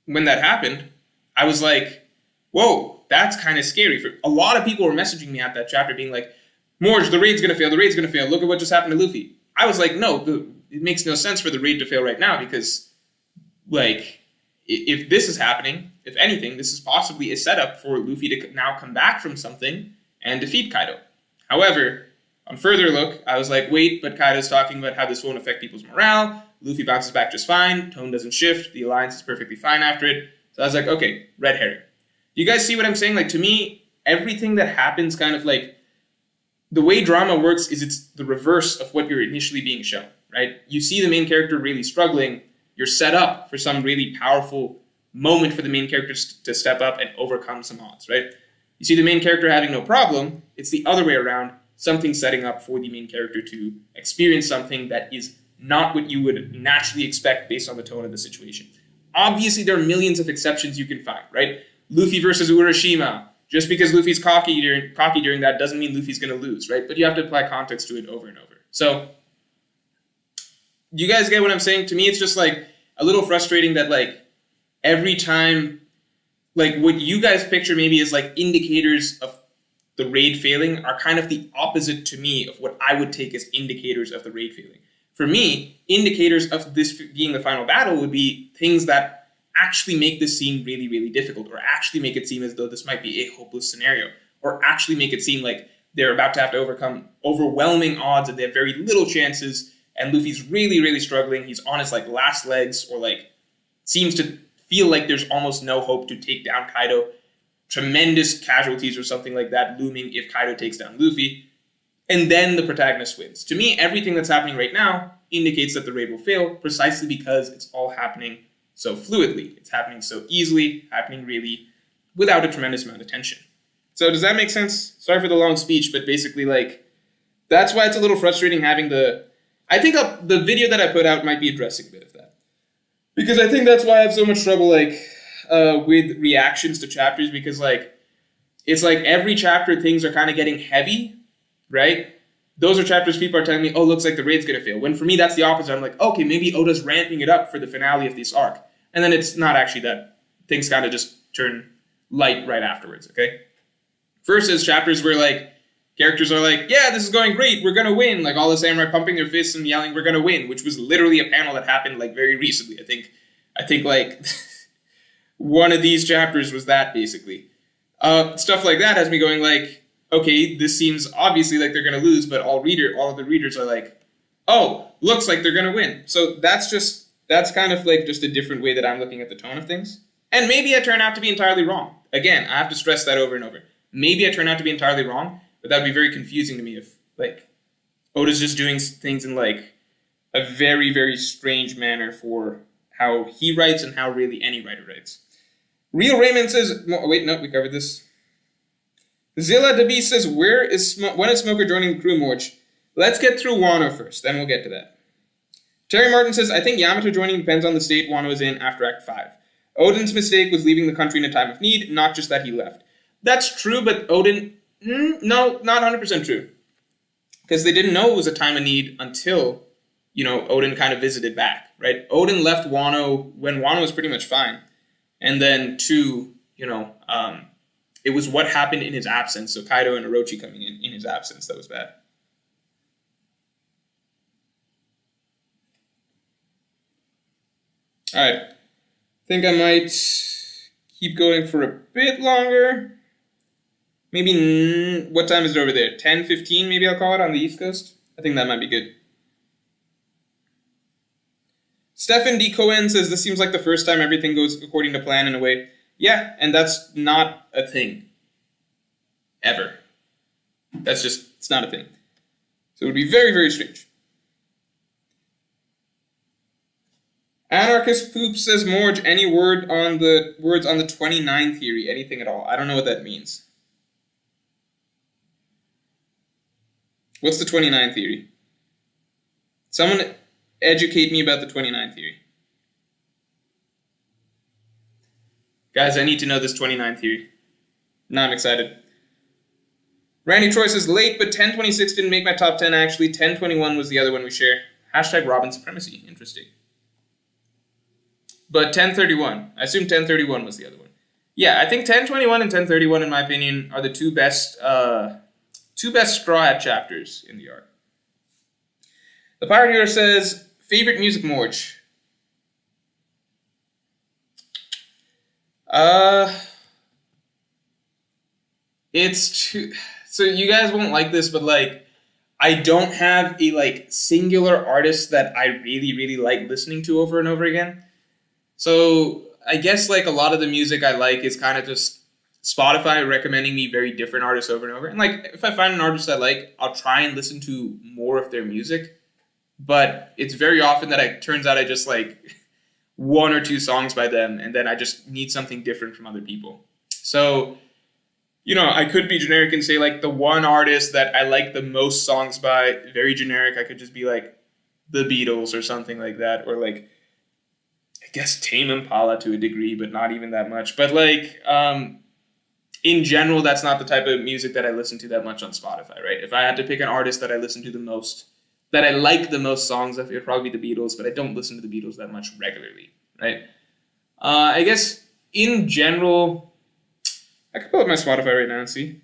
when that happened, I was like, whoa, that's kind of scary. A lot of people were messaging me at that chapter being like, Morge, the raid's going to fail, Look at what just happened to Luffy. I was like, no, it makes no sense for the raid to fail right now because, like, if this is happening, if anything, this is possibly a setup for Luffy to now come back from something and defeat Kaido. However, on further look, I was like, wait, but Kaido's talking about how this won't affect people's morale. Luffy bounces back just fine. Tone doesn't shift. The alliance is perfectly fine after it. So I was like, okay, red herring. Do you guys see what I'm saying? Like, to me, everything that happens kind of like, the way drama works is it's the reverse of what you're initially being shown, right? You see the main character really struggling. You're set up for some really powerful moment for the main character to step up and overcome some odds, right? You see the main character having no problem. It's the other way around. Something setting up for the main character to experience something that is not what you would naturally expect based on the tone of the situation. Obviously, there are millions of exceptions you can find, right? Luffy versus Urashima. Just because Luffy's cocky during that doesn't mean Luffy's going to lose, right? But you have to apply context to it over and over. So, you guys get what I'm saying? To me, it's just like a little frustrating that like every time, like what you guys picture maybe as like indicators of the raid failing are kind of the opposite to me of what I would take as indicators of the raid failing. For me, indicators of this being the final battle would be things that actually make this scene really, really difficult, or actually make it seem as though this might be a hopeless scenario, or actually make it seem like they're about to have to overcome overwhelming odds and they have very little chances, and Luffy's really, really struggling. He's on his like last legs, or like seems to feel like there's almost no hope to take down Kaido. Tremendous casualties or something like that looming if Kaido takes down Luffy. And then the protagonist wins. To me, everything that's happening right now indicates that the raid will fail precisely because it's all happening so fluidly. It's happening so easily, happening really without a tremendous amount of tension. So does that make sense? Sorry for the long speech, but basically like that's why it's a little frustrating having I think the video that I put out might be addressing a bit of that. Because I think that's why I have so much trouble like with reactions to chapters, because like it's like every chapter things are kind of getting heavy, right? Those are chapters people are telling me, oh, looks like the raid's gonna fail. When for me that's the opposite. I'm like, okay, maybe Oda's ramping it up for the finale of this arc, and then it's not actually that. Things kind of just turn light right afterwards. Okay, versus chapters where like characters are like, yeah, this is going great, we're gonna win, like all the samurai pumping their fists and yelling, we're gonna win, which was literally a panel that happened like very recently. I think like one of these chapters was that, basically. Stuff like that has me going like, okay, this seems obviously like they're going to lose, but all of the readers are like, oh, looks like they're going to win. So that's kind of like just a different way that I'm looking at the tone of things. And maybe I turn out to be entirely wrong. Again, I have to stress that over and over. Maybe I turn out to be entirely wrong, but that would be very confusing to me if like Oda's just doing things in like a very, very strange manner for how he writes and how really any writer writes. Real Raymond says, wait, no, we covered this. Zilla DeB says, when is Smoker joining the crew, Morch? Let's get through Wano first, then we'll get to that. Terry Martin says, I think Yamato joining depends on the state Wano is in after Act 5. Odin's mistake was leaving the country in a time of need, not just that he left. That's true, but Odin, no, not 100% true. Because they didn't know it was a time of need until, Odin kind of visited back, right? Odin left Wano when Wano was pretty much fine. And then two, it was what happened in his absence. So Kaido and Orochi coming in his absence, that was bad. All right. I think I might keep going for a bit longer. Maybe, what time is it over there? 10:15 maybe I'll call it on the East Coast? I think that might be good. Stefan D. Cohen says, this seems like the first time everything goes according to plan in a way. Yeah, and that's not a thing. Ever. It's not a thing. So it would be very, very strange. Anarchist Poop says, Morge, any words on the 29 theory? Anything at all? I don't know what that means. What's the 29 theory? Someone educate me about the 29 theory. Guys, I need to know this 29 theory. Now I'm excited. Randy Troy says, late, but 1026 didn't make my top 10 actually. 1021 was the other one we share. Hashtag Robin Supremacy. Interesting. But 1031. I assume 1031 was the other one. Yeah, I think 1021 and 1031, in my opinion, are the two best Straw Hat chapters in the arc. The Pirate Hero says, favorite music, Morch? It's too... So you guys won't like this, but like, I don't have a like singular artist that I really, really like listening to over and over again. So I guess like a lot of the music I like is kind of just Spotify recommending me very different artists over and over. And like if I find an artist I like, I'll try and listen to more of their music. But it's very often that it turns out I just like one or two songs by them, and then I just need something different from other people. So, I could be generic and say like the one artist that I like the most songs by, very generic. I could just be like the Beatles or something like that, or like I guess Tame Impala to a degree, but not even that much. But like in general, that's not the type of music that I listen to that much on Spotify, right? If I had to pick an artist that I listen to the most, that I like the most songs of, it would probably be the Beatles, but I don't listen to the Beatles that much regularly, right? I guess in general, I could pull up my Spotify right now and see.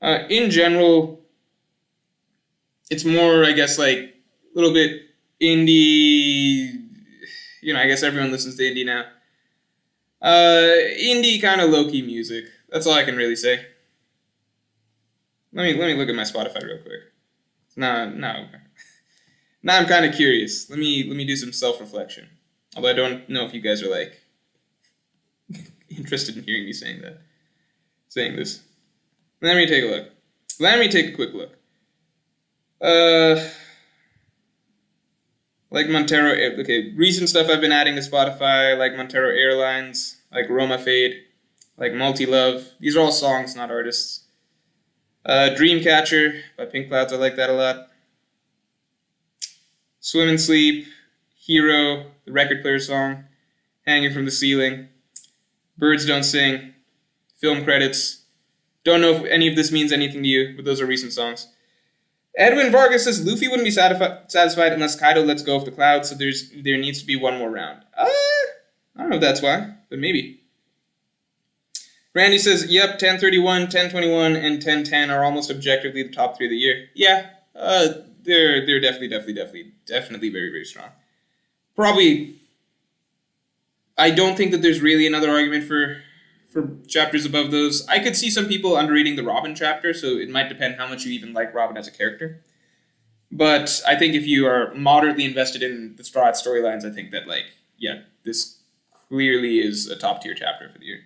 In general, it's more, I guess, like a little bit indie. I guess everyone listens to indie now. Indie kind of low-key music. That's all I can really say. Let me look at my Spotify real quick. No. Now I'm kind of curious. Let me do some self-reflection. Although I don't know if you guys are like interested in hearing me saying this. Let me take a look. Let me take a quick look. Like Montero. Okay, recent stuff I've been adding to Spotify, like Montero Airlines, like Roma Fade, like Multi Love. These are all songs, not artists. Dreamcatcher by Pink Clouds. I like that a lot. Swim and Sleep, Hero, the record player song, Hanging from the Ceiling, Birds Don't Sing, film credits. Don't know if any of this means anything to you, but those are recent songs. Edwin Vargas says Luffy wouldn't be satisfied unless Kaido lets go of the clouds, so there needs to be one more round. I don't know if that's why, but maybe. Randy says, yep, 1031, 1021, and 1010 are almost objectively the top 3 of the year. Yeah, they're definitely very, very strong. Probably, I don't think that there's really another argument for chapters above those. I could see some people underrating the Robin chapter, so it might depend how much you even like Robin as a character. But I think if you are moderately invested in the Straw Hats storylines, I think that, this clearly is a top-tier chapter for the year.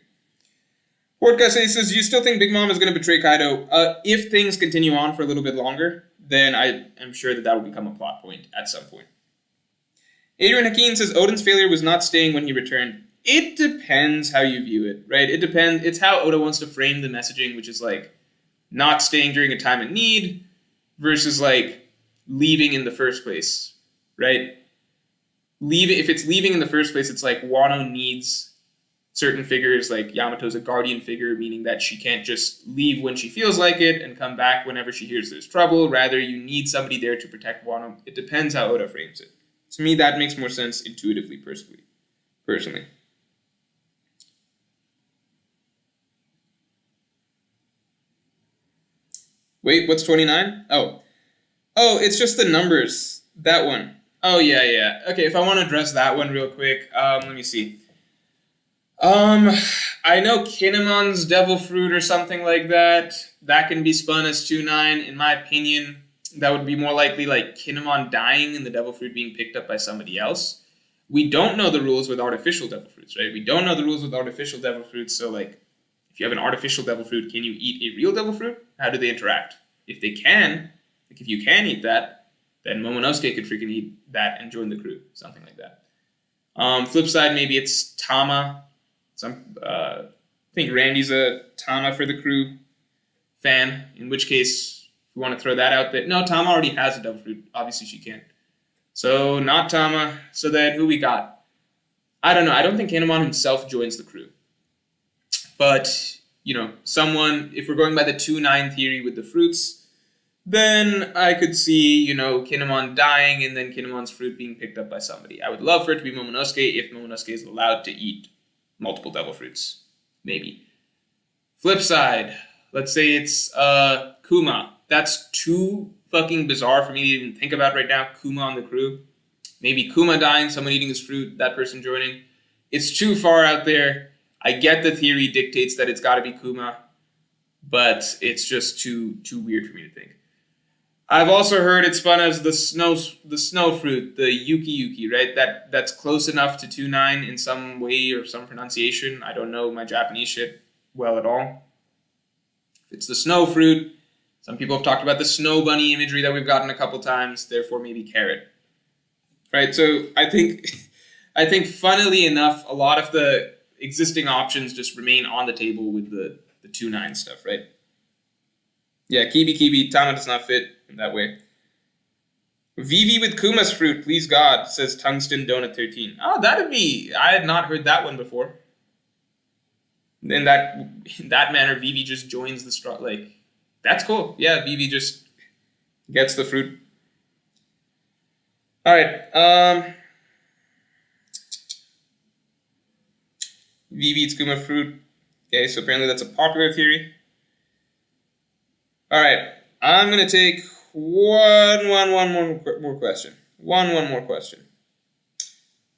Portka says, you still think Big Mom is going to betray Kaido? If things continue on for a little bit longer, then I am sure that will become a plot point at some point. Adrian Hakeem says, Odin's failure was not staying when he returned. It depends how you view it, right? It depends. It's how Oda wants to frame the messaging, which is like not staying during a time of need versus like leaving in the first place, right? If it's leaving in the first place, it's like Wano needs certain figures, like Yamato's a guardian figure, meaning that she can't just leave when she feels like it and come back whenever she hears there's trouble. Rather, you need somebody there to protect Wano. It depends how Oda frames it. To me, that makes more sense intuitively, personally. Wait, what's 29? Oh, it's just the numbers. That one. Oh, yeah. Okay, if I want to address that one real quick, let me see. I know Kinemon's Devil Fruit or something like that. That can be spun as 2-9. In my opinion, that would be more likely like Kinemon dying and the Devil Fruit being picked up by somebody else. We don't know the rules with artificial Devil Fruits, right? We don't know the rules with artificial Devil Fruits, so like, if you have an artificial Devil Fruit, can you eat a real Devil Fruit? How do they interact? If they can, like if you can eat that, then Momonosuke could freaking eat that and join the crew, something like that. Flip side, maybe it's Tama. I think Randy's a Tama for the crew fan, in which case, if you want to throw that out there. No, Tama already has a Devil Fruit. Obviously, she can't. So, not Tama. So then, who we got? I don't know. I don't think Kinemon himself joins the crew. But, someone, if we're going by the 2-9 theory with the fruits, then I could see, Kinemon dying and then Kinemon's fruit being picked up by somebody. I would love for it to be Momonosuke if Momonosuke is allowed to eat multiple Devil Fruits. Maybe. Flip side, let's say it's Kuma. That's too fucking bizarre for me to even think about right now. Kuma on the crew. Maybe Kuma dying, someone eating his fruit, that person joining. It's too far out there. I get the theory dictates that it's got to be Kuma, but it's just too weird for me to think. I've also heard it's spun as the snow fruit, the yuki, right? That's close enough to 2-9 in some way or some pronunciation. I don't know my Japanese shit well at all. If it's the snow fruit, some people have talked about the snow bunny imagery that we've gotten a couple times, therefore maybe carrot. Right? So I think funnily enough, a lot of the existing options just remain on the table with the 2-9 stuff, right? Yeah, kibi, Tama does not fit in that way. Vivi with Kuma's fruit, please God, says Tungsten Donut 13. Oh, that'd be... I had not heard that one before. In that manner, Vivi just joins the straw. Like, that's cool. Yeah, Vivi just gets the fruit. Alright, Vivi eats Kuma fruit. Okay, so apparently that's a popular theory. Alright, I'm going to take one more question. One more question.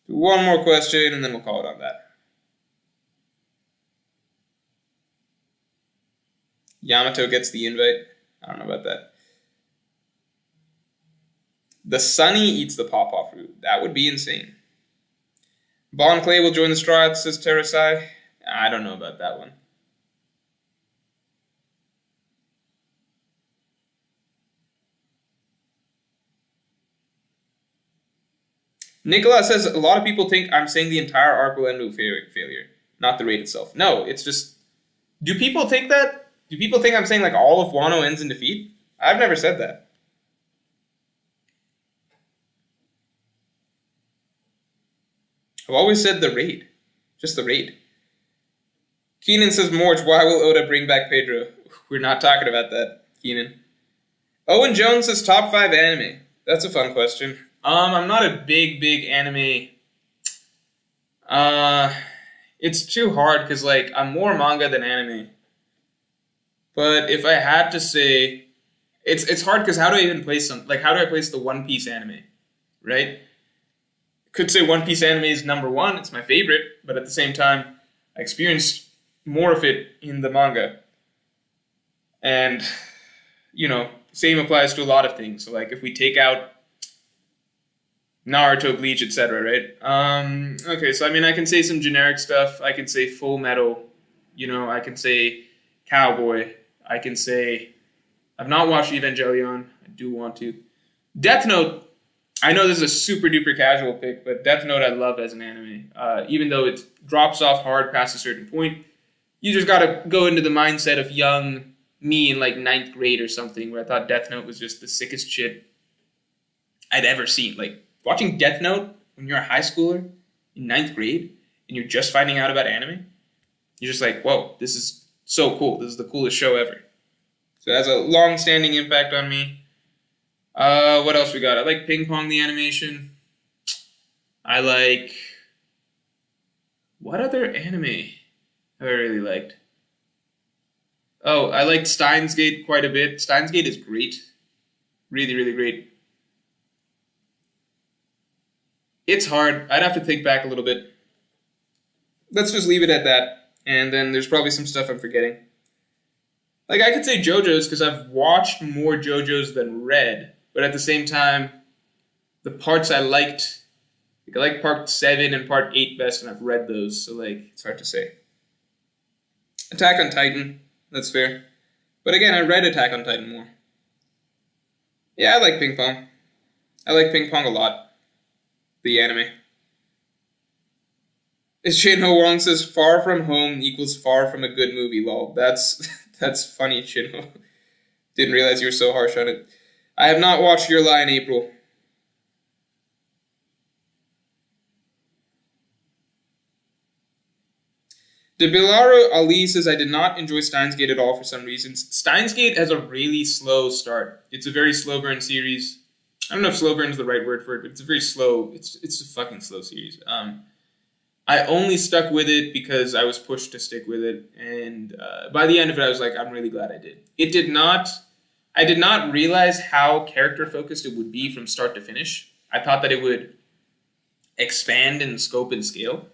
Do one more question, and then we'll call it on that. Yamato gets the invite. I don't know about that. The Sunny eats the pawpaw fruit. That would be insane. Bon Clay will join the Straw Hats, says Terasai. I don't know about that one. Nicola says, a lot of people think I'm saying the entire arc will end with failure, not the raid itself. No, it's just... Do people think that? Do people think I'm saying like all of Wano ends in defeat? I've never said that. I've always said the raid. Just the raid. Keenan says, Morge, why will Oda bring back Pedro? We're not talking about that, Keenan. Owen Jones says, top 5 anime. That's a fun question. I'm not a big anime. It's too hard because, like, I'm more manga than anime. But if I had to say, it's hard because how do I even place how do I place the One Piece anime, right? Could say One Piece anime is number 1. It's my favorite, but at the same time, I experienced more of it in the manga. And, same applies to a lot of things. So, like, if we take out Naruto, Bleach, etc., right? Okay, so, I can say some generic stuff. I can say Full Metal. I can say Cowboy. I can say I've not watched Evangelion. I do want to. Death Note. I know this is a super duper casual pick, but Death Note I love as an anime. Even though it drops off hard past a certain point, you just gotta go into the mindset of young me in like 9th grade or something, where I thought Death Note was just the sickest shit I'd ever seen. Like, watching Death Note when you're a high schooler in 9th grade and you're just finding out about anime, you're just like, whoa, this is so cool. This is the coolest show ever. So it has a long-standing impact on me. What else we got? I like Ping Pong, the animation. I like... What other anime have I really liked? Oh, I liked Steins Gate quite a bit. Steins Gate is great. Really, really great. It's hard. I'd have to think back a little bit. Let's just leave it at that. And then there's probably some stuff I'm forgetting. Like, I could say JoJo's because I've watched more JoJo's than read. But at the same time, the parts I liked, I like part 7 and part 8 best, and I've read those, so, it's hard to say. Attack on Titan, that's fair. But again, I read Attack on Titan more. Yeah, I like Ping Pong. I like Ping Pong a lot. The anime. Shinho Wong says, far from home equals far from a good movie, lol. That's funny, Shinho. Didn't realize you were so harsh on it. I have not watched Your Lie in April. Debilaro Ali says, I did not enjoy Steins Gate at all for some reasons. Steins Gate has a really slow start. It's a very slow burn series. I don't know if slow burn is the right word for it, but it's a very slow, it's a fucking slow series. I only stuck with it because I was pushed to stick with it, and by the end of it, I was like, I'm really glad I did. I did not realize how character-focused it would be from start to finish. I thought that it would expand in scope and scale,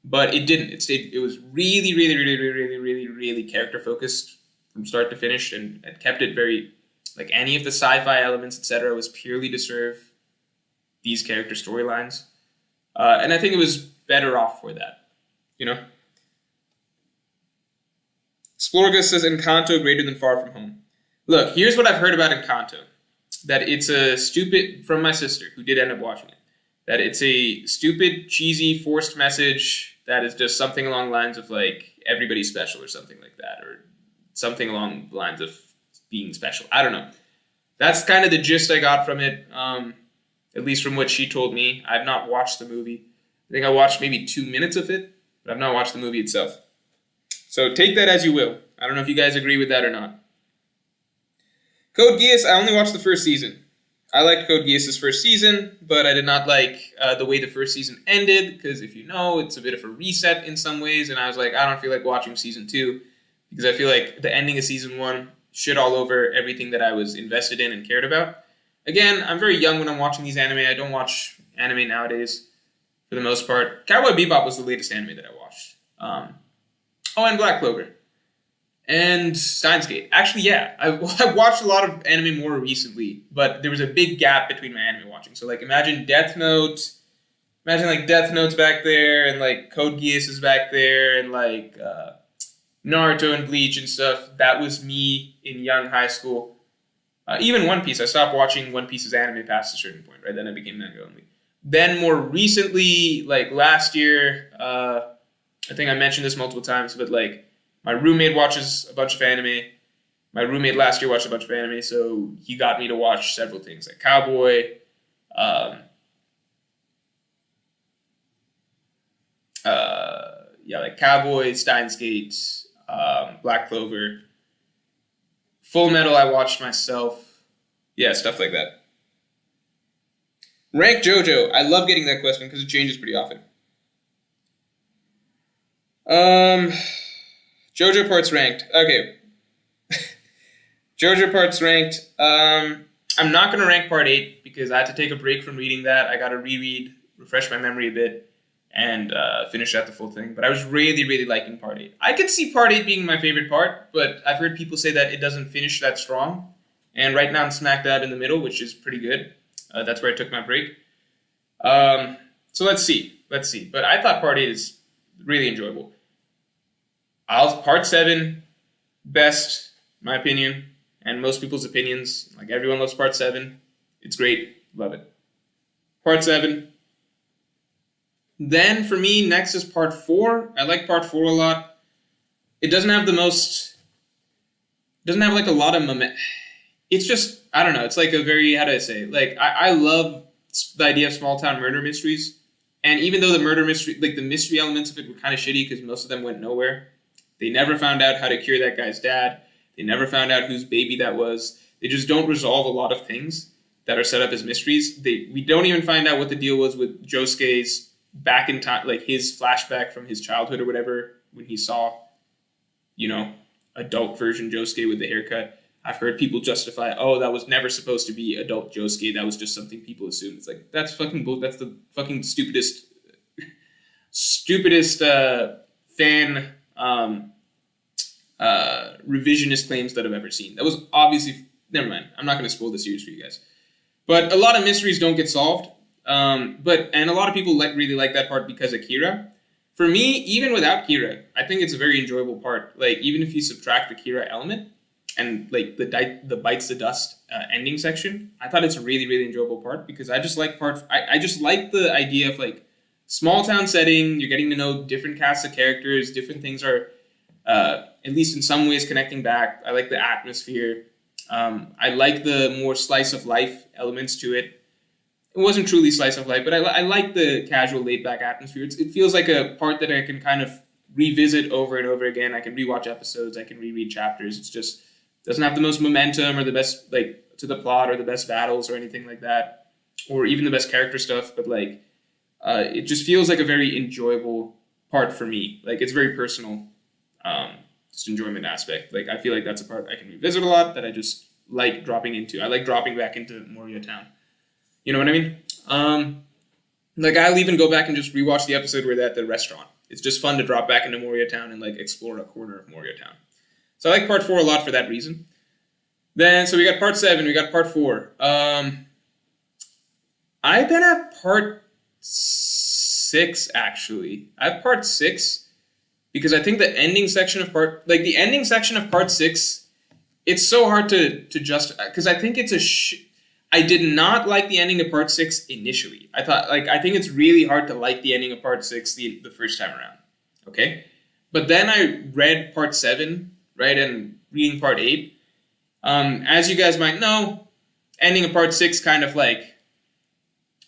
but it didn't. It was really character-focused from start to finish, and it kept it very like any of the sci-fi elements, etc., was purely to serve these character storylines. And I think it was better off for that, you know? Splorga says Encanto greater than Far From Home. Look, here's what I've heard about Encanto. That it's a stupid, from my sister, who did end up watching it, that it's a stupid, cheesy, forced message that is just something along the lines of, like, everybody's special or something like that, or something along the lines of being special. I don't know. That's kind of the gist I got from it, at least from what she told me. I've not watched the movie. I think I watched maybe 2 minutes of it, but I've not watched the movie itself. So take that as you will. I don't know if you guys agree with that or not. Code Geass, I only watched the first season. I liked Code Geass' first season, but I did not like the way the first season ended, because if you know, it's a bit of a reset in some ways, and I was like, I don't feel like watching season 2, because I feel like the ending of season 1 shit all over everything that I was invested in and cared about. Again, I'm very young when I'm watching these anime. I don't watch anime nowadays, for the most part. Cowboy Bebop was the latest anime that I watched. And Black Clover. And Steins Gate. Actually, yeah, I've watched a lot of anime more recently, but there was a big gap between my anime watching. So, like, imagine Death Note. Imagine, like, Death Note's back there, and, like, Code Geass is back there, and, like, Naruto and Bleach and stuff. That was me in young high school. Even One Piece. I stopped watching One Piece's anime past a certain point, right? Then I became manga only. Then more recently, like last year, I think I mentioned this multiple times, but like my roommate watches a bunch of anime. My roommate last year watched a bunch of anime, so he got me to watch several things like Cowboy, like Cowboy, Steins Gate, Black Clover. Full Metal I watched myself. Yeah, stuff like that. Rank JoJo. I love getting that question because it changes pretty often. JoJo parts ranked. Okay. JoJo parts ranked. I'm not going to rank part 8 because I had to take a break from reading that. I got to reread, refresh my memory a bit, and finish out the full thing. But I was really, really liking part 8. I could see part 8 being my favorite part, but I've heard people say that it doesn't finish that strong. And right now I'm smack dab in the middle, which is pretty good. That's where I took my break. So let's see. But I thought part 8 is really enjoyable. Part 7, best, my opinion, and most people's opinions. Like, everyone loves part 7. It's great. Love it. Part 7. Then, for me, next is part 4. I like part 4 a lot. It doesn't have a lot of moment. It's just, I don't know, it's like a very, how do I say, like, I love the idea of small town murder mysteries. And even though the murder mystery, like the mystery elements of it were kind of shitty because most of them went nowhere, they never found out how to cure that guy's dad. They never found out whose baby that was. They just don't resolve a lot of things that are set up as mysteries. We don't even find out what the deal was with Josuke's back in time, like his flashback from his childhood or whatever, when he saw, adult version Josuke with the haircut. I've heard people justify, that was never supposed to be adult Josuke. That was just something people assumed. It's like, that's fucking bull. That's the fucking stupidest fan revisionist claims that I've ever seen. That was obviously, never mind. I'm not going to spoil the series for you guys. But a lot of mysteries don't get solved. And a lot of people really like that part because of Kira. For me, even without Kira, I think it's a very enjoyable part. Like, even if you subtract the Kira element and like the bites the dust ending section, I thought it's a really, really enjoyable part because I just like I just like the idea of like small town setting. You're getting to know different casts of characters. Different things are, at least in some ways, connecting back. I like the atmosphere. I like the more slice of life elements to it. It wasn't truly slice of life, but I like the casual, laid-back atmosphere. It feels like a part that I can kind of revisit over and over again. I can rewatch episodes. I can reread chapters. It's just doesn't have the most momentum or the best, like, to the plot or the best battles or anything like that, or even the best character stuff. But, like, it just feels like a very enjoyable part for me. Like, it's very personal, just enjoyment aspect. Like, I feel like that's a part I can revisit a lot that I just like dropping into. I like dropping back into Moria Town. You know what I mean? Like, I'll even go back and just rewatch the episode where they're at the restaurant. It's just fun to drop back into Moria Town and, like, explore a corner of Moria Town. So I like part 4 a lot for that reason. Then, so we got part 7, we got part 4. I then have part 6, actually. I have part 6 because I think the ending section of part 6, it's so hard to justify, because I think it's I did not like the ending of part 6 initially. I think it's really hard to like the ending of part 6 the first time around. Okay? But then I read part 7, right, and reading part 8. As you guys might know, ending of part 6 kind of like,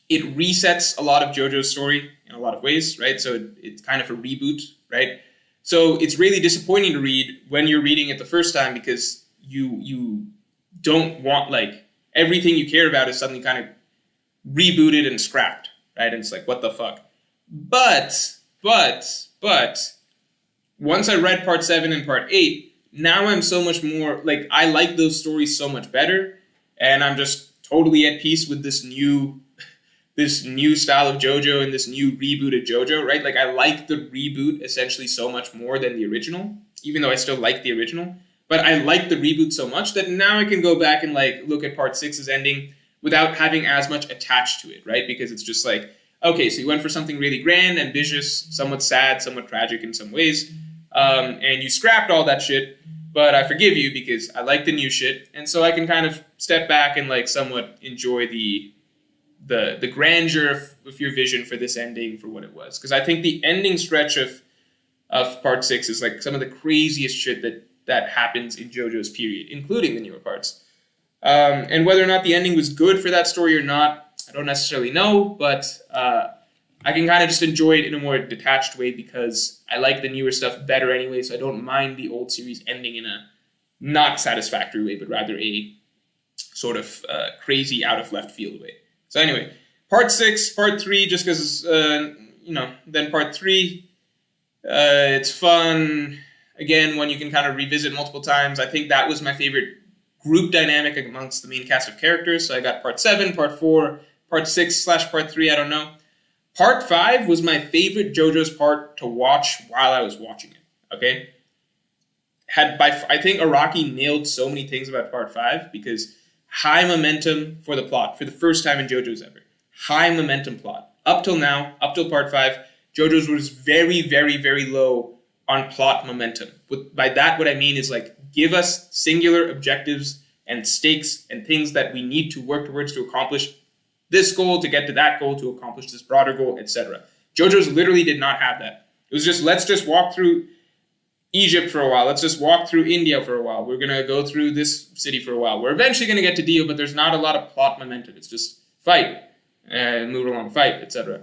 it resets a lot of JoJo's story in a lot of ways, right? So it's kind of a reboot, right? So it's really disappointing to read when you're reading it the first time, because you don't want, like, everything you care about is suddenly kind of rebooted and scrapped, right? And it's like, what the fuck? But once I read part 7 and part 8, now I'm so much more, like, I like those stories so much better, and I'm just totally at peace with this new style of JoJo and this new rebooted JoJo, right? Like, I like the reboot essentially so much more than the original, even though I still like the original. But I like the reboot so much that now I can go back and, like, look at part 6's ending without having as much attached to it, right? Because it's just like, okay, so you went for something really grand, ambitious, somewhat sad, somewhat tragic in some ways, and you scrapped all that shit, but I forgive you because I like the new shit, and so I can kind of step back and, like, somewhat enjoy the grandeur of your vision for this ending for what it was. Because I think the ending stretch of part 6 is, like, some of the craziest shit that happens in JoJo's period, including the newer parts. And whether or not the ending was good for that story or not, I don't necessarily know, but I can kind of just enjoy it in a more detached way because I like the newer stuff better anyway, so I don't mind the old series ending in a not satisfactory way, but rather a sort of crazy out of left field way. So anyway, part 6, part 3, just because, then part 3, it's fun. Again, one you can kind of revisit multiple times. I think that was my favorite group dynamic amongst the main cast of characters. So I got part 7, part 4, part 6/part 3, I don't know. Part 5 was my favorite JoJo's part to watch while I was watching it, okay? I think Araki nailed so many things about part 5 because high momentum for the plot, for the first time in JoJo's ever. High momentum plot. Up till now, up till part 5, JoJo's was very, very, very low on plot momentum. By that, what I mean is, like, give us singular objectives and stakes and things that we need to work towards to accomplish this goal, to get to that goal, to accomplish this broader goal, etc. JoJo's literally did not have that. It was just, let's just walk through Egypt for a while. Let's just walk through India for a while. We're going to go through this city for a while. We're eventually going to get to Dio, but there's not a lot of plot momentum. It's just fight, move along, fight, etc.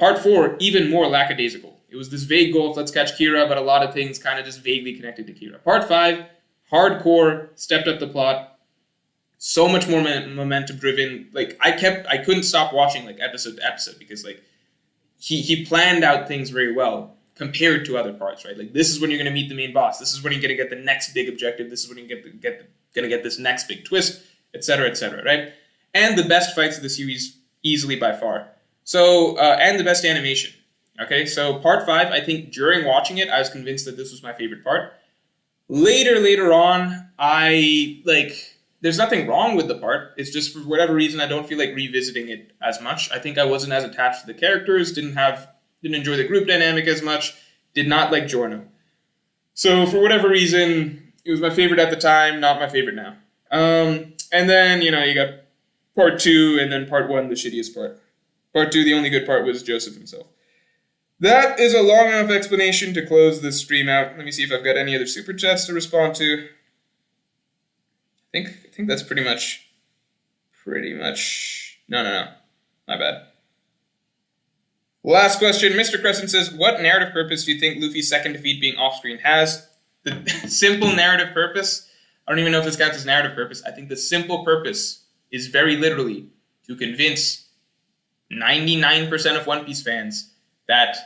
Part 4, even more lackadaisical. It was this vague goal of let's catch Kira, but a lot of things kind of just vaguely connected to Kira. Part 5, hardcore, stepped up the plot. So much more momentum driven. Like, I couldn't stop watching, like, episode to episode because, like, he planned out things very well compared to other parts, right? Like, this is when you're going to meet the main boss. This is when you're going to get the next big objective. This is when you're going to get this next big twist, etc., right? And the best fights of the series, easily by far. So, and the best animation. Okay, so part 5, I think during watching it, I was convinced that this was my favorite part. Later on, there's nothing wrong with the part. It's just for whatever reason, I don't feel like revisiting it as much. I think I wasn't as attached to the characters, didn't enjoy the group dynamic as much, did not like Giorno. So for whatever reason, it was my favorite at the time, not my favorite now. And then, you got part 2 and then part 1, the shittiest part. Part 2, the only good part was Joseph himself. That is a long enough explanation to close this stream out. Let me see if I've got any other super chats to respond to. I think that's pretty much, no, my bad. Last question, Mr. Crescent says, what narrative purpose do you think Luffy's second defeat being off-screen has? The simple narrative purpose, I don't even know if this counts as narrative purpose, I think the simple purpose is very literally to convince 99% of One Piece fans that,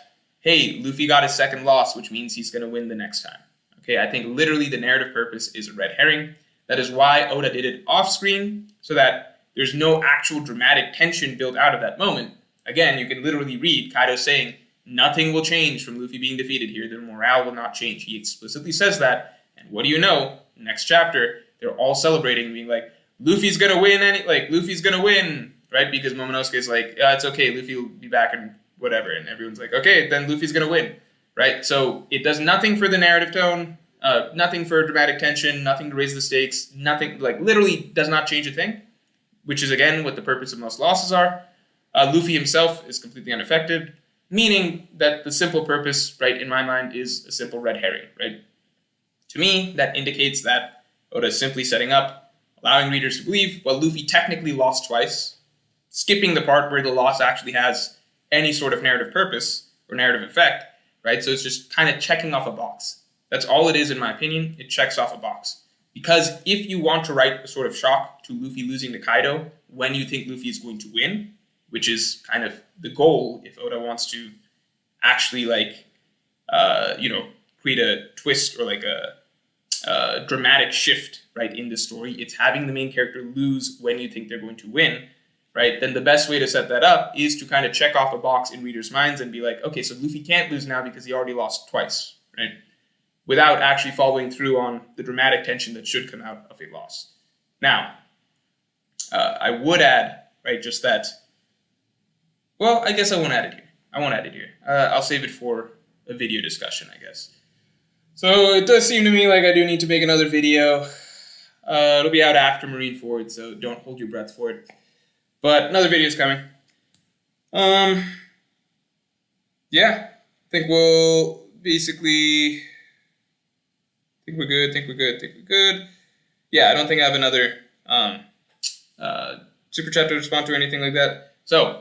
hey, Luffy got his second loss, which means he's going to win the next time. Okay, I think literally the narrative purpose is a red herring. That is why Oda did it off-screen, so that there's no actual dramatic tension built out of that moment. Again, you can literally read Kaido saying, nothing will change from Luffy being defeated here. The morale will not change. He explicitly says that. And what do you know? Next chapter, they're all celebrating, being like, Luffy's gonna win, Luffy's gonna win, right? Because Momonosuke's like, yeah, it's okay, Luffy will be back and whatever, and everyone's like, okay, then Luffy's gonna win, right? So it does nothing for the narrative tone, nothing for dramatic tension, nothing to raise the stakes, nothing, like, literally does not change a thing, which is, again, what the purpose of most losses are. Luffy himself is completely unaffected, meaning that the simple purpose, right, in my mind, is a simple red herring, right? To me, that indicates that Oda is simply setting up, allowing readers to believe, well, Luffy technically lost twice, skipping the part where the loss actually has any sort of narrative purpose or narrative effect, right? So it's just kind of checking off a box. That's all it is, in my opinion. It checks off a box. Because if you want to write a sort of shock to Luffy losing to Kaido when you think Luffy is going to win, which is kind of the goal if Oda wants to actually, like, create a twist or like a dramatic shift, right, in the story. It's having the main character lose when you think they're going to win, right? Then the best way to set that up is to kind of check off a box in readers' minds and be like, okay, so Luffy can't lose now because he already lost twice, right? Without actually following through on the dramatic tension that should come out of a loss. Now, I would add, right, just that. Well, I guess I won't add it here. I'll save it for a video discussion, I guess. So it does seem to me like I do need to make another video. It'll be out after Marineford, so don't hold your breath for it. But another video is coming. Yeah, I think we'll basically. Think we're good. Yeah, I don't think I have another super chat to respond to or anything like that. So,